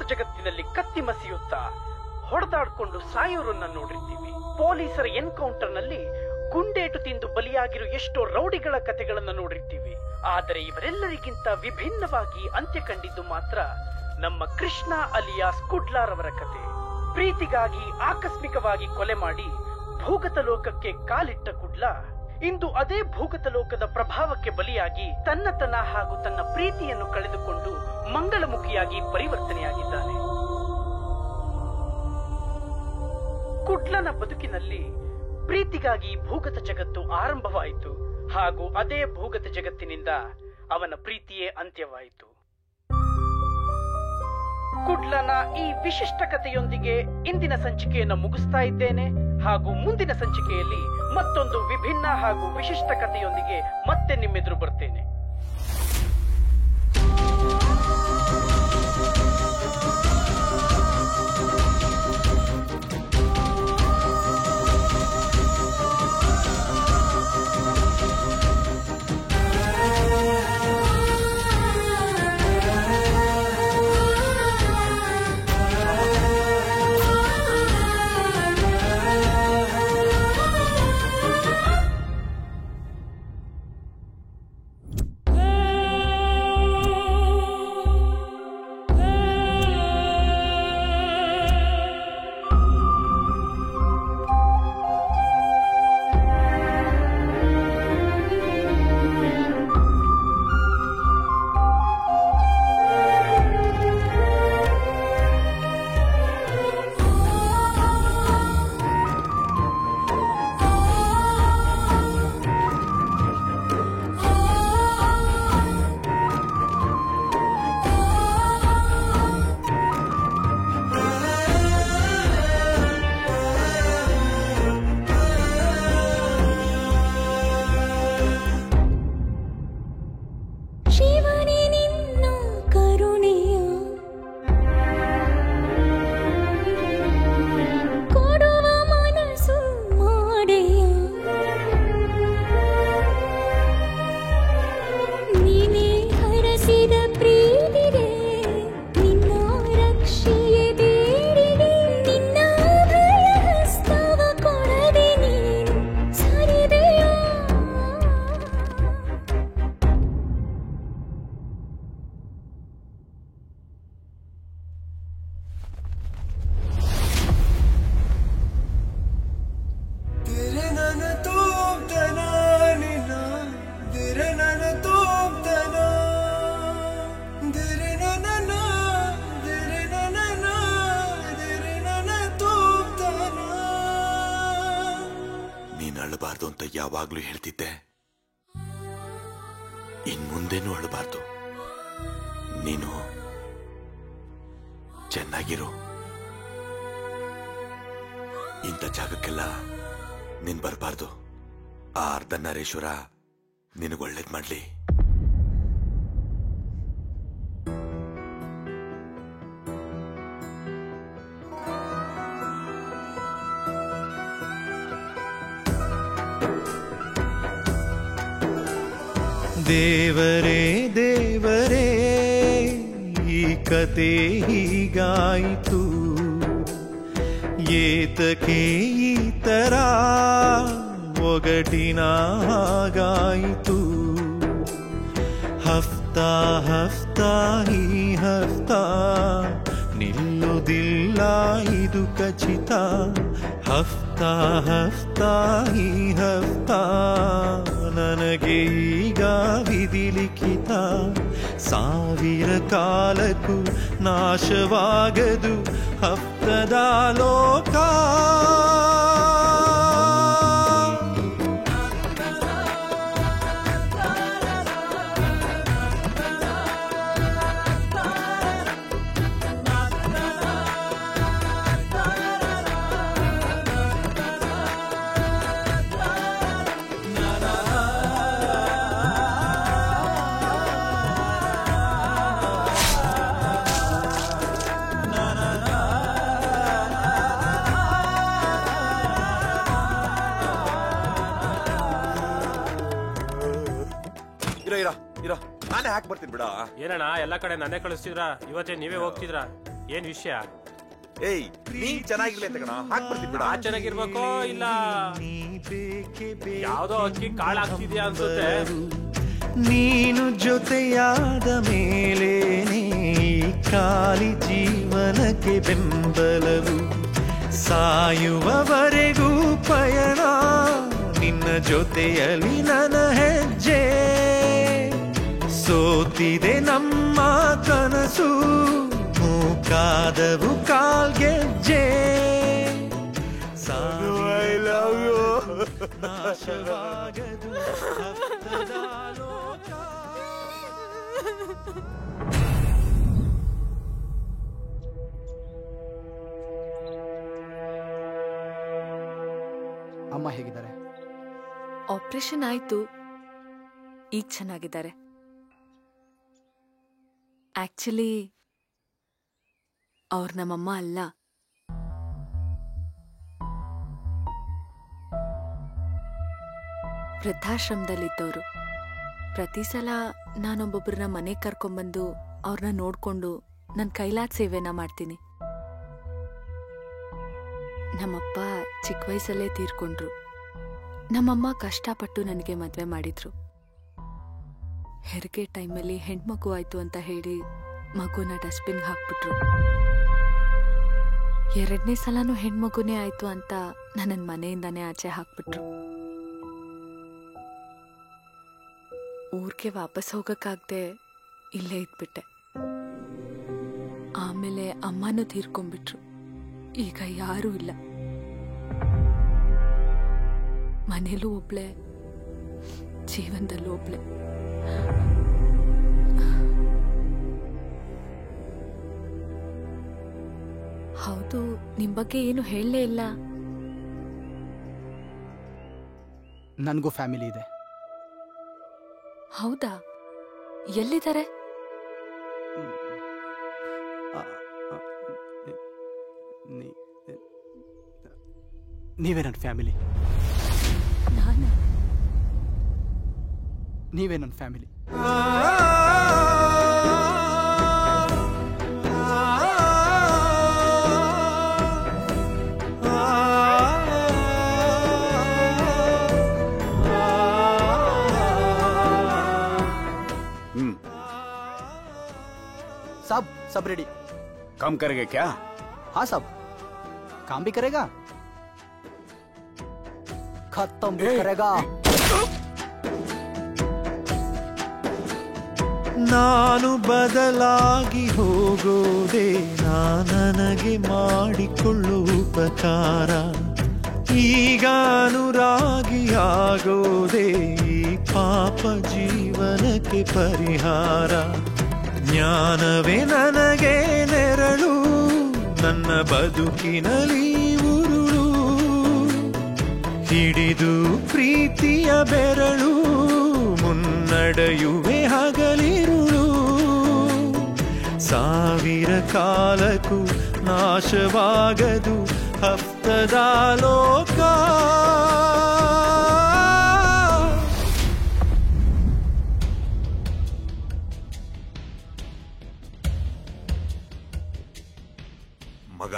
ಜಗತ್ತಿನಲ್ಲಿ ಕತ್ತಿ ಮಸಿಯುತ್ತಾ ಹೊಡೆದಾಡ್ಕೊಂಡು ಸಾಯೋರನ್ನ ನೋಡಿರ್ತೀವಿ. ಪೊಲೀಸರ ಎನ್ಕೌಂಟರ್ ನಲ್ಲಿ ಗುಂಡೇಟು ತಿಂದು ಬಲಿಯಾಗಿರೋ ಎಷ್ಟೋ ರೌಡಿಗಳ ಕಥೆಗಳನ್ನ ನೋಡಿರ್ತೀವಿ. ಆದರೆ ಇವರೆಲ್ಲರಿಗಿಂತ ವಿಭಿನ್ನವಾಗಿ ಅಂತ್ಯ ಕಂಡಿದ್ದು ಮಾತ್ರ ನಮ್ಮ ಕೃಷ್ಣ ಅಲಿಯಾಸ್ ಕುಡ್ಲಾರ್ ಅವರ ಕತೆ. ಪ್ರೀತಿಗಾಗಿ ಆಕಸ್ಮಿಕವಾಗಿ ಕೊಲೆ ಮಾಡಿ ಭೂಗತ ಲೋಕಕ್ಕೆ ಕಾಲಿಟ್ಟ ಕುಡ್ಲಾ ಇಂದು ಅದೇ ಭೂಗತ ಲೋಕದ ಪ್ರಭಾವಕ್ಕೆ ಬಲಿಯಾಗಿ ತನ್ನತನ ಹಾಗೂ ತನ್ನ ಪ್ರೀತಿಯನ್ನು ಕಳೆದುಕೊಂಡು ಮಂಗಳಮುಖಿಯಾಗಿ ಪರಿವರ್ತನೆಯಾಗಿದ್ದಾನೆ. ಕುಡ್ಲನ ಬದುಕಿನಲ್ಲಿ ಪ್ರೀತಿಗಾಗಿ ಭೂಗತ ಜಗತ್ತು ಆರಂಭವಾಯಿತು ಹಾಗೂ ಅದೇ ಭೂಗತ ಜಗತ್ತಿನಿಂದ ಅವನ ಪ್ರೀತಿಯೇ ಅಂತ್ಯವಾಯಿತು. ಕುಡ್ಲನ ಈ ವಿಶಿಷ್ಟ ಕಥೆಯೊಂದಿಗೆ ಇಂದಿನ ಸಂಚಿಕೆಯನ್ನು ಮುಗಿಸ್ತಾ ಇದ್ದೇನೆ ಹಾಗೂ ಮುಂದಿನ ಸಂಚಿಕೆಯಲ್ಲಿ ಮತ್ತೊಂದು ವಿಭಿನ್ನ ಹಾಗೂ ವಿಶಿಷ್ಟ ಕಥೆಯೊಂದಿಗೆ ಮತ್ತೆ ನಿಮ್ಮೆದುರು ಬರ್ತೇನೆ. ಅಳಬಾರ್ದು ಅಂತ ಯಾವಾಗ್ಲೂ ಹೇಳ್ತಿದ್ದೆ. ಇನ್ ಮುಂದೇನು ಅಳಬಾರ್ದು. ನೀನು ಚೆನ್ನಾಗಿರು. ಇಂಥ ಜಾಗಕ್ಕೆಲ್ಲ ನೀನ್ ಬರಬಾರ್ದು. ಆ ಅರ್ಧನಾರೇಶ್ವರ ನಿನಗೊಳ್ಳೇದ್ ಮಾಡ್ಲಿ. ದೇವರೇ ದೇವರೇ ಈ ಕತೆ ಹೀಗಾಯಿತು, ಏತಕ್ಕೆ ಈ ತರ ಒಗಟಿನಾಗಾಯಿತು. ಹಫ್ತಾ ಹಫ್ತಾ ಈ ಹಫ್ತಾ ನಿಲ್ಲುವುದಿಲ್ಲ ಇದು ಖಚಿತ. ಹಫ್ತಾ ಹಫ್ತಾ ಈ ಹಫ್ತಾ ನನಗೆ ಈಗ ವಿಧಿಲಿಖಿತ. 1000 ಕಾಲಕ್ಕೂ ನಾಶವಾಗದು ಹಫ್ತದ ಲೋಕ. ನಾನೇ ಹಾಕಿ ಬರ್ತೀನಿ ಬಿಡ. ಏನಣ್ಣ ಎಲ್ಲ ಕಡೆ ನನ್ನೇ ಕಳಿಸ್ತಿದ್ರ, ಇವತ್ತೇ ನೀವೇ ಹೋಗ್ತಿದ್ರ? ಏನ್ ವಿಷಯ? ಏಯ್ ನೀನ್ ಚೆನ್ನಾಗಿರ್ಲಿ ಅಂತ ಕಣ, ಹಾಕ್ ಬರ್ತೀನಿ ಬಿಡ. ಚೆನ್ನಾಗಿರ್ಬೇಕೋ ಇಲ್ಲ ಯಾವ್ದೋ ಅಕ್ಕಿ ಕಾಳು ಹಾಕ್ತಿದ್ಯಾ ಅನ್ಸುತ್ತೆ. ನೀನು ಜೊತೆಯಾದ ಮೇಲೇನೆ ಖಾಲಿ ಜೀವನಕ್ಕೆ ಬೆಂಬಲವು. ಸಾಯುವವರೆಗೂ ಪಯಣ ನಿನ್ನ ಜೊತೆಯಲ್ಲಿ ನನ್ನ ಹೆಜ್ಜೆ. ಸೋತಿದೆ ನಮ್ಮ ಕನಸು, ಮೂಕಾದವು ಕಾಲ್ಗೆಜ್ಜೆ. ನಾಶವಾಗದು ಹಫ್ತದ ಲೋಕ. ಅಮ್ಮ ಹೇಗಿದ್ದಾರೆ? ಆಪರೇಷನ್ ಆಯ್ತು, ಈಗ ಚೆನ್ನಾಗಿದ್ದಾರೆ. ಆಕ್ಚುಲಿ ಅವ್ರು ನಮ್ಮಮ್ಮ ಅಲ್ಲ. ವೃದ್ಧಾಶ್ರಮದಲ್ಲಿದ್ದವರು. ಪ್ರತಿ ಸಲ ನಾನೊಬ್ಬೊಬ್ಬರನ್ನ ಮನೆಗೆ ಕರ್ಕೊಂಡ್ಬಂದು ಅವ್ರನ್ನ ನೋಡ್ಕೊಂಡು ನನ್ನ ಕೈಲಾದ ಸೇವೆನ ಮಾಡ್ತೀನಿ. ನಮ್ಮಪ್ಪ ಚಿಕ್ಕ ವಯಸ್ಸಲ್ಲೇ ತೀರ್ಕೊಂಡ್ರು. ನಮ್ಮಮ್ಮ ಕಷ್ಟಪಟ್ಟು ನನಗೆ ಮದುವೆ ಮಾಡಿದ್ರು. ಹೆರಿಗೆ ಟೈಮಲ್ಲಿ ಹೆಣ್ಮಗು ಆಯ್ತು ಅಂತ ಹೇಳಿ ಮಗುನ ಡಸ್ಟ್ಬಿನ್ಗೆ ಹಾಕ್ಬಿಟ್ರು. 2ನೇ ಸಲನೂ ಹೆಣ್ಮಗುನೇ ಆಯ್ತು ಅಂತ ನನ್ನ ಮನೆಯಿಂದಾನೇ ಆಚೆ ಹಾಕ್ಬಿಟ್ರು. ಊರಿಗೆ ವಾಪಸ್ ಹೋಗಕ್ಕಾಗ್ದೆ ಇಲ್ಲೇ ಇದ್ಬಿಟ್ಟೆ. ಆಮೇಲೆ ಅಮ್ಮನೂ ತೀರ್ಕೊಂಡ್ಬಿಟ್ರು. ಈಗ ಯಾರೂ ಇಲ್ಲ. ಮನೇಲೂ ಒಬ್ಳೆ, ಜೀವನದಲ್ಲೂ ಒಬ್ಳೆ. ಹೌದು, ನಿಮ್ ಬಗ್ಗೆ ಏನು ಹೇಳಲೇ ಇಲ್ಲ. ನನಗೂ ಫ್ಯಾಮಿಲಿ ಇದೆ. ಹೌದಾ? ಎಲ್ಲಿದ್ದಾರೆ? ನೀವೇ ನನ್ನ ಫ್ಯಾಮಿಲಿ. ನೀವೇ ನನ್ನ ಫ್ಯಾಮಿಲಿ. साहब सब रेडी. कम करेंगे क्या? हाँ साहब, काम भी करेगा, खत्म भी करेगा. ನಾನು ಬದಲಾಗಿ ಹೋಗೋದೆ ನನಗೆ ಮಾಡಿಕೊಳ್ಳು ಉಪಕಾರ. ಈಗ ಅನುರಾಗಿಯಾಗೋದೇ ಈ ಪಾಪ ಜೀವನಕ್ಕೆ ಪರಿಹಾರ. ಜ್ಞಾನವೇ ನನಗೆ ನೆರಳು, ನನ್ನ ಬದುಕಿನಲ್ಲಿ ಉರುಳು. ಹಿಡಿದು ಪ್ರೀತಿಯ ಬೆರಳು, ಮುನ್ನಡೆಯುವೆ ಹಗಲಿರುಳು. ಸಾವಿರ ಕಾಲಕ್ಕೂ ನಾಶವಾಗದು ಹಫ್ತದ ಲೋಕ. ಮಗ,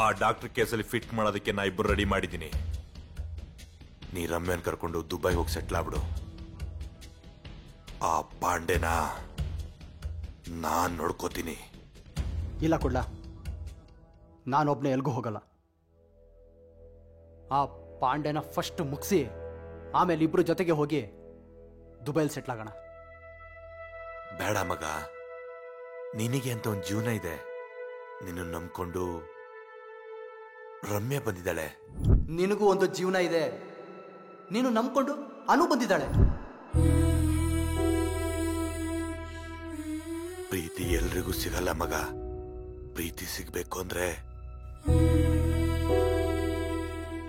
ಆ ಡಾಕ್ಟರ್ ಕೇಸಲ್ಲಿ ಫಿಟ್ ಮಾಡೋದಕ್ಕೆ ನಾ ಇಬ್ಬರು ರೆಡಿ ಮಾಡಿದ್ದೀನಿ. ನೀ ರಮ್ಯನ್ ಕರ್ಕೊಂಡು ದುಬೈ ಹೋಗಿ ಸೆಟ್ಲ್ ಆಗ್ಬಿಡು. ಆ ಪಾಂಡೆನ ನಾನ್ ನೋಡ್ಕೋತೀನಿ. ಇಲ್ಲ ಕೊಡ್ಲ, ನಾನೊಬ್ನೇ ಎಲ್ಗೂ ಹೋಗಲ್ಲ. ಆ ಪಾಂಡೆನ ಫಸ್ಟ್ ಮುಗಿಸಿ ಆಮೇಲೆ ಇಬ್ರು ಜೊತೆಗೆ ಹೋಗಿ ದುಬೈಲಿ ಸೆಟ್ಲ್ ಆಗೋಣ. ಬೇಡ ಮಗ, ನಿನಗೆ ಅಂತ ಒಂದು ಜೀವನ ಇದೆ. ನಿನ್ನ ನಂಬ್ಕೊಂಡು ರಮ್ಯ ಬಂದಿದ್ದಾಳೆ. ನಿನಗೂ ಒಂದು ಜೀವನ ಇದೆ, ನೀನು ನಂಬ್ಕೊಂಡು ಅನು ಬಂದಿದ್ದಾಳೆ. ಪ್ರೀತಿ ಎಲ್ರಿಗೂ ಸಿಗಲ್ಲ ಮಗ. ಪ್ರೀತಿ ಸಿಗ್ಬೇಕು ಅಂದ್ರೆ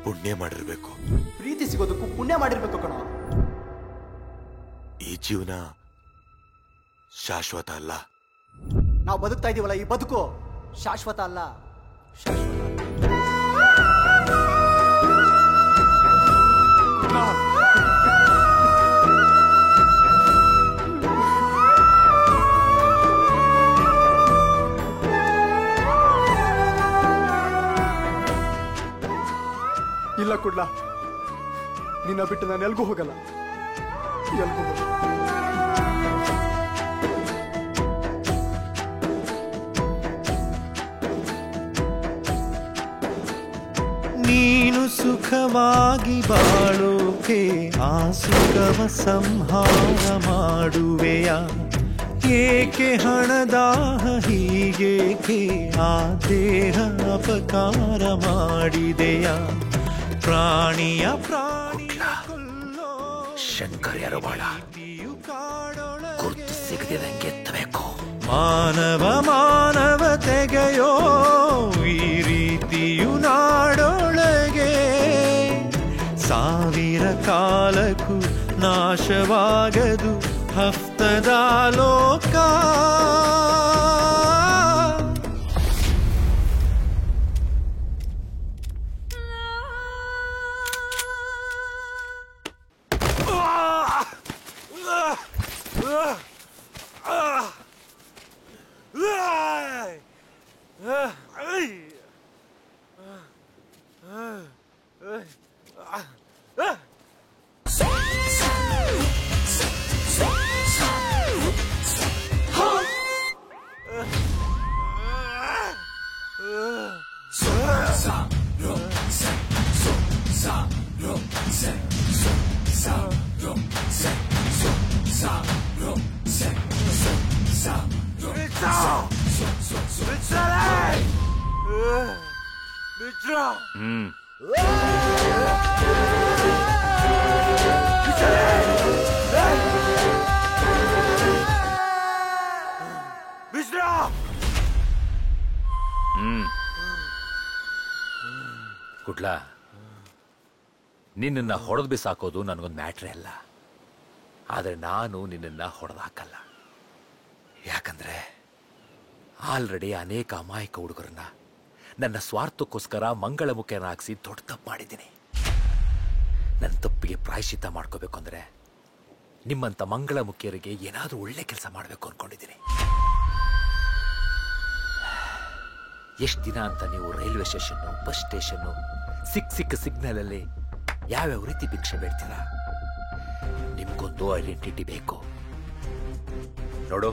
ಪುಣ್ಯ ಮಾಡಿರ್ಬೇಕು. ಪ್ರೀತಿ ಸಿಗೋದಕ್ಕೂ ಪುಣ್ಯ ಮಾಡಿರ್ಬೇಕು ಕಣ. ಈ ಜೀವನ ಶಾಶ್ವತ ಅಲ್ಲ. ನಾವು ಬದುಕ್ತಾ ಇದೀವಲ್ಲ, ಈ ಬದುಕು ಶಾಶ್ವತ ಅಲ್ಲ. ಇಲ್ಲ ಕುಡ್ಲ, ನಿನ್ನ ಬಿಟ್ಟು ನಾನು ಎಲ್ಗೂ ಹೋಗಲ್ಲ. ಎಲ್ಗೂ ಹೋಗಲ್ಲ. ನೀನು ಸುಖವಾಗಿ ಬಾಳೋಕೆ ಆ ಸುಖವ ಸಂಹಾರ ಮಾಡುವೆಯ. ಏಕೆ ಹಣದಾಹ ಹೀಗೇಕೆ ಆ ದೇಹ ಅಪಕಾರ ಮಾಡಿದೆಯ. ಪ್ರಾಣಿಯ ಶಂಕರ್ ಎರವಾಳ ಗುರ್ತು ಸಿಗದಿದಂಗೆ ಎತ್ತಬೇಕು. ಮಾನವತೆಗೆಯೋ ಈ ರೀತಿಯು ನಾಡೊಳಗೆ. ಸಾವಿರ ಕಾಲಕ್ಕೂ ನಾಶವಾಗದು ಹಫ್ತದ ಲೋಕ. ಕುಟ್ಲ, ನಿನ್ನನ್ನು ಹೊಡೆದು ಬಿಸಾಕೋದು ನನಗೊಂದು ಮ್ಯಾಟ್ರೇ ಅಲ್ಲ. ಆದರೆ ನಾನು ನಿನ್ನನ್ನು ಹೊಡೆದು ಹಾಕಲ್ಲ. ಯಾಕಂದ್ರೆ ಆಲ್ರೆಡಿ ಅನೇಕ ಅಮಾಯಕ ಹುಡುಗರನ್ನ ನನ್ನ ಸ್ವಾರ್ಥಕ್ಕೋಸ್ಕರ ಮಂಗಳಮುಖನಾಗಿಸಿ ದೊಡ್ಡ ತಪ್ಪು ಮಾಡಿದ್ದೀನಿ. ನನ್ನ ತಪ್ಪಿಗೆ ಪ್ರಾಯಶ್ಚಿತ್ತ ಮಾಡ್ಕೋಬೇಕು ಅಂದ್ರೆ ನಿಮ್ಮಂಥ ಮಂಗಳಮುಖಿಯರಿಗೆ ಏನಾದರೂ ಒಳ್ಳೆ ಕೆಲಸ ಮಾಡಬೇಕು ಅನ್ಕೊಂಡಿದ್ದೀನಿ. ಎಷ್ಟು ದಿನ ಅಂತ ನೀವು ರೈಲ್ವೆ ಸ್ಟೇಷನ್ನು, ಬಸ್ ಸ್ಟೇಷನ್ನು, ಸಿಕ್ಕ ಸಿಗ್ನಲಲ್ಲಿ ಯಾವ್ಯಾವ ರೀತಿ ಭಿಕ್ಷೆ ಬೇಡ್ತೀರಾ? ನಿಮ್ಗೊಂದು ಐಡೆಂಟಿಟಿ ಬೇಕು. ನೋಡು,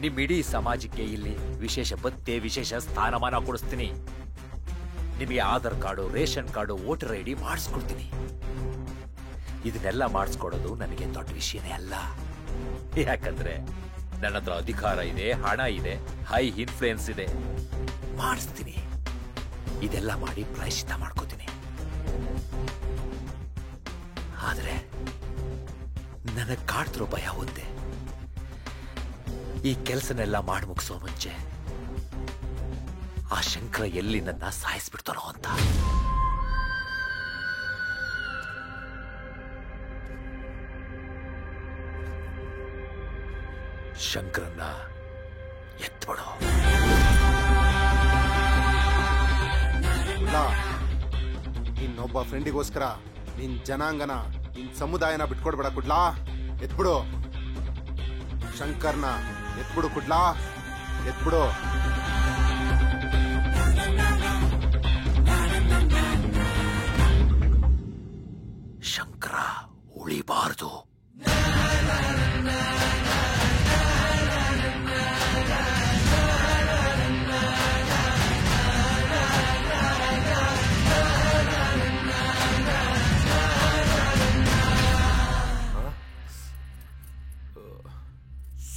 ನಿಮ್ ಇಡೀ ಸಮಾಜಕ್ಕೆ ಇಲ್ಲಿ ವಿಶೇಷ ಭತ್ಯೆ, ವಿಶೇಷ ಸ್ಥಾನಮಾನ ಕೊಡಿಸ್ತೀನಿ. ನಿಮಗೆ Aadhaar card, ration card, voter ID ಮಾಡಿಸ್ಕೊಡ್ತೀನಿ. ಇದನ್ನೆಲ್ಲ ಮಾಡಿಸ್ಕೊಡೋದು ನನಗೆ ದೊಡ್ಡ ವಿಷಯನೇ ಅಲ್ಲ. ಯಾಕಂದ್ರೆ ನನ್ನ ಹತ್ರ ಅಧಿಕಾರ ಇದೆ, ಹಣ ಇದೆ, ಹೈ ಇನ್ಫ್ಲೂಯೆನ್ಸ್ ಇದೆ. ಮಾಡಿಸ್ತೀನಿ. ಇದೆಲ್ಲ ಮಾಡಿ ಪ್ರಾಯಶ್ಚಿತ್ತ ಮಾಡ್ಕೋತೀನಿ. ಆದ್ರೆ ನನಗೆ ಕಾಡ್ತಿರೋ ಭಯ ಒಂದೇ, ಈ ಕೆಲಸನೆಲ್ಲ ಮಾಡಿ ಮುಗಿಸೋ ಮುಂಚೆ ಆ ಶಂಕರ ಎಲ್ಲಿ ನನ್ನ ಸಾಯಿಸ್ಬಿಡ್ತಾನೋ ಅಂತ. ಶಂಕರನ್ನ ಎತ್ಬಿಡು. ಇನ್ನೊಬ್ಬ ಫ್ರೆಂಡಿಗೋಸ್ಕರ ನಿನ್ ಜನಾಂಗನ ನಿನ್ ಸಮುದಾಯನ ಬಿಟ್ಕೊಡ್ಬೇಡ ಕುಡ್ಲಾ. ಎತ್ಬಿಡು ಶಂಕರ್ನ, ಎತ್ಬಿಡು ಕುಡ್ಲಾ, ಎತ್ಬಿಡು. ಶಂಕರ ಉಳಿಬಾರ್ದು.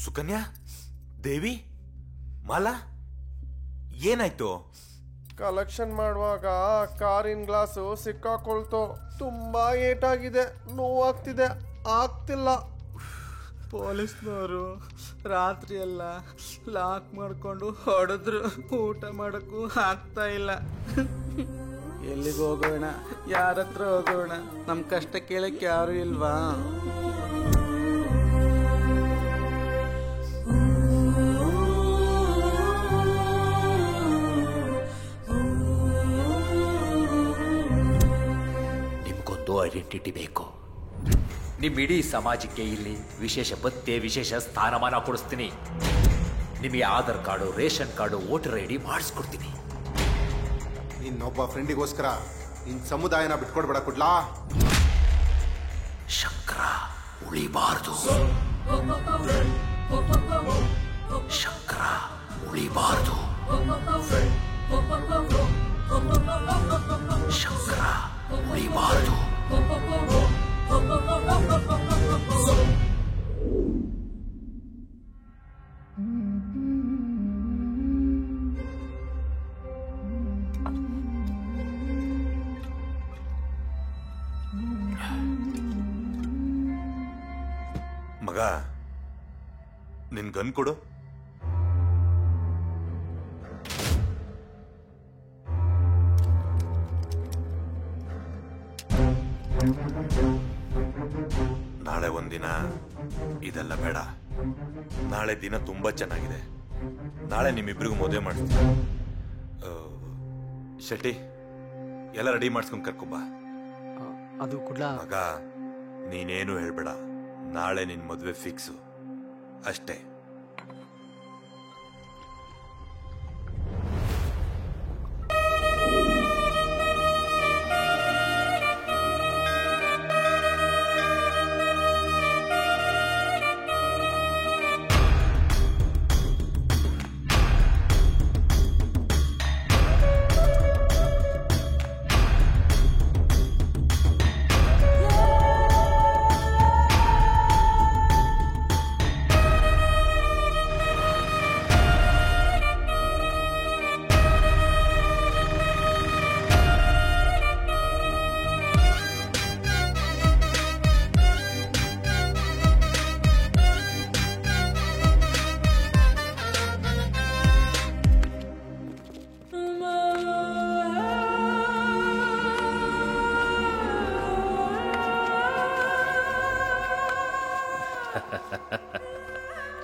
ಸುಕನ್ಯಾ, ದೇವಿ, ಮಾಲಾ, ಏನಾಯ್ತು? ಕಲೆಕ್ಷನ್ ಮಾಡುವಾಗ ಕಾರಿನ ಗ್ಲಾಸು ಸಿಕ್ಕಾಕೊಳ್ತು. ತುಂಬಾ ಏಟಾಗಿದೆ, ನೋವಾಗ್ತಿದೆ, ಆಗ್ತಿಲ್ಲ. ಪೊಲೀಸ್ನವರು ರಾತ್ರಿ ಎಲ್ಲ ಲಾಕ್ ಮಾಡ್ಕೊಂಡು ಹೊಡೆದ್ರು. ಊಟ ಮಾಡೋಕ್ಕೂ ಆಗ್ತಾ ಇಲ್ಲ. ಎಲ್ಲಿಗೆ ಹೋಗೋಣ, ಯಾರ ಹತ್ರ ಹೋಗೋಣ? ನಮ್ಮ ಕಷ್ಟ ಕೇಳಕ್ಕೆ ಯಾರು ಇಲ್ವಾ? ಐಡೆಂಟಿಟಿ ಬೇಕು. ನಿಮ್ಮ ಇಡೀ ಸಮಾಜಕ್ಕೆ ಇಲ್ಲಿ ವಿಶೇಷ ಭತ್ಯೆ, ವಿಶೇಷ ಸ್ಥಾನಮಾನ ಕೊಡಿಸ್ತೀನಿ. ನಿಮಗೆ Aadhaar card, ration card, voter ID ಮಾಡಿಸ್ಕೊಡ್ತೀನಿ. ಇನ್ನೊಬ್ಬ ಫ್ರೆಂಡಿಗೋಸ್ಕರ ನಿನ್ ಸಮುದಾಯನ ಬಿಟ್ಕೊಡ್ಬೇಡ ಕುಡ್ಲಾ. ಶಂಕರ ಉಳಿಬಾರ್ದು. ಶಂಕರ ಉಳಿಬಾರ್ದು. ಶಂಕರ ಉಳಿಬಾರ್ದು. ಮಗ, ನಿನ್ ಗನ್ ಕೊಡು. ನಾಳೆ ಒಂದಿನ ಇದೆಲ್ಲ ಬೇಡ. ನಾಳೆ ದಿನ ತುಂಬಾ ಚೆನ್ನಾಗಿದೆ. ನಾಳೆ ನಿಮ್ಮಿಬ್ರಿಗೂ ಮದುವೆ ಮಾಡಿಸ್ತೀನಿ. ಶೆಟ್ಟಿ, ಎಲ್ಲ ರೆಡಿ ಮಾಡಿಸ್ಕೊಂಡು ಕರ್ಕೊಂಬ. ಅದು ಕುಡ್ಲಾ. ಮಗ, ನೀನೇನು ಹೇಳ್ಬೇಡ. ನಾಳೆ ನಿನ್ ಮದುವೆ ಫಿಕ್ಸು ಅಷ್ಟೇ.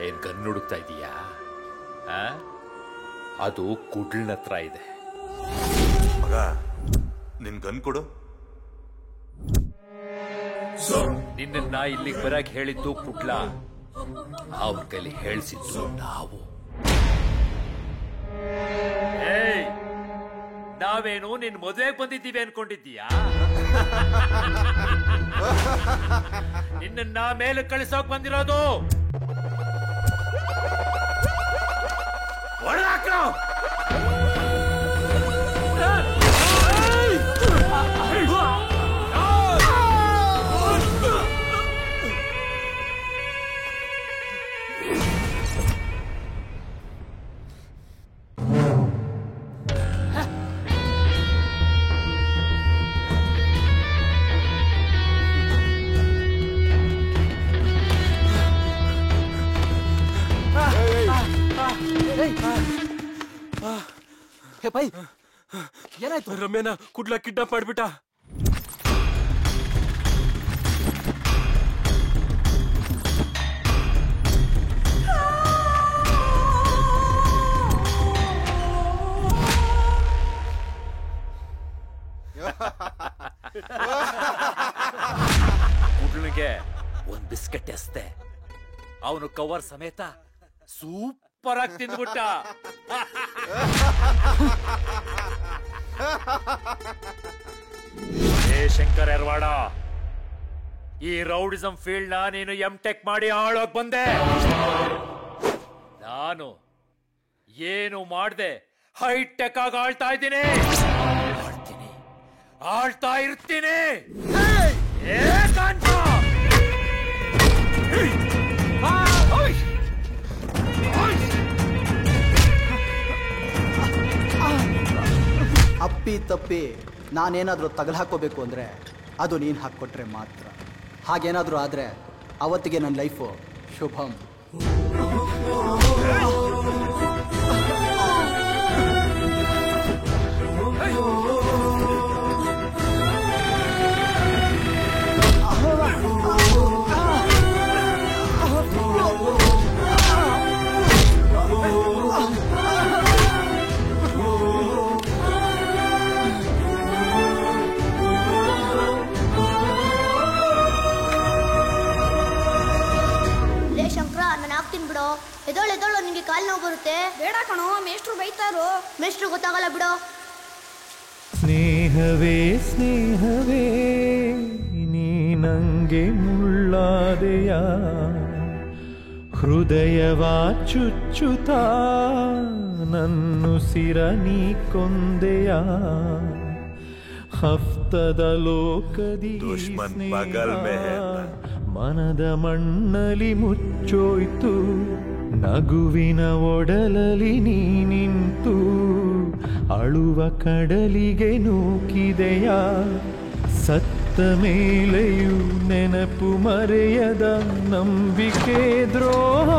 ಏನ್ ಗನ್ ಹುಡುಕ್ತಾ ಇದೀಯಾ? ಅದು ಕುಡ್ಲನ ಹತ್ರ ಇದೆ. ಮಗ, ನಿನ್ ಗನ್ ಕೊಡು. ನಿನ್ನ ಇಲ್ಲಿಗೆ ಬರಕ್ ಹೇಳಿದ್ದು ಕುಡ್ಲ, ಅವನ ಕೈಲಿ ಹೇಳ್ಸಿದ್ದು ನಾವು. ನಾವೇನು ನಿನ್ ಮದುವೆಗೆ ಬಂದಿದ್ದೀವಿ ಅನ್ಕೊಂಡಿದ್ದೀಯಾ? ನಿನ್ನ ಮೇಲೆ ಕಳಿಸೋಕ್ ಬಂದಿರೋದು. ಹೇ ಪೈ ಏನಾಯ್ತು? ರಮ್ಯನ ಕುಡ್ಲ ಕಿಡ್ನಾಪ್ ಮಾಡ್ಬಿಟ್ಟ. ಕುಡ್ಲಿಗೆ ಒಂದ್ ಬಿಸ್ಕೆಟ್ ಎಸ್ತೆ, ಅವನು ಕವರ್ ಸಮೇತ ಸೂಪರ್ ಆಗಿ ತಿಂದ್ಬಿಟ್ಟ. ಹೇ ಶಂಕರ್ ಎರ್ವಾಡ, ಈ ರೌಡಿಸಂ ಫೀಲ್ಡ್ ನ ನೀನು ಎಂಟೆಕ್ ಮಾಡಿ ಆಳೋಗ್ ಬಂದೆ. ನಾನು ಏನು ಮಾಡ್ದೆ ಹೈಟೆಕ್ ಆಗಿ ಆಳ್ತಾ ಇದ್ದೀನಿ, ಆಳ್ತಾ ಇರ್ತೀನಿ. ಅಪ್ಪಿ ತಪ್ಪಿ ನಾನೇನಾದರೂ ತಗಲು ಹಾಕೋಬೇಕು ಅಂದರೆ ಅದು ನೀನು ಹಾಕ್ಕೊಟ್ರೆ ಮಾತ್ರ. ಹಾಗೇನಾದರೂ ಆದರೆ ಅವತ್ತಿಗೆ ನನ್ನ ಲೈಫು ಶುಭಂ. ಎದೋಳು ನಿಂಗೆ ಕಾಲು ನೋವು ಬರುತ್ತೆ. ಬೇಡ ಕಣೋ, ಮೇಷ್ಟ್ರು ಬೈತಾರೋ. ಮೇಷ್ಟ್ರು ಗೊತ್ತಾಗಲ್ಲ ಬಿಡೋ. ಸ್ನೇಹವೇ ಸ್ನೇಹವೇ ನೀ ನಂಗೆ ಮುಳ್ಳಾದೆಯ, ಹೃದಯವ ಚುಚ್ಚುತ್ತಾ ನನ್ನುಸಿರ ನೀ ಕೊಂದೆಯ. ಹಫ್ತದ ಲೋಕದಿ ಮನದ ಮಣ್ಣಲಿ ಮುಚ್ಚೋಯ್ತು, ನಗುವಿನ ಒಡಲಲಿ ನೀ ನಿಂತು ಅಳುವ ಕಡಲಿಗೆ ನೂಕಿದೆಯ. ಸತ್ತ ಮೇಲೆಯೂ ನೆನಪು ಮರೆಯದ ನಂಬಿಕೆ ದ್ರೋಹ.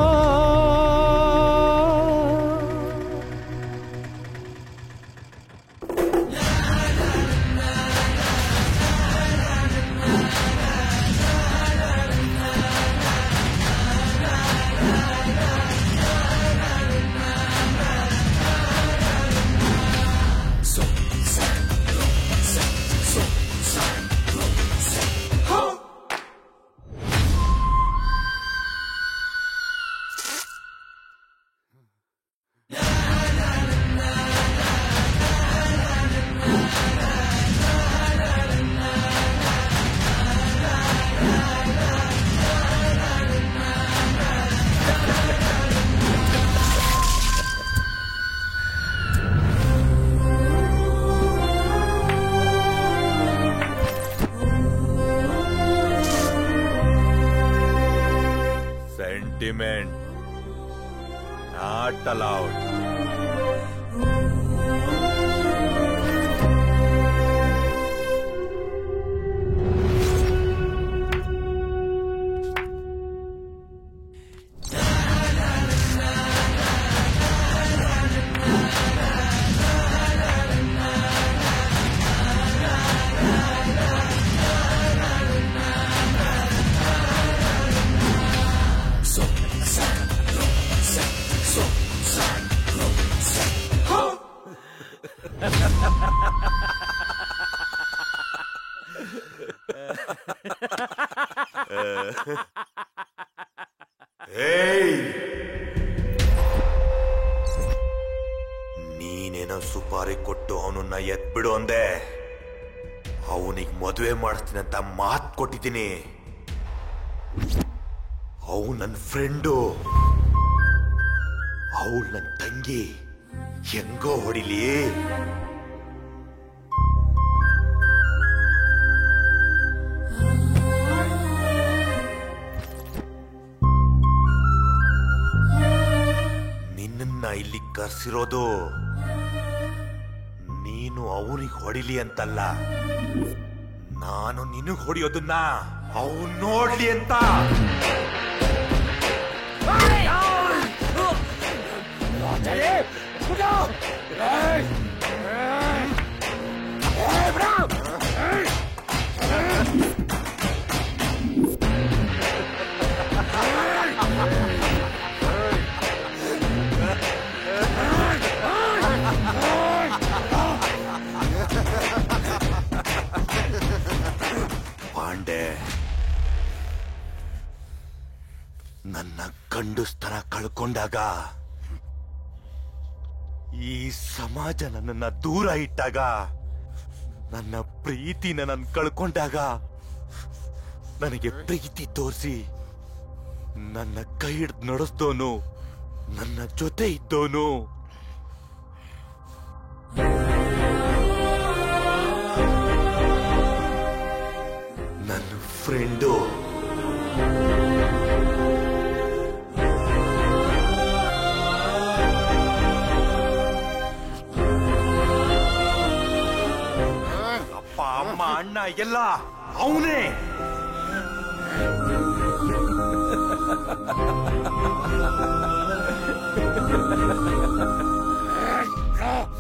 Sentiment not allowed. ನೀನೇನೋ ಸುಪಾರಿ ಕೊಟ್ಟು ಅವನನ್ನ ಎತ್ಬಿಡು ಅಂದೆ. ಅವನಿಗೆ ಮದುವೆ ಮಾಡಿಸ್ತೀನಿ ಅಂತ ಮಾತು ಕೊಟ್ಟಿದ್ದೀನಿ. ಅವು ನನ್ನ ಫ್ರೆಂಡು, ಅವಳು ನನ್ನ ತಂಗಿ. ಹೆಂಗೋ ಹೊಡಿಲಿ. ನಿನ್ನ ಇಲ್ಲಿ ಕರ್ಸಿರೋದು ನೀನು ಅವನಿಗೆ ಹೊಡಿಲಿ ಅಂತಲ್ಲ, ನಾನು ನಿನಗೆ ಹೊಡಿಯೋದನ್ನ ಅವನು ನೋಡ್ಲಿ ಅಂತ. Hey! ಪಾಂಡೆ, ನನ್ನ ಗಂಡಸ್ತನ ಕಳ್ಕೊಂಡಾಗ, ಈ ಸಮಾಜ ನನ್ನನ್ನ ದೂರ ಇಟ್ಟಾಗ, ನನ್ನ ಪ್ರೀತಿನ ನಾನು ಕಳ್ಕೊಂಡಾಗ, ನನಗೆ ಪ್ರೀತಿ ತೋರಿಸಿ ನನ್ನ ಕೈ ಹಿಡ್ದು ನಡೆಸ್ದೋನು, ನನ್ನ ಜೊತೆ ಇದ್ದೋನು, ನನ್ನ ಫ್ರೆಂಡು. ಅಪ್ಪ ಅಮ್ಮ ಅಣ್ಣ ಎಲ್ಲ ಅವನೇ.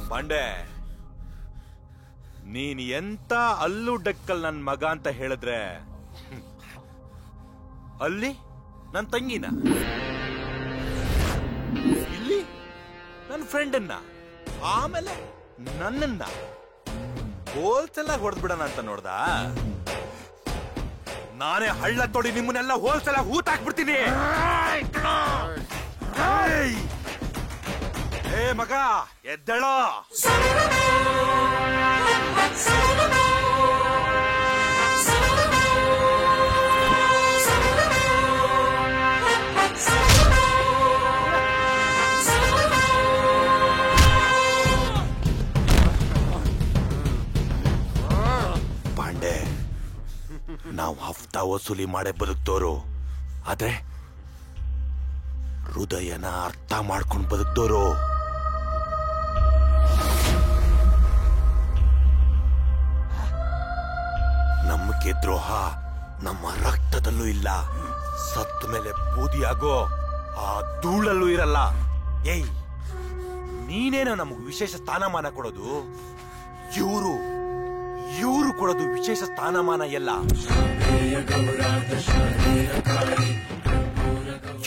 ಪಾಂಡೆ, ನೀನ್ ಎಂತ ಅಲ್ಲು ಡಕ್ಕಲ್ ನನ್ ಮಗ ಅಂತ ಹೇಳಿದ್ರೆ, ಅಲ್ಲಿ ನನ್ ತಂಗಿನ, ಇಲ್ಲಿ ನನ್ ಫ್ರೆಂಡನ್ನ, ಆಮೇಲೆ ನನ್ನನ್ನ ಹೋಲ್ಸೆಲ್ಲ ಹೊಡೆದ್ಬಿಡೋಣ ಅಂತ ನೋಡ್ದ. ನಾನೇ ಹಳ್ಳ ತೊಡಿ ನಿಮ್ಮನ್ನೆಲ್ಲ ಹೋಲ್ಸೆಲ್ಲ ಹೂತಾಕ್ಬಿಡ್ತೀನಿ. ಏ ಮಗ, ಎದ್ದೇಳೋ. ಪಾಂಡೆ, ನಾವು ಹಫ್ತಾ ವಸೂಲಿ ಮಾಡೇ ಬದುಕ್ತೋರು, ಆದ್ರೆ ಹೃದಯನ ಅರ್ಥ ಮಾಡ್ಕೊಂಡು ಬದುಕ್ತೋರು. ನಂಬಿಕೆ ದ್ರೋಹ ನಮ್ಮ ರಕ್ತದಲ್ಲೂ ಇಲ್ಲ, ಸತ್ತ ಮೇಲೆ ಬೂದಿಯಾಗೋ ಆ ಧೂಳಲ್ಲೂ ಇರಲ್ಲ. ಏಯ್, ನೀನೇನೋ ನಮಗ್ ವಿಶೇಷ ಸ್ಥಾನಮಾನ ಕೊಡೋದು, ಇವರು ಕೊಡೋದು ವಿಶೇಷ ಸ್ಥಾನಮಾನ ಎಲ್ಲ.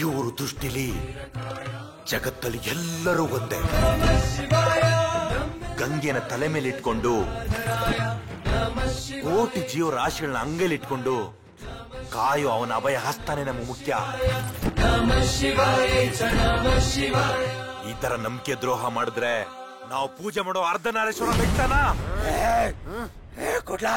ಇವರು ದೃಷ್ಟಿಲಿ ಜಗತ್ತಲ್ಲಿ ಎಲ್ಲರೂ ಒಂದೇ. ಗಂಗೆನ ತಲೆ ಮೇಲೆ ಇಟ್ಕೊಂಡು, ಕೋಟಿ ಜೀವರಾಶಿಗಳನ್ನ ಅಂಗಲಿಟ್ಕೊಂಡು ಕಾಯೋ ಅವನ ಅಭಯ ಹಸ್ತಾನೆ ನಮಗೆ ಮುಖ್ಯ. ಈ ತರ ನಂಬಿಕೆ ದ್ರೋಹ ಮಾಡಿದ್ರೆ ನಾವು ಪೂಜೆ ಮಾಡೋ ಅರ್ಧನಾರೇಶ್ವರ ಬೆಟ್ಟನ ಕೊಡ್ಲಾ.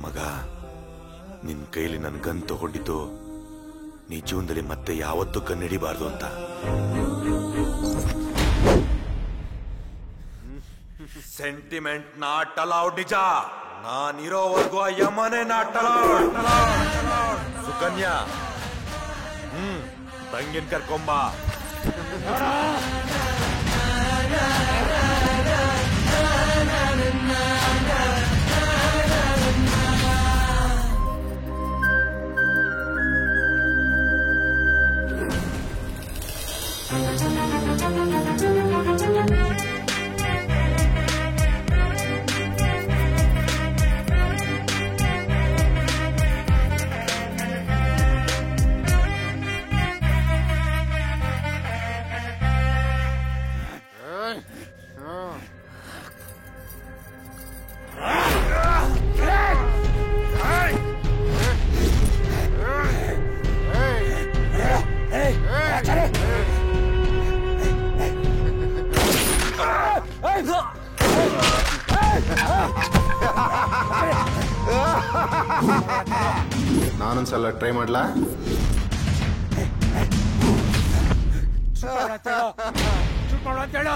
ಮಗ, ನಿನ್ ಕೈಲಿ ನನ್ ಗನ್ ತಗೊಂಡಿದ್ದು ನೀ ಜೀವನದಲ್ಲಿ ಮತ್ತೆ ಯಾವತ್ತೂ ಕಣ್ಣಿಡಿಬಾರ್ದು ಅಂತ. Sentiment not allowed. ನಿಜ, ನಾನಿರೋವರೆಗೂ ಯಮನೆ ನಾಟ್ ಅಲೌಡ್. ಸುಕನ್ಯಾ, ತಂಗಿನ ಕರ್ಕೊಂಬ. ನಾನೊಂದ್ಸಲ ಟ್ರೈ ಮಾಡ್ಲಾ? ಶೂಟ್ ಮಾಡು ಅಂತ ಹೇಳು.